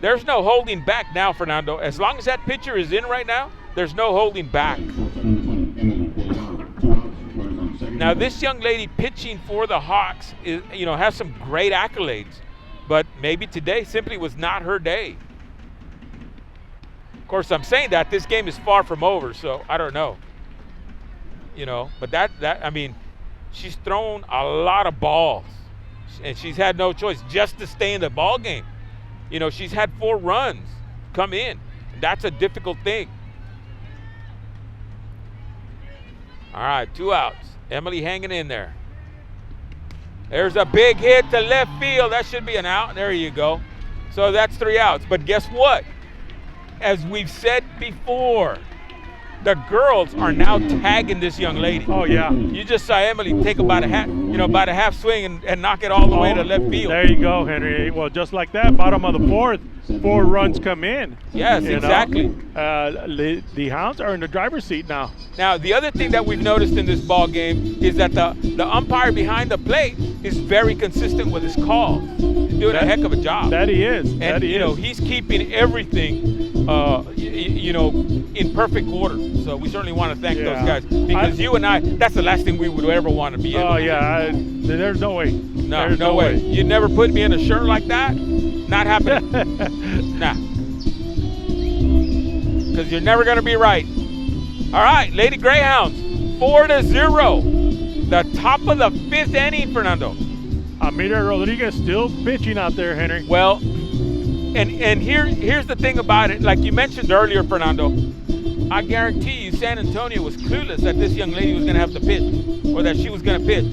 B: There's no holding back now, Fernando. As long as that pitcher is in right now, there's no holding back. Now this young lady pitching for the Hawks is, has some great accolades, but maybe today simply was not her day. Of course, I'm saying that this game is far from over, so I don't know. But I mean, she's thrown a lot of balls, and she's had no choice just to stay in the ball game. She's had 4 runs come in. That's a difficult thing. All right, 2 outs. Emily hanging in there. There's a big hit to left field. That should be an out. There you go. So that's 3 outs. But guess what? As we've said before, the girls are now tagging this young lady.
A: Oh, yeah.
B: You just saw Emily take about a half swing and knock it all the way to left field.
A: There you go, Henry. Well, just like that, bottom of the 4th, 4 runs come in.
B: Yes, exactly.
A: The Hounds are in the driver's seat now.
B: Now, the other thing that we've noticed in this ball game is that the umpire behind the plate is very consistent with his calls. He's doing a heck of a job.
A: That he is.
B: And, he's keeping everything, in perfect order. So we certainly want to thank those guys. Because you and I, that's the last thing we would ever want to be able to do.
A: There's no way.
B: No way. You'd never put me in a shirt like that? Not happening. Nah. Because you're never going to be right. All right, Lady Greyhounds, 4-0. The top of the 5th inning, Fernando.
A: Amira Rodriguez still pitching out there, Henry.
B: Well, and here's the thing about it. Like you mentioned earlier, Fernando, I guarantee you, San Antonio was clueless that this young lady was going to have to pitch, or that she was going to pitch.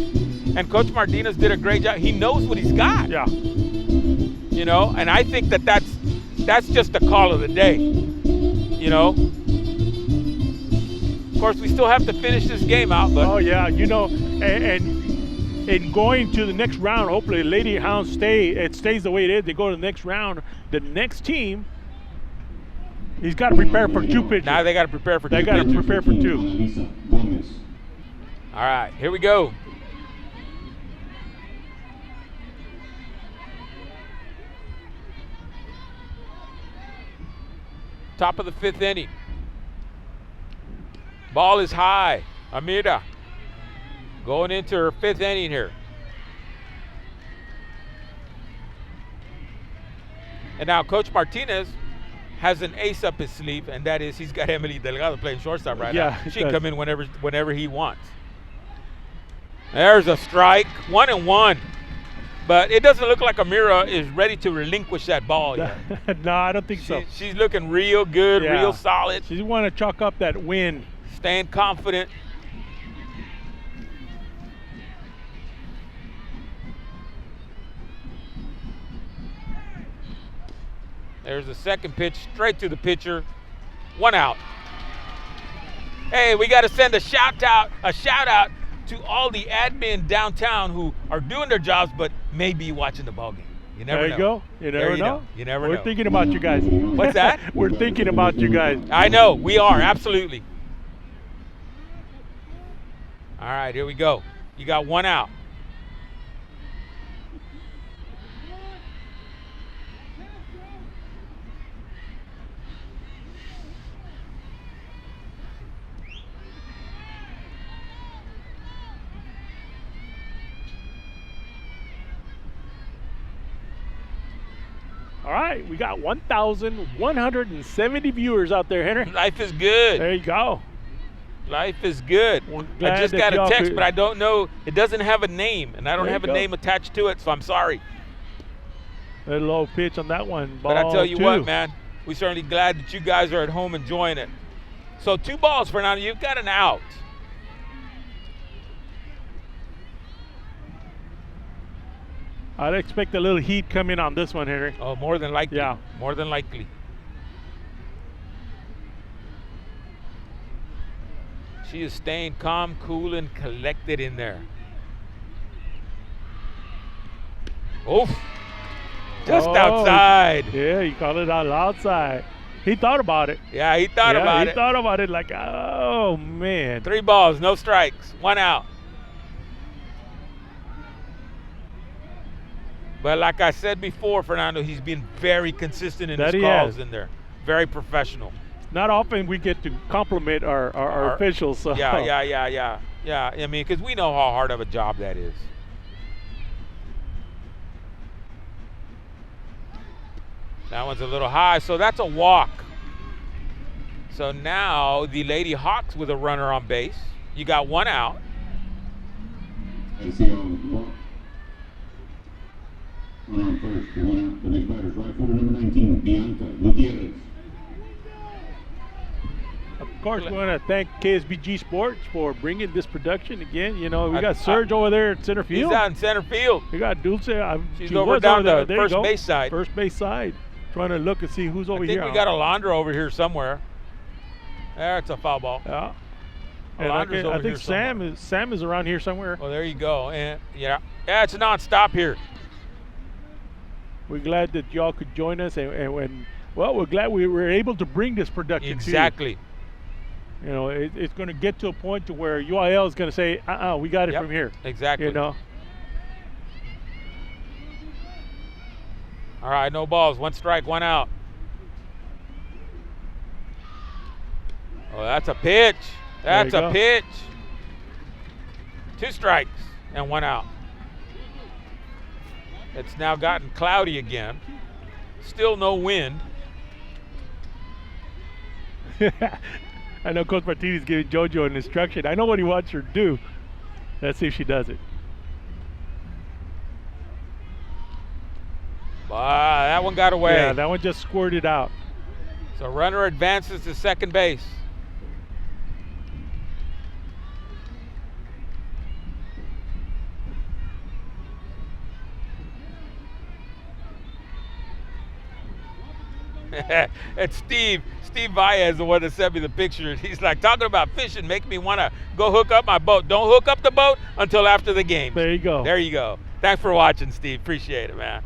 B: And Coach Martinez did a great job. He knows what he's got.
A: Yeah.
B: You know, and I think that's just the call of the day. You know. Of course, we still have to finish this game out, but
A: Oh yeah, you know, and going to the next round, hopefully Lady Hounds stays the way it is. They go to the next round. The next team, he's got to prepare for 2 pitches.
B: now they got to prepare for
A: They
B: 2
A: got to
B: pitches.
A: prepare for 2.
C: Lisa Gomez.
B: All right, here we go. Top of the 5th inning. Ball is high. Amira going into her 5th inning here. And now Coach Martinez has an ace up his sleeve, and that is he's got Emily Delgado playing shortstop right
A: Yeah,
B: now.
A: he
B: She can
A: does.
B: come in whenever he wants. There's a strike, 1-1. But it doesn't look like Amira is ready to relinquish that ball yet.
A: No, I don't think so.
B: She's looking real good,
A: Yeah.
B: real solid,
A: She want to chalk up that win.
B: staying confident. There's the second pitch, straight to the pitcher. 1 out. Hey, we got to send a shout out to all the admin downtown who are doing their jobs but may be watching the ball game. You never
A: There
B: know.
A: you go. You
B: There
A: never
B: you
A: know.
B: You never
A: We're
B: know.
A: thinking about you guys.
B: What's that?
A: We're thinking about you guys.
B: I know, we are, absolutely. All right, here we go. You got 1 out.
A: All right, we got 1,170 viewers out there, Henry.
B: Life is good.
A: There you go.
B: Life is good.
A: We're
B: I
A: glad
B: just
A: that
B: got a
A: y'all
B: text,
A: could-
B: but I don't know. It doesn't have a name, and I don't
A: There you
B: have a
A: go.
B: name attached to it, so I'm sorry.
A: A low pitch on that one.
B: But I
A: Ball
B: tell you
A: 2.
B: what, man, we're certainly glad that you guys are at home enjoying it. So 2 balls, Fernando. You've got an out.
A: I'd expect a little heat coming on this one, Henry.
B: Oh, more than likely.
A: Yeah.
B: More than likely. She is staying calm, cool, and collected in there. Oof. Just
A: Oh,
B: outside.
A: Yeah, you call it out outside. He thought about it.
B: Yeah, he thought about
A: He
B: it.
A: thought about it like, oh, man.
B: 3 balls, no strikes, 1 out. But like I said before, Fernando, he's been very consistent in
A: That
B: his
A: he
B: calls
A: has.
B: in there. Very professional.
A: Not often we get to compliment our officials. So.
B: Yeah. I mean, because we know how hard of a job that is. That one's a little high, so that's a walk. So now the Lady Hawks with a runner on base. You got 1 out.
C: I see ball. On first, 1 out. The next batter is right fielder number 19, Bianca Gutierrez.
A: Of course, we want to thank KSBG Sports for bringing this production again. You know, we got
B: I-
A: Serge over there at center
B: He's
A: field.
B: out in center field.
A: We got Dulce.
B: She's
A: she
B: over
A: was
B: down
A: there.
B: the
A: There you
B: first
A: go.
B: base side.
A: First base side. Trying to look and see who's over
B: I think
A: here.
B: we got Alondra over here somewhere. There, it's a foul ball.
A: Yeah. And
B: Alondra's over
A: I think
B: here
A: Sam is around here somewhere.
B: Oh, there you go. And yeah, it's a non-stop here.
A: We're glad that y'all could join us, and we're glad we were able to bring this production
B: Exactly.
A: to you. You know, it's going to get to a point to where UIL is going to say, we got it
B: Yep,
A: from here.
B: Exactly.
A: You know.
B: All right, no balls. 1 strike, 1 out. Oh, that's a pitch. That's
A: There
B: a
A: you go.
B: pitch. 2 strikes and 1 out. It's now gotten cloudy again. Still no wind.
A: I know Coach Martinez giving JoJo an instruction. I know what he wants her to do. Let's see if she does it.
B: That one got away.
A: Yeah, that one just squirted out.
B: So runner advances to second base. And Steve Vaya is the one that sent me the picture. He's like, talking about fishing, make me want to go hook up my boat. Don't hook up the boat until after the game.
A: There you go.
B: There you go. Thanks for watching, Steve. Appreciate it, man.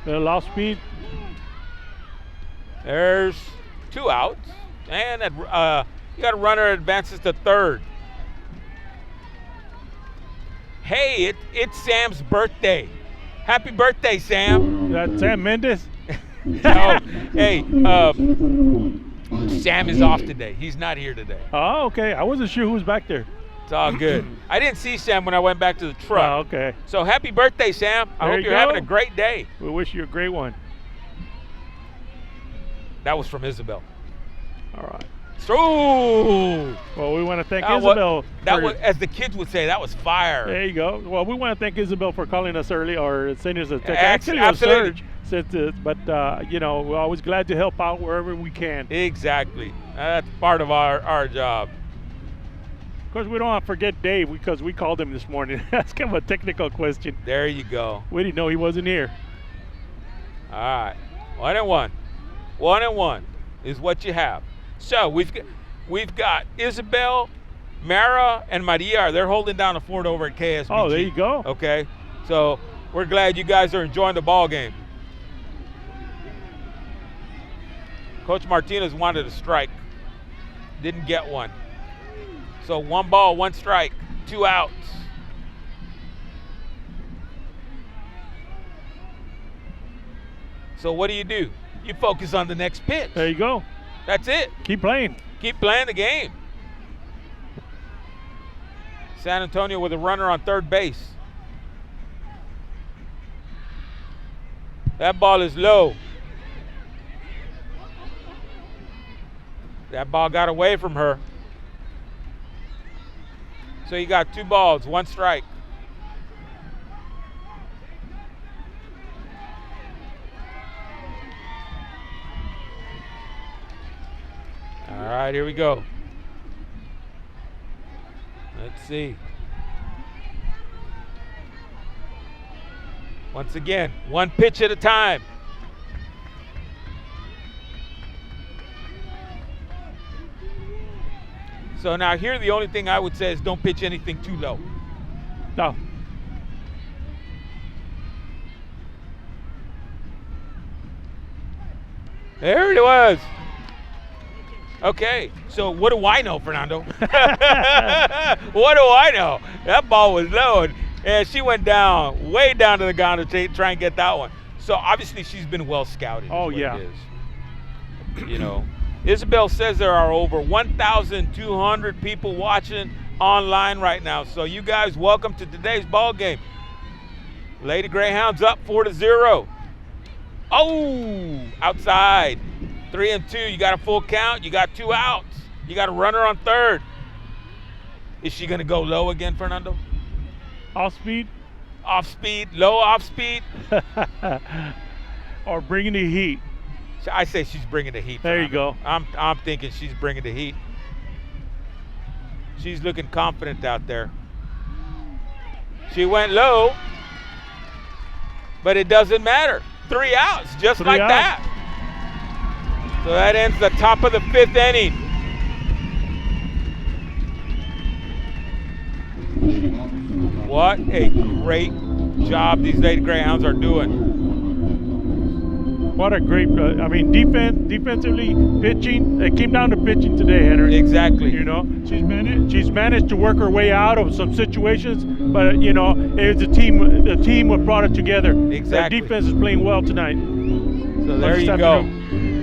A: Little off speed.
B: There's 2 outs. And you got a runner that advances to third. Hey, it's Sam's birthday. Happy birthday, Sam.
A: That's Sam Mendes.
B: No, hey, Sam is off today. He's not here today.
A: Oh, okay. I wasn't sure who was back there.
B: It's all good. I didn't see Sam when I went back to the truck.
A: Oh, okay.
B: So happy birthday, Sam. I
A: There
B: hope
A: you
B: you're having
A: go.
B: a great day.
A: We wish you a great one.
B: That was from Isabel.
A: All right.
B: So,
A: Well, we want to thank
B: that
A: Isabel.
B: that
A: for-
B: was, as the kids would say, that was fire.
A: There you go. Well, we want to thank Isabel for calling us early or sending us a text.
B: Ex-
A: Actually, it was
B: absolutely.
A: Serge. But, we're always glad to help out wherever we can.
B: Exactly. That's part of our job.
A: Of course, we don't want to forget Dave because we called him this morning. That's kind of a technical question.
B: There you go.
A: We didn't know he wasn't here.
B: All right. 1-1. 1-1 is what you have. So we've got Isabel, Mara, and Maria. They're holding down the fort over at KSBG.
A: Oh, there you go.
B: Okay. So we're glad you guys are enjoying the ball game. Coach Martinez wanted a strike. Didn't get one. So 1 ball, 1 strike, 2 outs. So what do? You focus on the next pitch.
A: There you go.
B: That's it.
A: Keep playing.
B: Keep playing the game. San Antonio with a runner on third base. That ball is low. That ball got away from her. So you got 2 balls, 1 strike. All right, here we go. Let's see. Once again, 1 pitch at a time. So now here, the only thing I would say is don't pitch anything too low.
A: No.
B: There it was. Okay, so what do I know, Fernando? What do I know? That ball was low, and she went down, way down to the ground to try and get that one. So obviously she's been well scouted.
A: Oh,
B: is what
A: yeah.
B: It is. You know, Isabel says there are over 1,200 people watching online right now. So you guys, welcome to today's ball game. Lady Greyhounds up 4-0. Oh, outside. 3-2. You got a full count. You got 2 outs. You got a runner on third. Is she going to go low again, Fernando?
A: Off speed.
B: Off speed, low off speed.
A: Or bringing the heat.
B: I say she's bringing the heat.
A: There you
B: Fernando.
A: go.
B: I'm thinking she's bringing the heat. She's looking confident out there. She went low, but it doesn't matter. 3 outs, just
A: 3
B: like
A: outs.
B: that. So that ends the top of the 5th inning. What a great job these Lady Greyhounds are doing.
A: What a great, defensively, pitching. It came down to pitching today, Henry.
B: Exactly.
A: You know, she's managed to work her way out of some situations, but you know, it's a team. The team what brought it together.
B: Exactly.
A: The defense is playing well tonight.
B: So there
A: This
B: you go.
A: afternoon.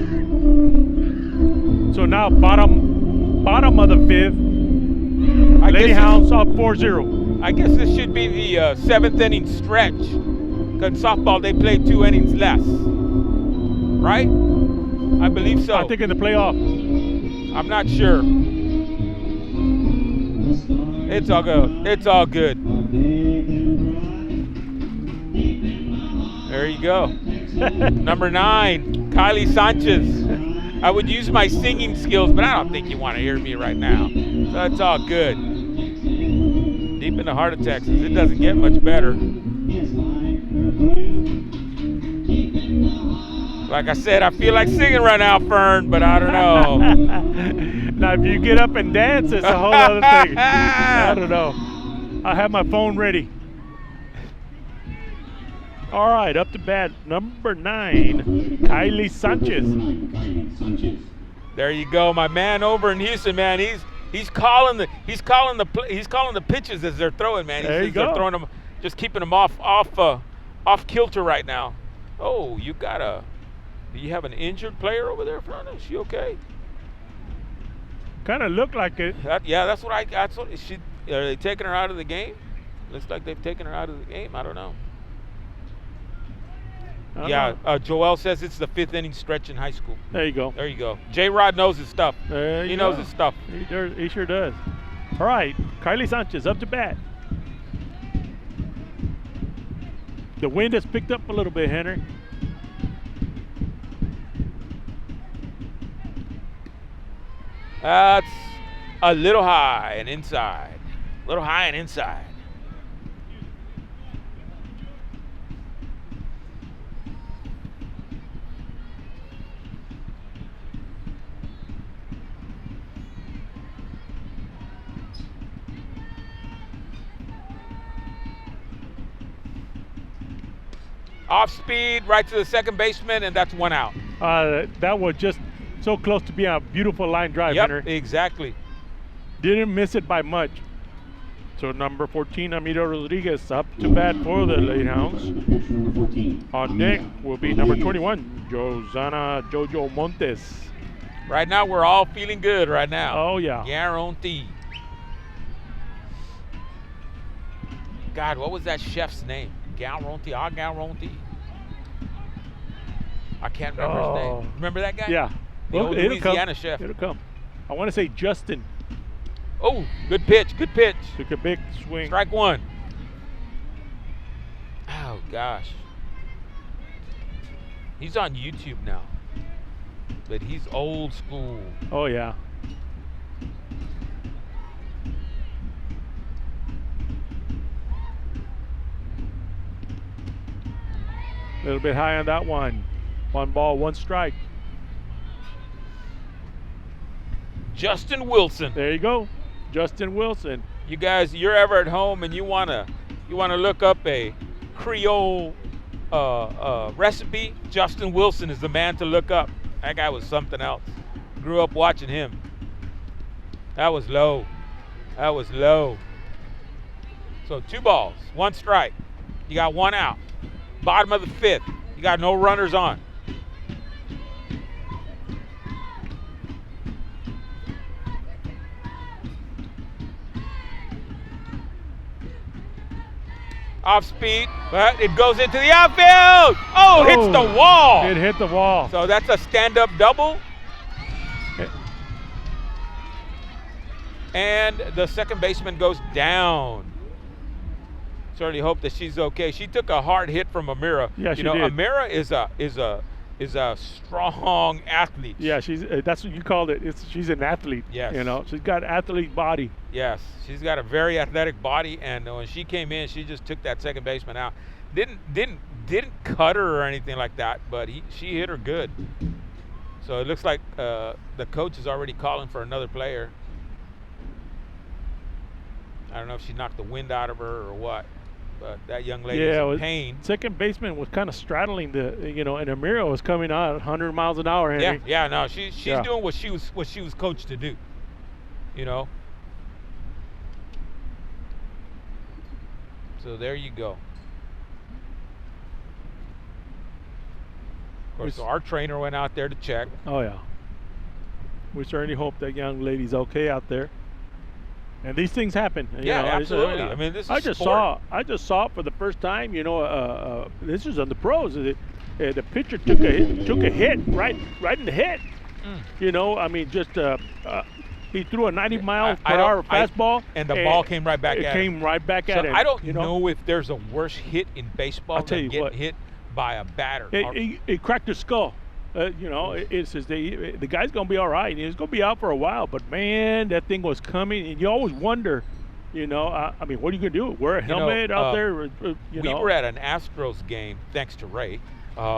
A: So now bottom of the 5th.
B: I
A: Lady
B: guess
A: Hounds up 4-0.
B: I guess this should be the 7th inning stretch. Because in softball, they play 2 innings less. Right? I believe so.
A: I think in the playoff.
B: I'm not sure. It's all good. It's all good. There you go. Number 9, Kylie Sanchez. I would use my singing skills, but I don't think you want to hear me right now. So it's all good. Deep in the heart of Texas. It doesn't get much better. Like I said, I feel like singing right now, Fern, but I don't know.
A: Now, if you get up and dance, it's a whole other thing. I don't know. I have my phone ready. All right, up to bat, number 9, Kylie Sanchez.
B: There you go, my man over in Houston, man. He's calling the pitches as they're throwing, man.
A: There you go.
B: They're throwing them, just keeping them off kilter right now. Oh, do you have an injured player over there, Fern? Is she okay?
A: Kind of looked like it.
B: Are they taking her out of the game? Looks like they've taken her out of the game. I don't know. Joel says it's the 5th inning stretch in high school.
A: There you go.
B: There you go. J-Rod knows his stuff.
A: He
B: knows his stuff.
A: He sure does. All right, Kylie Sanchez up to bat. The wind has picked up a little bit, Henry.
B: That's a little high and inside. A little high and inside. Off speed, right to the second baseman, and that's 1 out.
A: That was just so close to being a beautiful line drive,
B: Yep,
A: Henry.
B: exactly.
A: Didn't miss it by much. So number 14, Amiro Rodriguez, up to bat for the Lady Hounds. On deck will be number 21, Josana Jojo Montes.
B: Right now, we're all feeling good right now.
A: Oh, yeah.
B: Guaranteed. God, what was that chef's name? Guaranteed. I can't remember his name. Remember that guy?
A: Yeah.
B: The old Louisiana chef.
A: It'll come. I want to say Justin.
B: Oh, good pitch. Good pitch.
A: Took a big swing.
B: Strike 1. Oh, gosh. He's on YouTube now. But he's old school.
A: Oh, yeah. A little bit high on that one. 1 ball, 1 strike.
B: Justin Wilson.
A: There you go. Justin Wilson.
B: You guys, you're ever at home and you wanna look up a Creole recipe, Justin Wilson is the man to look up. That guy was something else. Grew up watching him. That was low. So 2 balls, 1 strike. You got 1 out. Bottom of the 5th. You got no runners on. Off speed, but it goes into the outfield. Oh, hits the wall.
A: It hit the wall.
B: So that's a stand-up double. And the second baseman goes down. Certainly hope that she's okay. She took a hard hit from Amira.
A: Yeah, she
B: did.
A: Amira
B: is a strong athlete.
A: Yeah, that's what you called it. She's an athlete.
B: Yes.
A: You know, she's got athlete body.
B: Yes, she's got a very athletic body, and when she came in, she just took that second baseman out. Didn't cut her or anything like that, but she hit her good. So it looks like the coach is already calling for another player. I don't know if she knocked the wind out of her or what, but that young lady is in pain.
A: Second baseman was kind of straddling and Amira was coming out 100 miles an hour. Henry.
B: Yeah, no, she's doing what she was coached to do, you know. So there you go. Of course, so our trainer went out there to check.
A: Oh yeah. We certainly hope that young lady's okay out there. And these things happen.
B: Absolutely. I mean, this is
A: I just saw it for the first time. This is on the pros. The pitcher took a hit right in the head. He threw a 90-mile-per-hour fastball,
B: and the ball came right back at him.
A: It came right back at him.
B: I don't know if there's a worse hit in baseball than getting hit by a batter.
A: It cracked his skull. It says the guy's gonna be all right. He's gonna be out for a while, but man, that thing was coming, and you always wonder, You know, I mean, what are you gonna do? Wear a helmet out there? You
B: We
A: know?
B: were at an Astros game, thanks to Ray.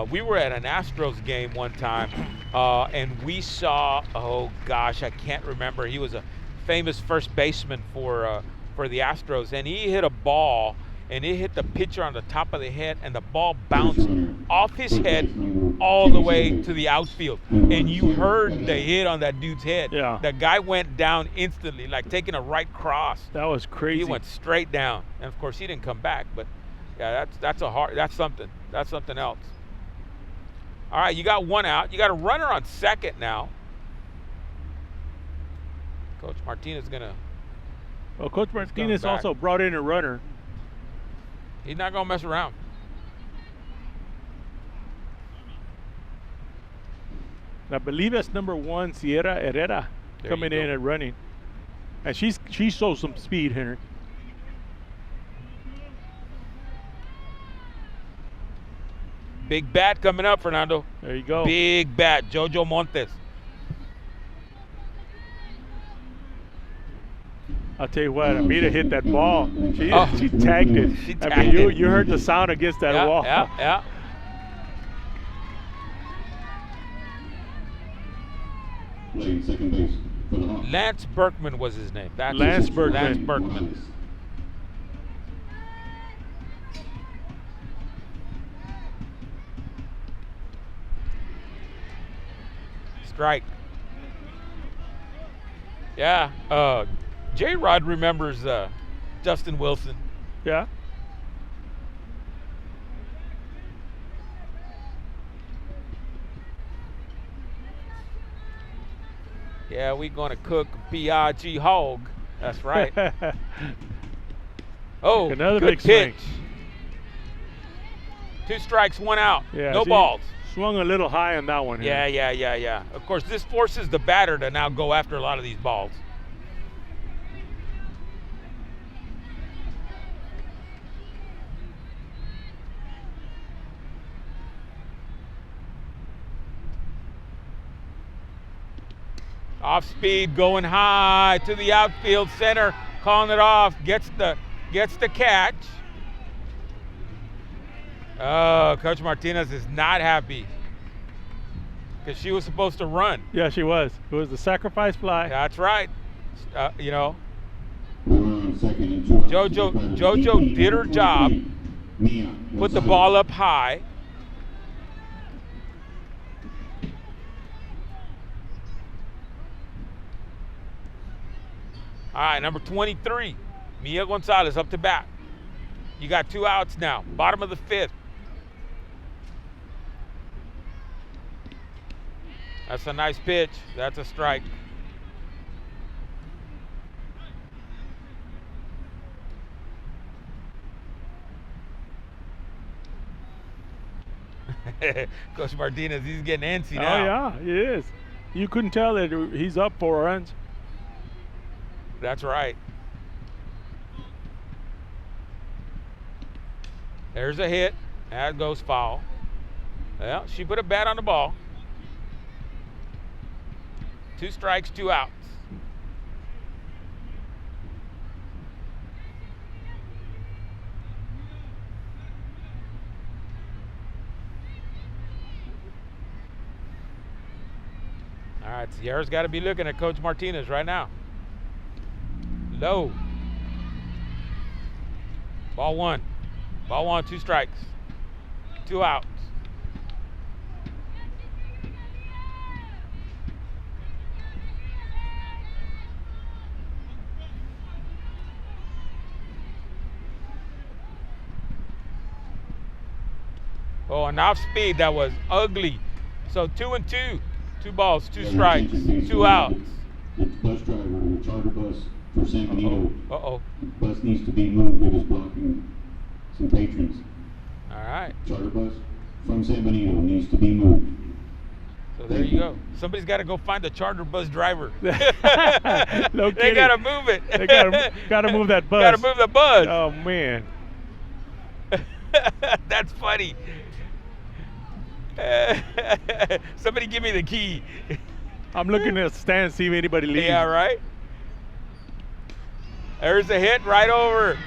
B: We were at an Astros game one time, and we saw, oh gosh, I can't remember. He was a famous first baseman for the Astros, and he hit a ball, and it hit the pitcher on the top of the head, and the ball bounced off his head all the way to the outfield. And you heard the hit on that dude's head.
A: Yeah.
B: The guy went down instantly, like taking a right cross.
A: That was crazy.
B: He went straight down, and of course he didn't come back. But yeah, that's something. That's something else. All right, you got one out. You got a runner on second now. Coach Martinez gonna.
A: Well, Coach Martinez
B: back.
A: also brought in a runner.
B: He's not gonna mess around.
A: I believe that's number 1, Sierra Herrera,
B: There
A: coming
B: you
A: in
B: go.
A: and running. And she shows some speed, Henry.
B: Big bat coming up, Fernando.
A: There you go.
B: Big bat, Jojo Montes.
A: I'll tell you what, Amita hit that ball. She
B: Oh.
A: tagged it.
B: She
A: I
B: tagged
A: mean,
B: it.
A: you heard the sound against that wall.
B: Yeah.
C: Playing second base for the Hawks.
B: Lance Berkman was his name. That's
A: Lance
B: his-
A: Berkman.
B: Lance Berkman. Strike. Yeah. J-Rod remembers Justin Wilson.
A: Yeah.
B: Yeah, we gonna cook PIG hog. That's right. Oh,
A: Another
B: good
A: big swing.
B: pitch. 2 strikes, 1 out.
A: Yeah,
B: No
A: she
B: balls.
A: Swung a little high on that one. Henry.
B: Yeah. Of course, this forces the batter to now go after a lot of these balls. Off speed, going high to the outfield center, calling it off, gets the catch. Oh, Coach Martinez is not happy because she was supposed to run.
A: Yeah, she was. It was the sacrifice fly.
B: That's right. You know,
C: Runner on second and 2 outs.
B: Jojo did her job,
C: Mia,
B: put the ball up high. All right, number 23, Mia Gonzalez up to bat. You got 2 outs now, bottom of the 5th. That's a nice pitch. That's a strike. Coach Martinez, he's getting antsy now.
A: Oh, yeah, he is. You couldn't tell that he's up 4 runs.
B: That's right. There's a hit. That goes foul. Well, she put a bat on the ball. 2 strikes, 2 outs. All right, Sierra's got to be looking at Coach Martinez right now. Low. Ball 1. Ball 1, 2 strikes. 2 outs. Oh, and off speed, that was ugly. So 2 and 2. 2 balls, 2 strikes, 2 outs.
C: The bus driver, the charter bus for San Benito.
B: Uh-oh.
C: The bus needs to be moved. It is blocking some patrons.
B: All right.
C: Charter bus from San Benito needs to be moved.
B: So there you go. Somebody's got to go find the charter bus driver.
A: No
B: They
A: kidding.
B: got to move it.
A: They gotta move that bus.
B: Got to move the bus.
A: Oh, man.
B: That's funny. Somebody give me the key.
A: I'm looking at the stand, see if anybody leaves.
B: Yeah, right? There's a hit right over.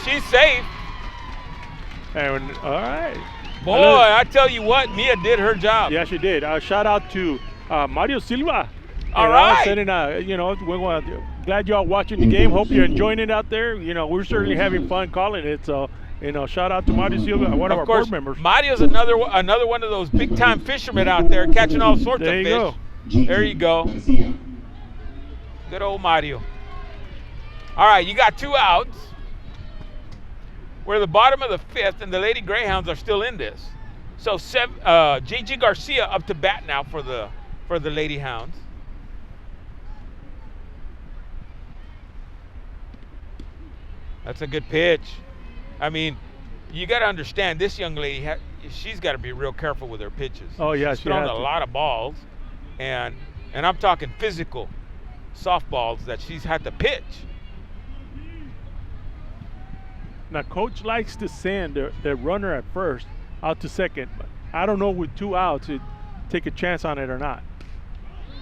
B: She's safe.
A: And all right.
B: Boy, I tell you what, Mia did her job.
A: Yeah, she did. Shout out to Mario Silva.
B: All right.
A: Sending we're glad y'all watching the game. Hope you're enjoying it out there. We're certainly having fun calling it. So, shout out to Mario Silva, one of our board members.
B: Mario's another one of those big time fishermen out there catching all sorts of fish.
A: There you go.
B: There you go. Good old Mario. All right, you got 2 outs. We're at the bottom of the 5th, and the Lady Greyhounds are still in this. So Gigi Garcia up to bat now for the Lady Hounds. That's a good pitch. I mean, you got to understand this young lady. She's got to be real careful with her pitches.
A: Oh yeah,
B: she's thrown a lot of balls, and I'm talking physical softballs that she's had to pitch.
A: Now, Coach likes to send the runner at first out to second. But I don't know with 2 outs, to take a chance on it or not.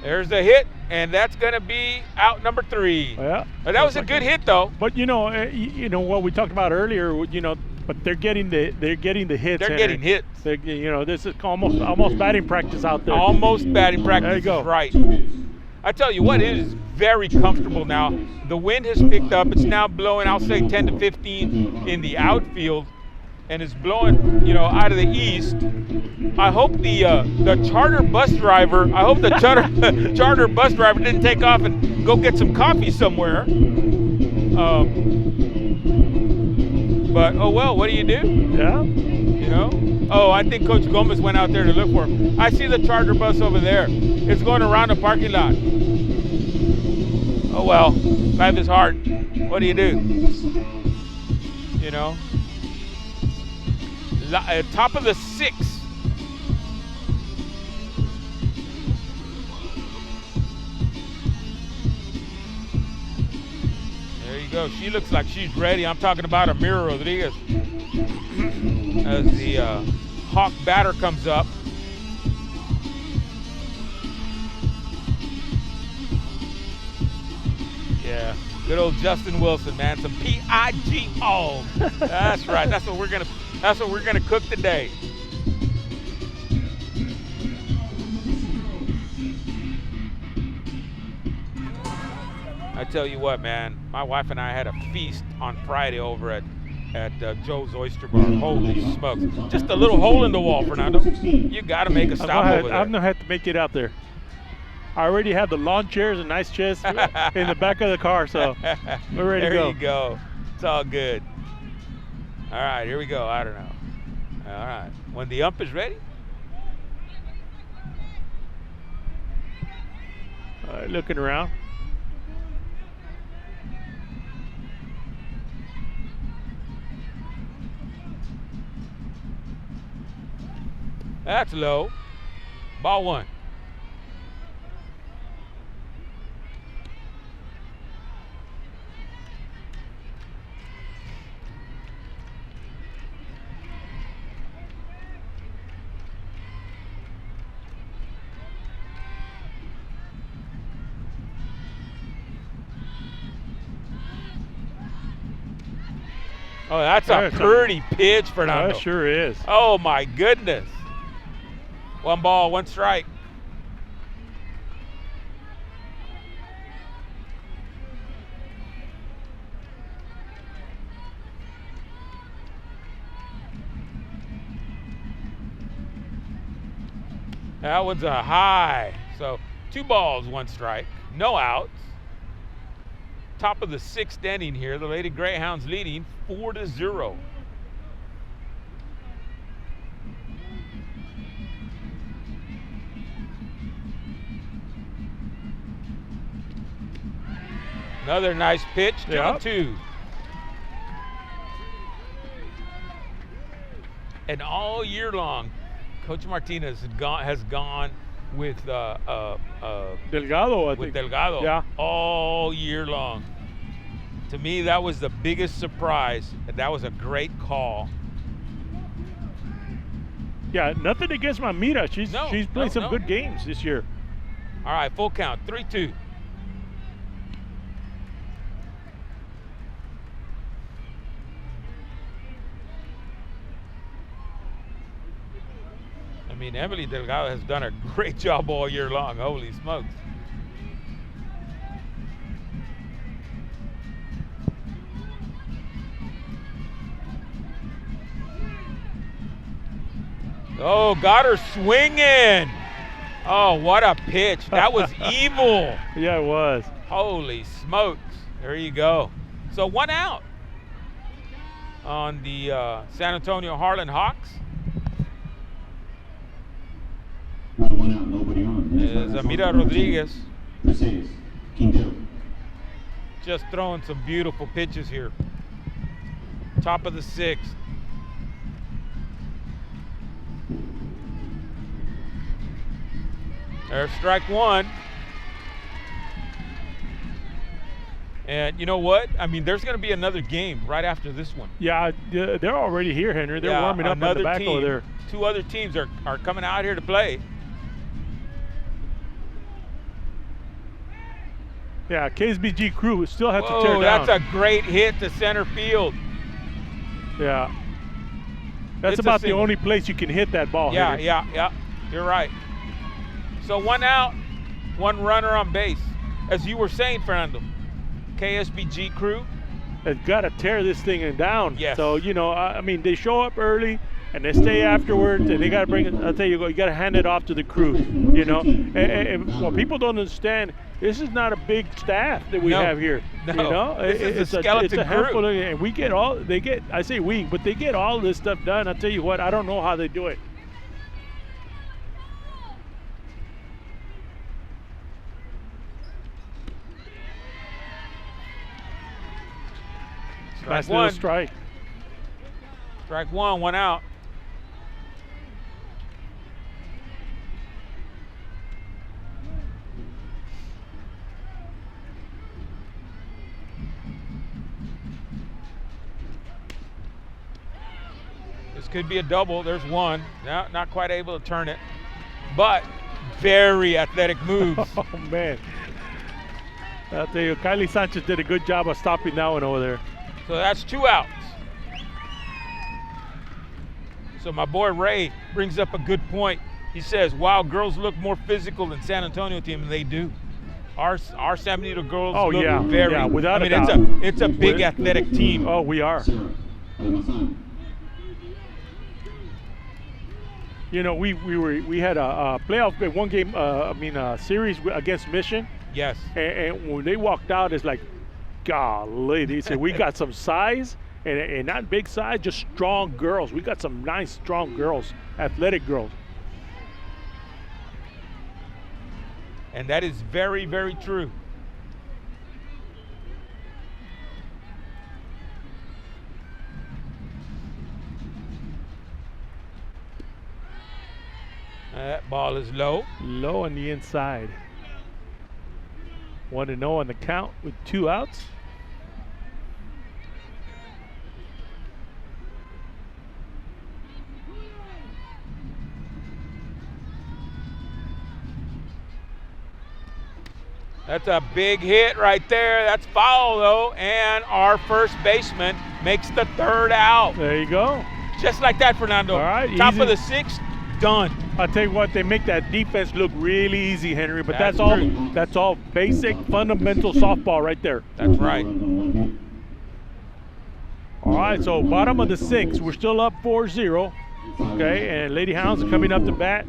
B: There's the hit, and that's going to be out number 3.
A: Yeah,
B: that was a good hit, though.
A: But what we talked about earlier. But they're getting the hits.
B: They're getting hits.
A: This is almost batting practice out there.
B: Almost batting practice.
A: There you go.
B: Right. I tell you what, it is very comfortable now. The wind has picked up. It's now blowing, I'll say 10 to 15 in the outfield, and it's blowing, out of the east. I hope the charter bus driver, charter bus driver didn't take off and go get some coffee somewhere. But oh well, what do you do?
A: Yeah.
B: Oh, I think Coach Gomez went out there to look for him. I see the charter bus over there. It's going around the parking lot. Oh well, life is hard. What do you do? Top of the 6th. There you go. She looks like she's ready. I'm talking about Amira Rodriguez. As the Hawk batter comes up. Yeah, good old Justin Wilson, man. Some PIGO. That's right. That's what we're gonna cook today. I tell you what, man. My wife and I had a feast on Friday over at Joe's Oyster Bar. Holy smokes. Just a little hole in the wall, Fernando. You got to make a stop over there.
A: I've not had to make it out there. I already have the lawn chairs and nice chairs in the back of the car, so we're ready to go.
B: There you go. It's all good. All right, here we go. I don't know. All right. When the ump is ready.
A: All right, looking around.
B: That's low. Ball 1. Oh, that's a pretty pitch, Fernando.
A: That sure is.
B: Oh, my goodness. 1 ball, 1 strike. That one's a high. So 2 balls, 1 strike. No outs. Top of the 6th inning here. The Lady Greyhounds leading 4-0. Another nice pitch, 2-2. And all year long, Coach Martinez has gone with
A: Delgado, I think.
B: Delgado,
A: yeah,
B: all year long. To me, that was the biggest surprise. That was a great call.
A: Yeah, nothing against Mamira. She's played some good games this year.
B: All right, full count, 3-2. mean, Emily Delgado has done a great job all year long. Holy smokes. Oh, got her swinging. Oh, what a pitch. That was evil.
A: Yeah, it was.
B: Holy smokes. There you go. So 1 out on the San Antonio Harlan Hawks.
C: One out, nobody on.
B: Is Amira Rodriguez
C: Mercedes, Quintero.
B: just throwing some beautiful pitches here. Top of the 6th. There's strike 1. And you know what? I mean, there's going to be another game right after this one.
A: Yeah, they're already here, Henry. They're warming up on the back over there.
B: 2 other teams are coming out here to play.
A: Yeah, KSBG crew still have to tear
B: Whoa,
A: down.
B: that's a great hit to center field.
A: Yeah. That's
B: It's a
A: about the
B: single.
A: only place you can hit that ball.
B: Yeah,
A: Henry.
B: yeah. You're right. So 1 out, 1 runner on base. As you were saying, Fernando, KSBG crew.
A: They've got to tear this thing down.
B: Yes.
A: So, you know, I mean, they show up early and they stay afterwards, and they got to bring it. I'll tell you, you got to hand it off to the crew, you know. And what people don't understand, this is not a big staff that we
B: No.
A: have here.
B: No.
A: You know,
B: This is a
A: it's
B: skeleton
A: a handful
B: crew.
A: and we get all, they get, I say we, but they get all this stuff done. I'll tell you what, I don't know how they do it. Nice little strike.
B: Strike 1, 1 out. This could be a double. There's 1. No, not quite able to turn it, but very athletic moves.
A: Oh, man. I'll tell you, Kylie Sanchez did a good job of stopping that one over there.
B: So that's 2 outs. So my boy Ray brings up a good point. He says, wow, girls look more physical than San Antonio team, and they do. Our San Benito girls
A: Oh,
B: look
A: yeah,
B: very,
A: yeah, without
B: I
A: a
B: mean,
A: doubt.
B: it's a big athletic team.
A: Oh, we are.
C: Sarah, Almazan.
A: You know, we had a playoff one game, series against Mission,
B: Yes.
A: and when they walked out, it's like, golly, they said we got some size, and not big size, just strong girls. We got some nice, strong girls, athletic girls.
B: And that is very, very true. That ball is low.
A: Low on the inside. 1-0 on the count with 2 outs.
B: That's a big hit right there. That's foul though, and our first baseman makes the 3rd out.
A: There you go.
B: Just like that, Fernando.
A: All right,
B: Top
A: easy.
B: of the 6th, done.
A: I'll tell you what, they make that defense look really easy, Henry, but
B: That's
A: that's all
B: true.
A: that's all basic fundamental softball right there.
B: That's right.
A: All right, so bottom of the 6th, we're still up 4-0. Okay, and Lady Hounds are coming up to bat.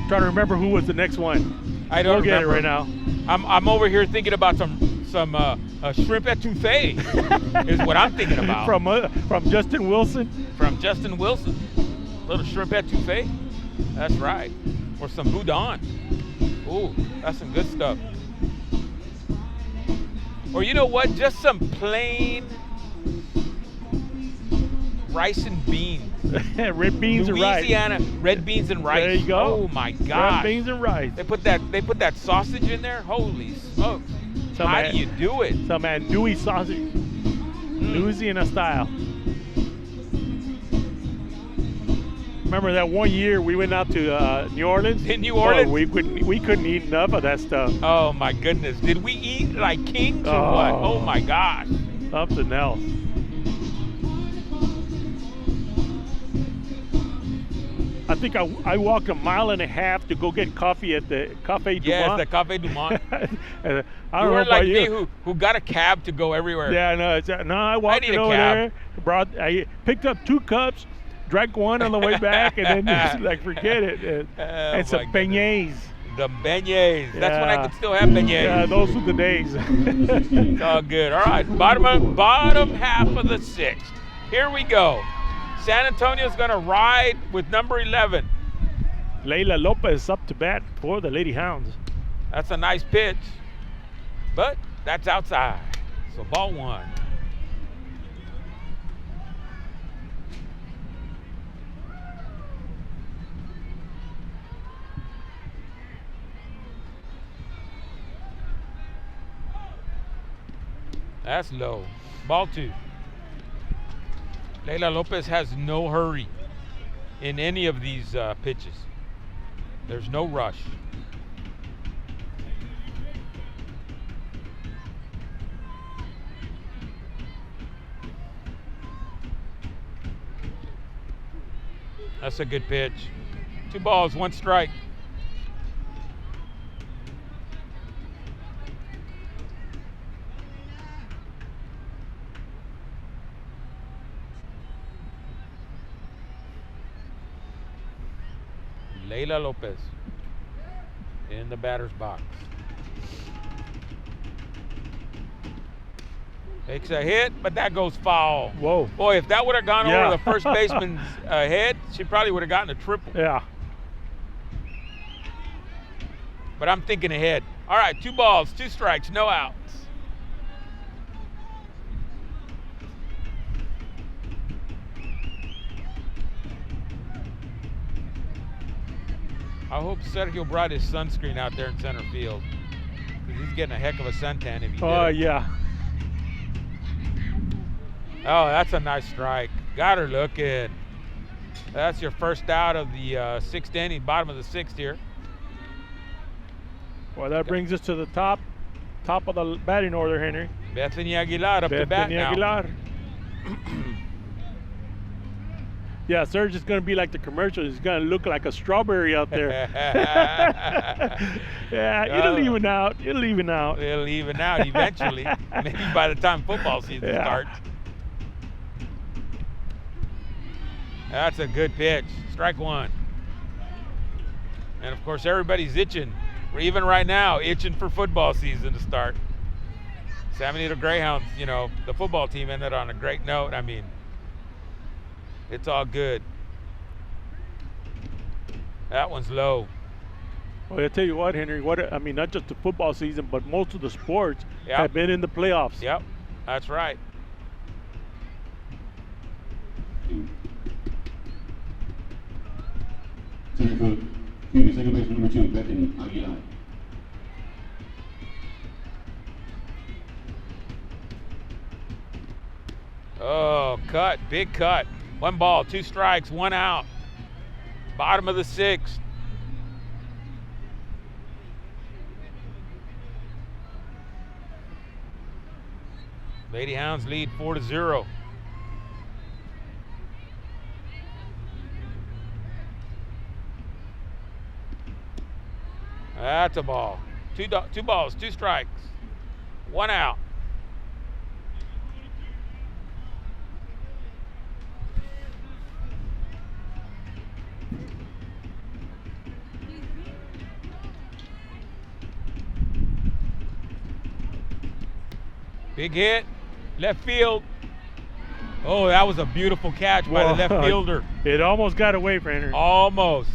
A: Trying to remember who was the next one.
B: I don't
A: We'll get it
B: remember.
A: right now.
B: I'm over here thinking about some shrimp etouffee is what I'm thinking about.
A: From Justin Wilson.
B: From Justin Wilson. Little shrimp etouffee. That's right. Or some boudin. Ooh, that's some good stuff. Or you know what? Just some plain rice and beans.
A: Red beans and rice.
B: Louisiana red beans and rice.
A: There you go.
B: Oh my gosh.
A: Red beans and rice.
B: They put that sausage in there. Holy smokes!
A: Some
B: How do you do it?
A: Some andouille sausage, Louisiana style. Remember that one year we went out to New Orleans?
B: In New Orleans?
A: Oh, we couldn't eat enough of that stuff.
B: Oh my goodness! Did we eat like kings or
A: Oh.
B: what? Oh my gosh!
A: Something else. I think I walked a mile and a half to go get coffee at the Cafe
B: Yes,
A: Dumont.
B: the Cafe Dumont.
A: I don't
B: You
A: know
B: weren't
A: about
B: like me
A: you.
B: who got a cab to go everywhere.
A: Yeah, no, I walked
B: need
A: it
B: a
A: over
B: cab.
A: there. I picked up 2 cups, drank one on the way back, and then just like forget it. And some
B: my goodness.
A: beignets.
B: The beignets. That's when I
A: Yeah.
B: could still have beignets.
A: Yeah, those were the days.
C: Number 16.
B: It's all good. All right, bottom half of the 6th. Here we go. San Antonio's going to ride with number 11.
A: Leila Lopez up to bat for the Lady Hounds.
B: That's a nice pitch, but that's outside. So ball 1. That's low. Ball 2. Leila Lopez has no hurry in any of these pitches. There's no rush. That's a good pitch. 2 balls, 1 strike. Leila Lopez in the batter's box. Makes a hit, but that goes foul.
A: Whoa.
B: Boy, if that would have gone
A: Yeah.
B: over the first baseman's head, she probably would have gotten a triple.
A: Yeah.
B: But I'm thinking ahead. All right, 2 balls, 2 strikes, no outs. I hope Sergio brought his sunscreen out there in center field, because he's getting a heck of a suntan if he
A: Oh,
B: did.
A: yeah.
B: Oh, that's a nice strike. Got her looking. That's your first out of the 6th inning, bottom of the 6th here.
A: Well, that brings us to the top of the batting order, Henry.
B: Bethany Aguilar up to bat
A: Bethany
B: now.
A: Aguilar. Yeah, Serge is going to be like the commercial. He's going to look like a strawberry out there. Yeah, it'll even out. It'll even out.
B: It'll even out eventually. Maybe by the time football season
A: Yeah.
B: starts. That's a good pitch. Strike 1. And of course, everybody's itching. We're even right now itching for football season to start. San Benito Greyhounds, you know, the football team ended on a great note. I mean, it's all good. That one's low.
A: Well, I tell you what, Henry. I mean, not just the football season, but most of the sports
B: Yep.
A: have been in the playoffs.
B: Yep, that's right.
C: Center field, excuse me, second baseman number 2, Bethany Aguilar.
B: Oh, cut, big cut. 1 ball, 2 strikes, 1 out. Bottom of the 6th. Lady Hounds lead 4-0. That's a ball. Two balls, 2 strikes, 1 out. Big hit, left field. Oh, that was a beautiful catch by the left
A: Whoa.
B: fielder.
A: It almost got away for Henry.
B: Almost.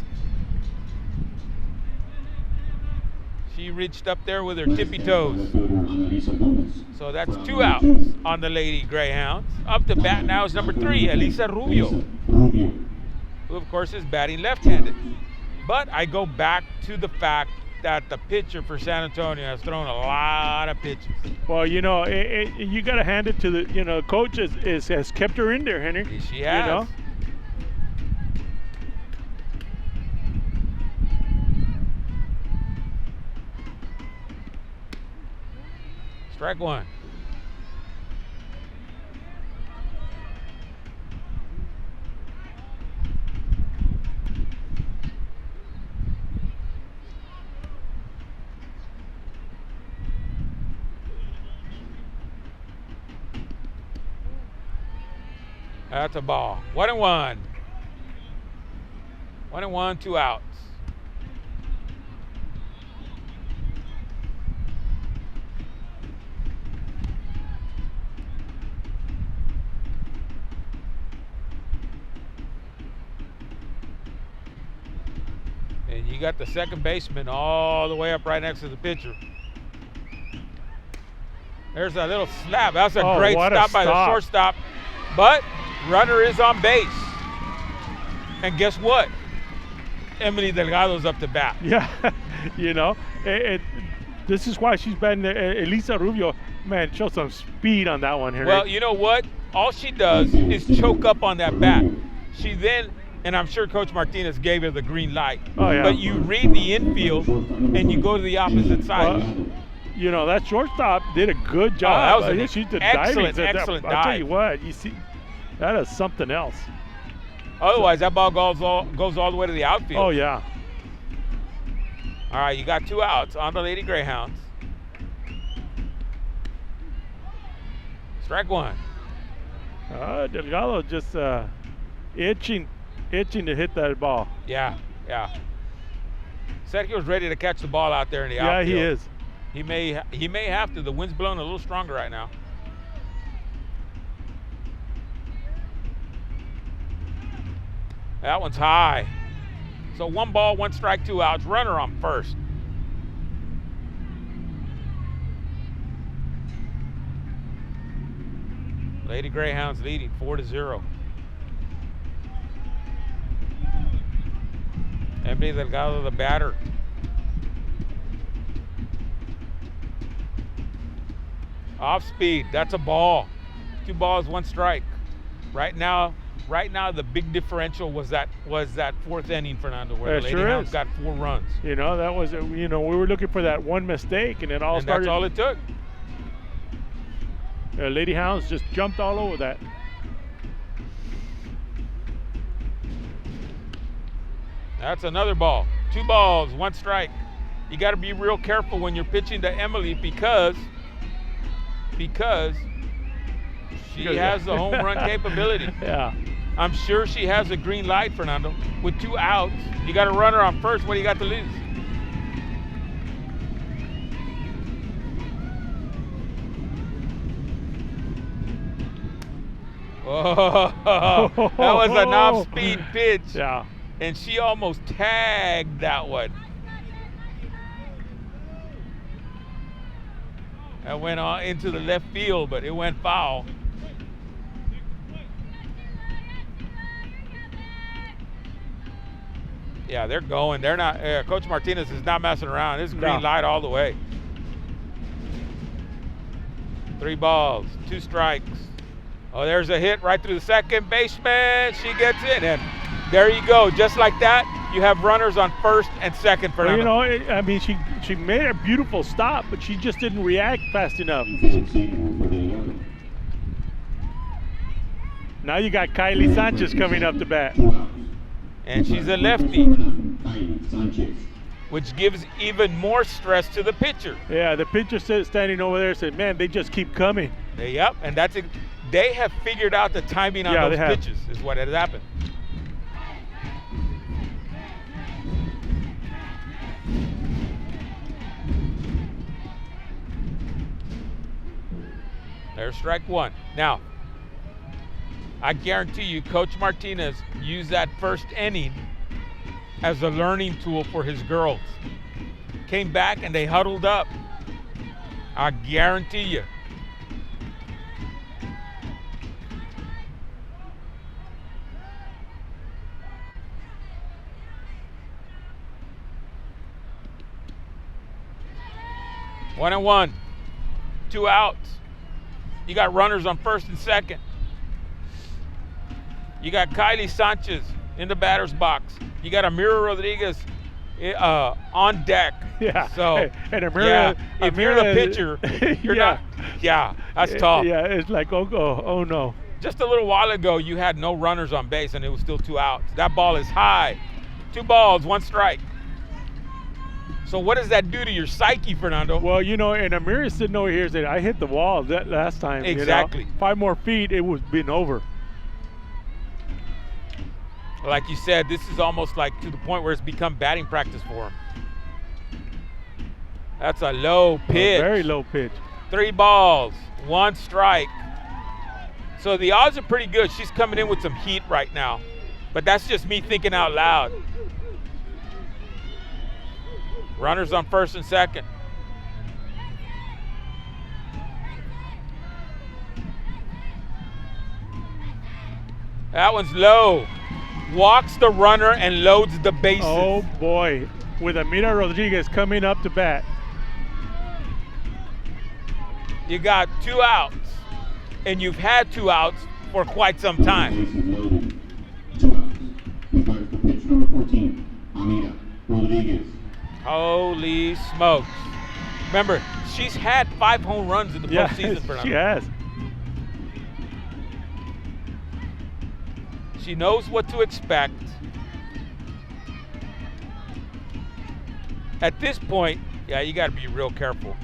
B: She reached up there with her tippy toes.
C: Left fielder Annalisa Gomez.
B: So that's
C: For
B: 2
C: out
B: outs
C: number 2.
B: on the Lady Greyhounds. Up to bat now is number 3, Elisa Rubio,
C: Elisa Rubio.
B: who of course is batting left-handed. But I go back to the fact that the pitcher for San Antonio has thrown a lot of pitches.
A: Well, you know, you got to hand it to the, coach has kept her in there, Henry.
B: She has.
A: You know?
B: Strike 1. That's a ball. 1-1. 1-1, 2 outs. And you got the second baseman all the way up right next to the pitcher. There's a little slap. That's a great
A: what a
B: stop by the
A: stop.
B: shortstop. But runner is on base. And guess what? Emily Delgado's up to bat.
A: Yeah, you know, this is why she's batting. Elisa Rubio, man, show some speed on that one here.
B: Well, you know what? All she does is choke up on that bat. She then, and I'm sure Coach Martinez gave her the green light.
A: Oh, yeah.
B: But you read the infield and you go to the opposite side.
A: You know, that shortstop did a good job.
B: that was an
A: She did
B: excellent,
A: diving.
B: excellent
A: I'll tell
B: dive.
A: you what, you see, that is something else.
B: Otherwise, that ball goes all the way to the outfield.
A: Oh, yeah.
B: All right, you got 2 outs on the Lady Greyhounds. Strike 1.
A: Delgado just itching to hit that ball.
B: Yeah. Sergio's ready to catch the ball out there in the outfield.
A: Yeah, he is.
B: He may have to. The wind's blowing a little stronger right now. That one's high. So 1 ball, 1 strike, 2 outs. Runner on first. Lady Greyhounds leading 4-0. Emily Delgado, the batter. Off speed. That's a ball. 2 balls, 1 strike. Right now, the big differential was that 4th inning, Fernando, where
A: It
B: the Lady
A: sure
B: Hounds
A: is.
B: got 4 runs.
A: You know, that was, we were looking for that one mistake, and it all
B: And
A: started.
B: that's all it took.
A: Lady Hounds just jumped all over that.
B: That's another ball. 2 balls, 1 strike. You got to be real careful when you're pitching to Emily because she has the home run capability.
A: Yeah.
B: I'm sure she has a green light, Fernando. With 2 outs, you got a runner on first. What do you got to lose? Oh, that was an off-speed pitch.
A: Yeah.
B: And she almost tagged that one. That went on into the left field, but it went foul. Yeah, they're going. They're not. Coach Martinez is not messing around. It's green light all the way. 3 balls, 2 strikes. Oh, there's a hit right through the second baseman. She gets in, and there you go. Just like that, you have runners on first and second,
A: Well,
B: Fernando.
A: you know, I mean, she made a beautiful stop, but she just didn't react fast enough. Now you got Kylie Sanchez coming up to bat.
B: And she's a lefty, which gives even more stress to the pitcher.
A: Yeah, the pitcher standing over there said, man, they just keep coming.
B: Yep, and that's it. They have figured out the timing on those
A: they have.
B: pitches is what has happened. There's strike 1. Now, I guarantee you Coach Martinez used that first inning as a learning tool for his girls. Came back and they huddled up. I guarantee you. One and one, 2 outs. You got runners on first and second. You got Kylie Sanchez in the batter's box. You got Amira Rodriguez on deck.
A: Yeah.
B: So,
A: and
B: yeah, if you're the pitcher, you're
A: yeah.
B: not. Yeah, that's tough.
A: Yeah, it's like, oh no.
B: Just a little while ago, you had no runners on base, and it was still 2 outs. That ball is high. 2 balls, 1 strike. So what does that do to your psyche, Fernando?
A: Well, you know, and Amira's sitting over here said, I hit the wall that last time.
B: Exactly.
A: You know? 5 more feet, it was been over.
B: Like you said, this is almost like to the point where it's become batting practice for him. That's a low pitch.
A: A very low pitch.
B: 3 balls, 1 strike. So the odds are pretty good. She's coming in with some heat right now. But that's just me thinking out loud. Runners on first and second. That one's low. Walks the runner and loads the bases.
A: Oh boy, with Amira Rodriguez coming up to bat.
B: You got 2 outs, and you've had 2 outs for quite some time.
C: Bases loaded. 2 outs. He fires the pitch number 14. Amira Rodriguez.
B: Holy smokes. Remember, she's had 5 home runs in the postseason, Fernando.
A: She has.
B: She knows what to expect. At this point, yeah, you got to be real careful.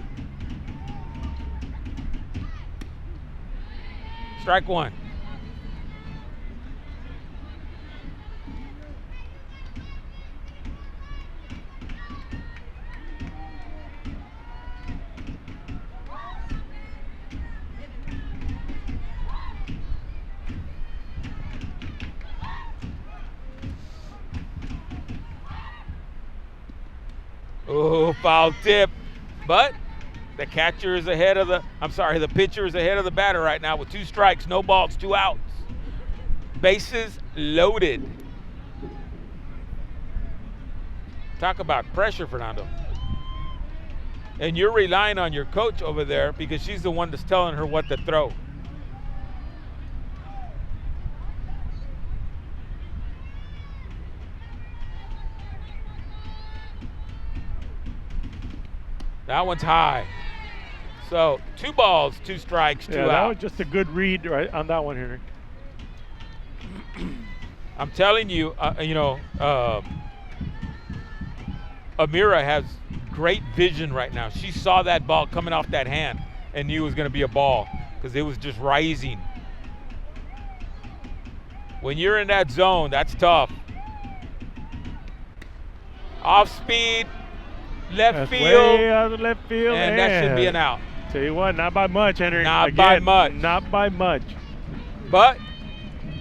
B: Strike 1. Oh, foul tip. But the catcher is ahead of the pitcher is ahead of the batter right now with 2 strikes, no balls, 2 outs. Bases loaded. Talk about pressure, Fernando. And you're relying on your coach over there because she's the one that's telling her what to throw. That one's high. So 2 balls, 2 strikes, 2
A: That
B: out.
A: was just a good read right on that one, Henry.
B: I'm telling you, Amira has great vision right now. She saw that ball coming off that hand and knew it was going to be a ball because it was just rising. When you're in that zone, that's tough. Off speed. Left field.
A: Way out of left field.
B: And that should be an out.
A: Tell you what, not by much, Henry.
B: Not by much.
A: Not by much.
B: But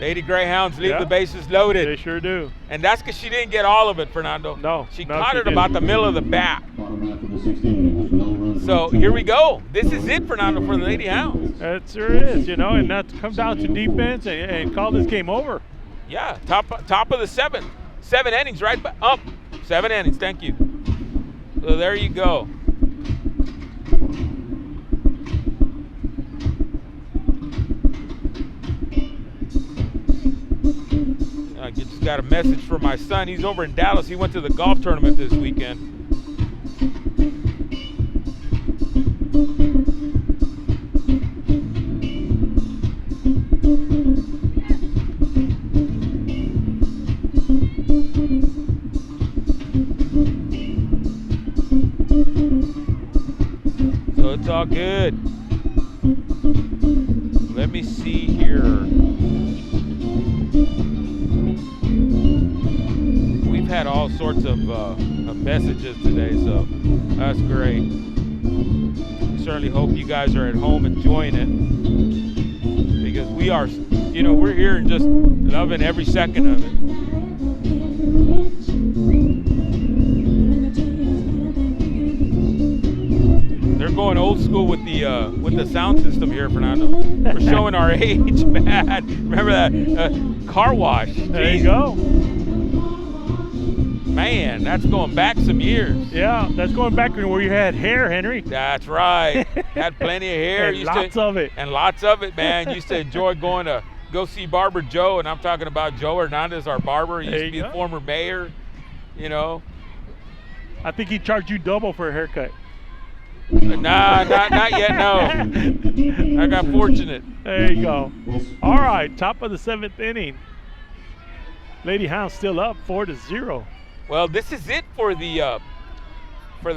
B: Lady Greyhounds leave the bases loaded.
A: They sure do.
B: And that's because she didn't get all of it, Fernando.
A: No.
B: She caught it about the middle of the bat.
C: Bottom half of the 16th inning was no runs.
B: So here we go. This is it, Fernando, for the Lady Hounds.
A: It sure is, and that comes down to defense and call this game over.
B: Yeah, top of the 7 innings, right? Up. 7 innings, thank you. So there you go. I just got a message from my son. He's over in Dallas. He went to the golf tournament this weekend. So it's all good. Let me see here. We've had all sorts of messages today, so that's great. We certainly hope you guys are at home enjoying it, because we are, we're here and just loving every second of it. They're going old school with the sound system here, Fernando. We're showing our age, man. Remember that car wash?
A: There you go.
B: Man, that's going back some years.
A: Yeah, that's going back where you had hair, Henry.
B: That's right. Had plenty of hair.
A: And lots of it.
B: And lots of it, man. Used to enjoy going to go see Barber Joe, and I'm talking about Joe Hernandez, our barber. He used to be the former mayor,
A: I think he charged you double for a haircut.
B: Nah, not yet, no. I got fortunate.
A: There you go. All right, top of the 7th inning. Lady Hounds still up 4-0.
B: Well, this is it for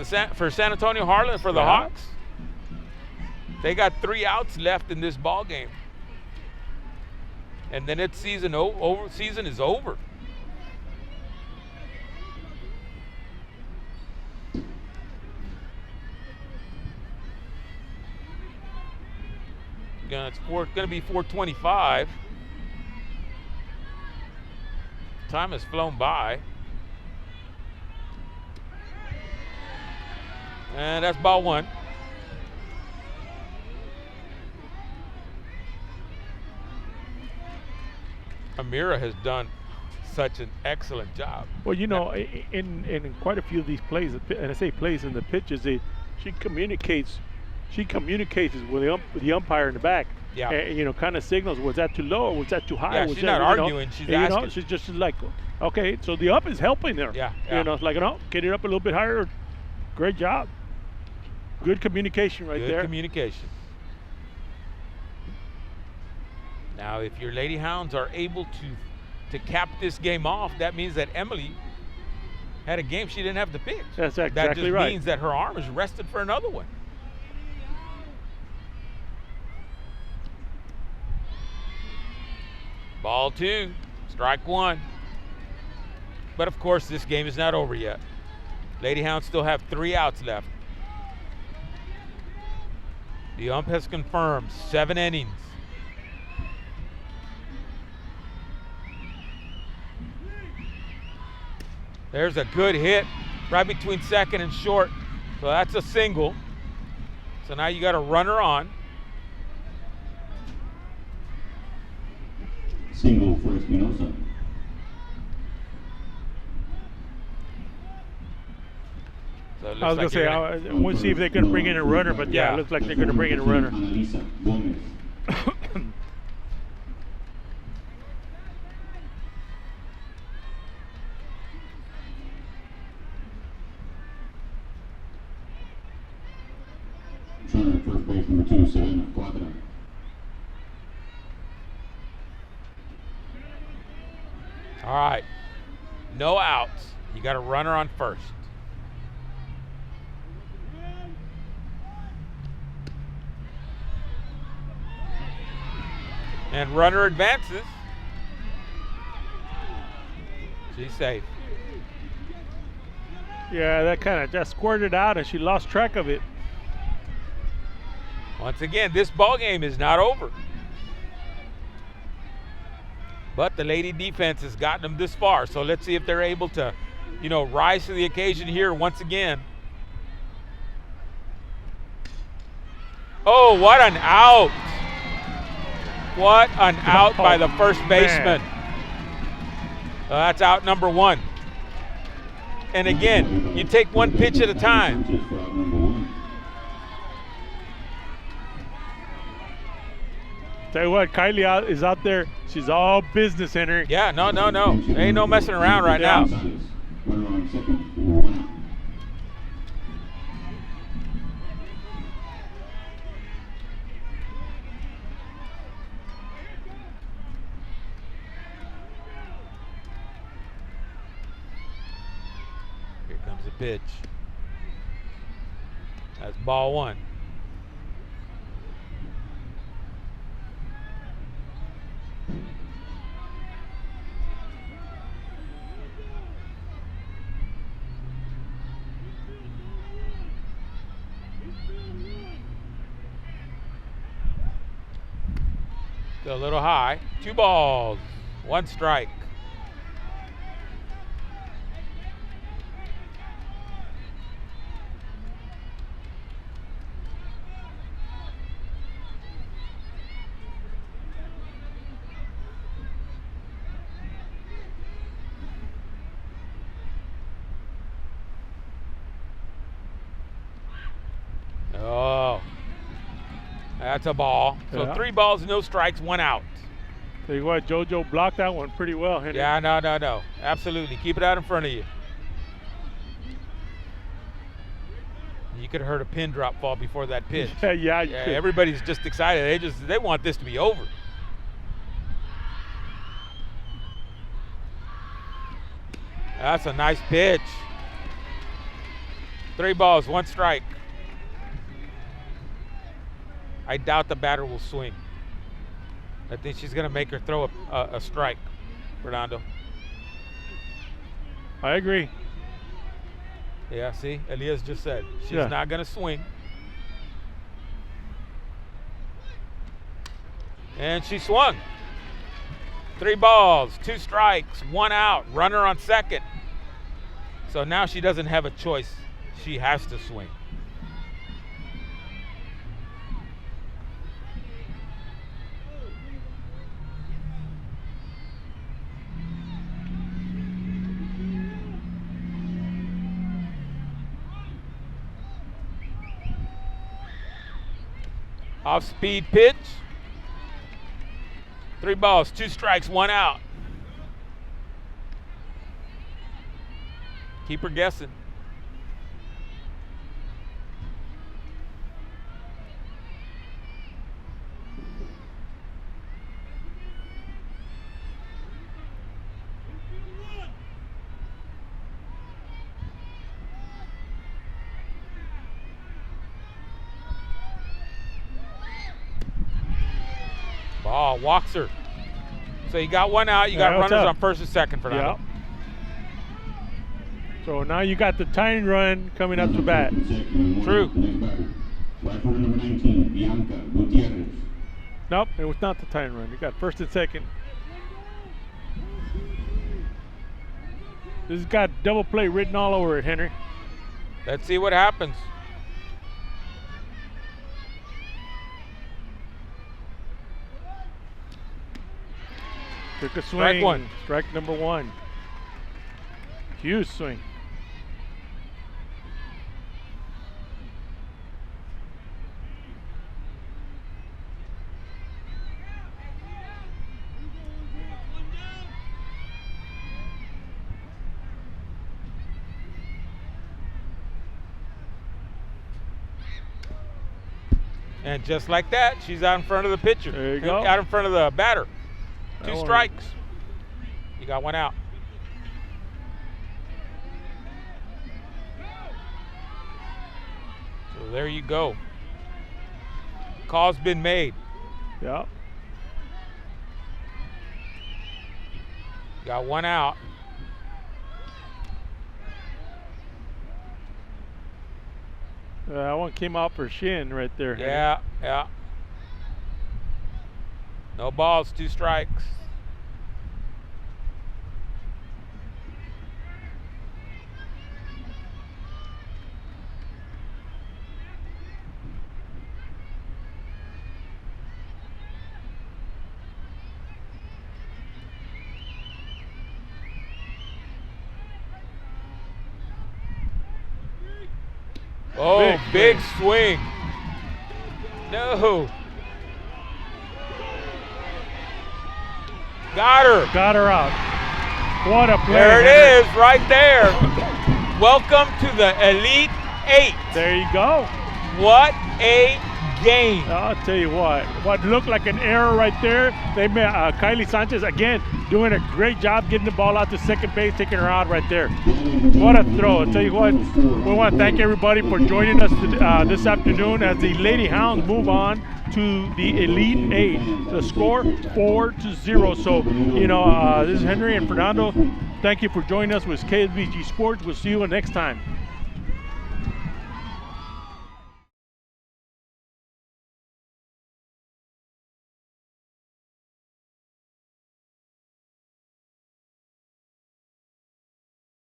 B: San Antonio Harlan, for the Hawks. They got 3 outs left in this ball game, and then its season is over. It's going to be 4:25. Time has flown by. And that's ball one. Amira has done such an excellent job.
A: Well, you know, in quite a few of these plays, and I say plays in the pitches, she communicates with the umpire in the back.
B: Yeah.
A: And, you know, kind of signals, was that too low or was that too high?
B: Yeah,
A: was
B: she's
A: that,
B: not
A: you know,
B: arguing, she's
A: and, you know,
B: asking.
A: she's just like, okay, so the up is helping her.
B: Yeah,
A: You know, it's like, no, get it up a little bit higher. Great job. Good communication right
B: Good
A: there.
B: communication. Now, if your Lady Hounds are able to cap this game off, that means that Emily had a game she didn't have to pitch.
A: That's exactly
B: that just
A: right.
B: means that her arm is rested for another one. Ball two, strike one. But of course, this game is not over yet. Lady Hounds still have 3 outs left. The ump has confirmed 7 innings. There's a good hit right between second and short. So that's a single. So now you got a runner on.
C: Single for Espinosa.
B: So it looks
A: I was
B: like
A: going
B: you're
A: to say, we'll see if they're going to bring in a runner, but yeah, it looks like they're going to bring in a runner.
C: Analisa Gomez. Turner at first base, number 2, Serena Cuadra.
B: All right. No outs. You got a runner on first. And runner advances. She's safe.
A: Yeah, that kind of just squirted out and she lost track of it.
B: Once again, this ball game is not over. But the Lady defense has gotten them this far. So let's see if they're able to, you know, rise to the occasion here once again. Oh, what an out. What an out by the first baseman. That's out number 1. And again, you take one pitch at a time.
C: Sanchez for out number 1.
A: Tell you what, Kylie is out there. She's all business, Henry.
B: Yeah, no. There ain't no messing around right now.
C: Gonzalez, runner on second, 1 out.
B: Here comes the pitch. That's ball 1. Still a little high. 2 balls, 1 strike. Oh, that's a ball. So
A: Yeah.
B: 3 balls, no strikes, 1 out.
A: Tell you what, JoJo blocked that one pretty well, Henry.
B: Yeah, no. Absolutely. Keep it out in front of you. You could have heard a pin drop fall before that pitch.
A: yeah.
B: Yeah, everybody's just excited. They want this to be over. That's a nice pitch. 3 balls, 1 strike. I doubt the batter will swing. I think she's going to make her throw a strike, Fernando.
A: I agree.
B: Yeah, see, Elias just said she's
A: Yeah.
B: not going to swing. And she swung. 3 balls, 2 strikes, 1 out, runner on second. So now she doesn't have a choice. She has to swing. Off-speed pitch. 3 balls, 2 strikes, 1 out. Keep her guessing. Ball, walks her. So you got 1 out. You got runners on first and second for that.
A: Yep. So now you got the tying run coming up to bat.
B: True.
C: Number 19, Bianca Gutierrez.
A: Nope, it was not the tying run. You got first and second. This has got double play written all over it, Henry.
B: Let's see what happens.
A: Took a swing.
B: Strike 1.
A: Strike number 1. Huge swing.
B: And just like that, she's out in front of the pitcher.
A: There you go.
B: Out in front of the batter.
A: That
B: 2
A: one.
B: strikes. You got 1 out. So there you go. Call's been made.
A: Yep.
B: Got 1 out.
A: That one came off her shin right there. Henry.
B: Yeah, yeah. No balls, 2 strikes. Oh, big swing. No. Got her.
A: Got her out. What a play.
B: There it
A: Henry.
B: is, right there. Welcome to the Elite 8.
A: There you go.
B: What a game.
A: I'll tell you what looked like an error right there. They made Kylie Sanchez again doing a great job getting the ball out to second base, taking her out right there. What a throw! I'll tell you what, we want to thank everybody for joining us this afternoon as the Lady Hounds move on to the Elite 8. The score 4-0. So this is Henry and Fernando. Thank you for joining us with KSBG Sports. We'll see you next time.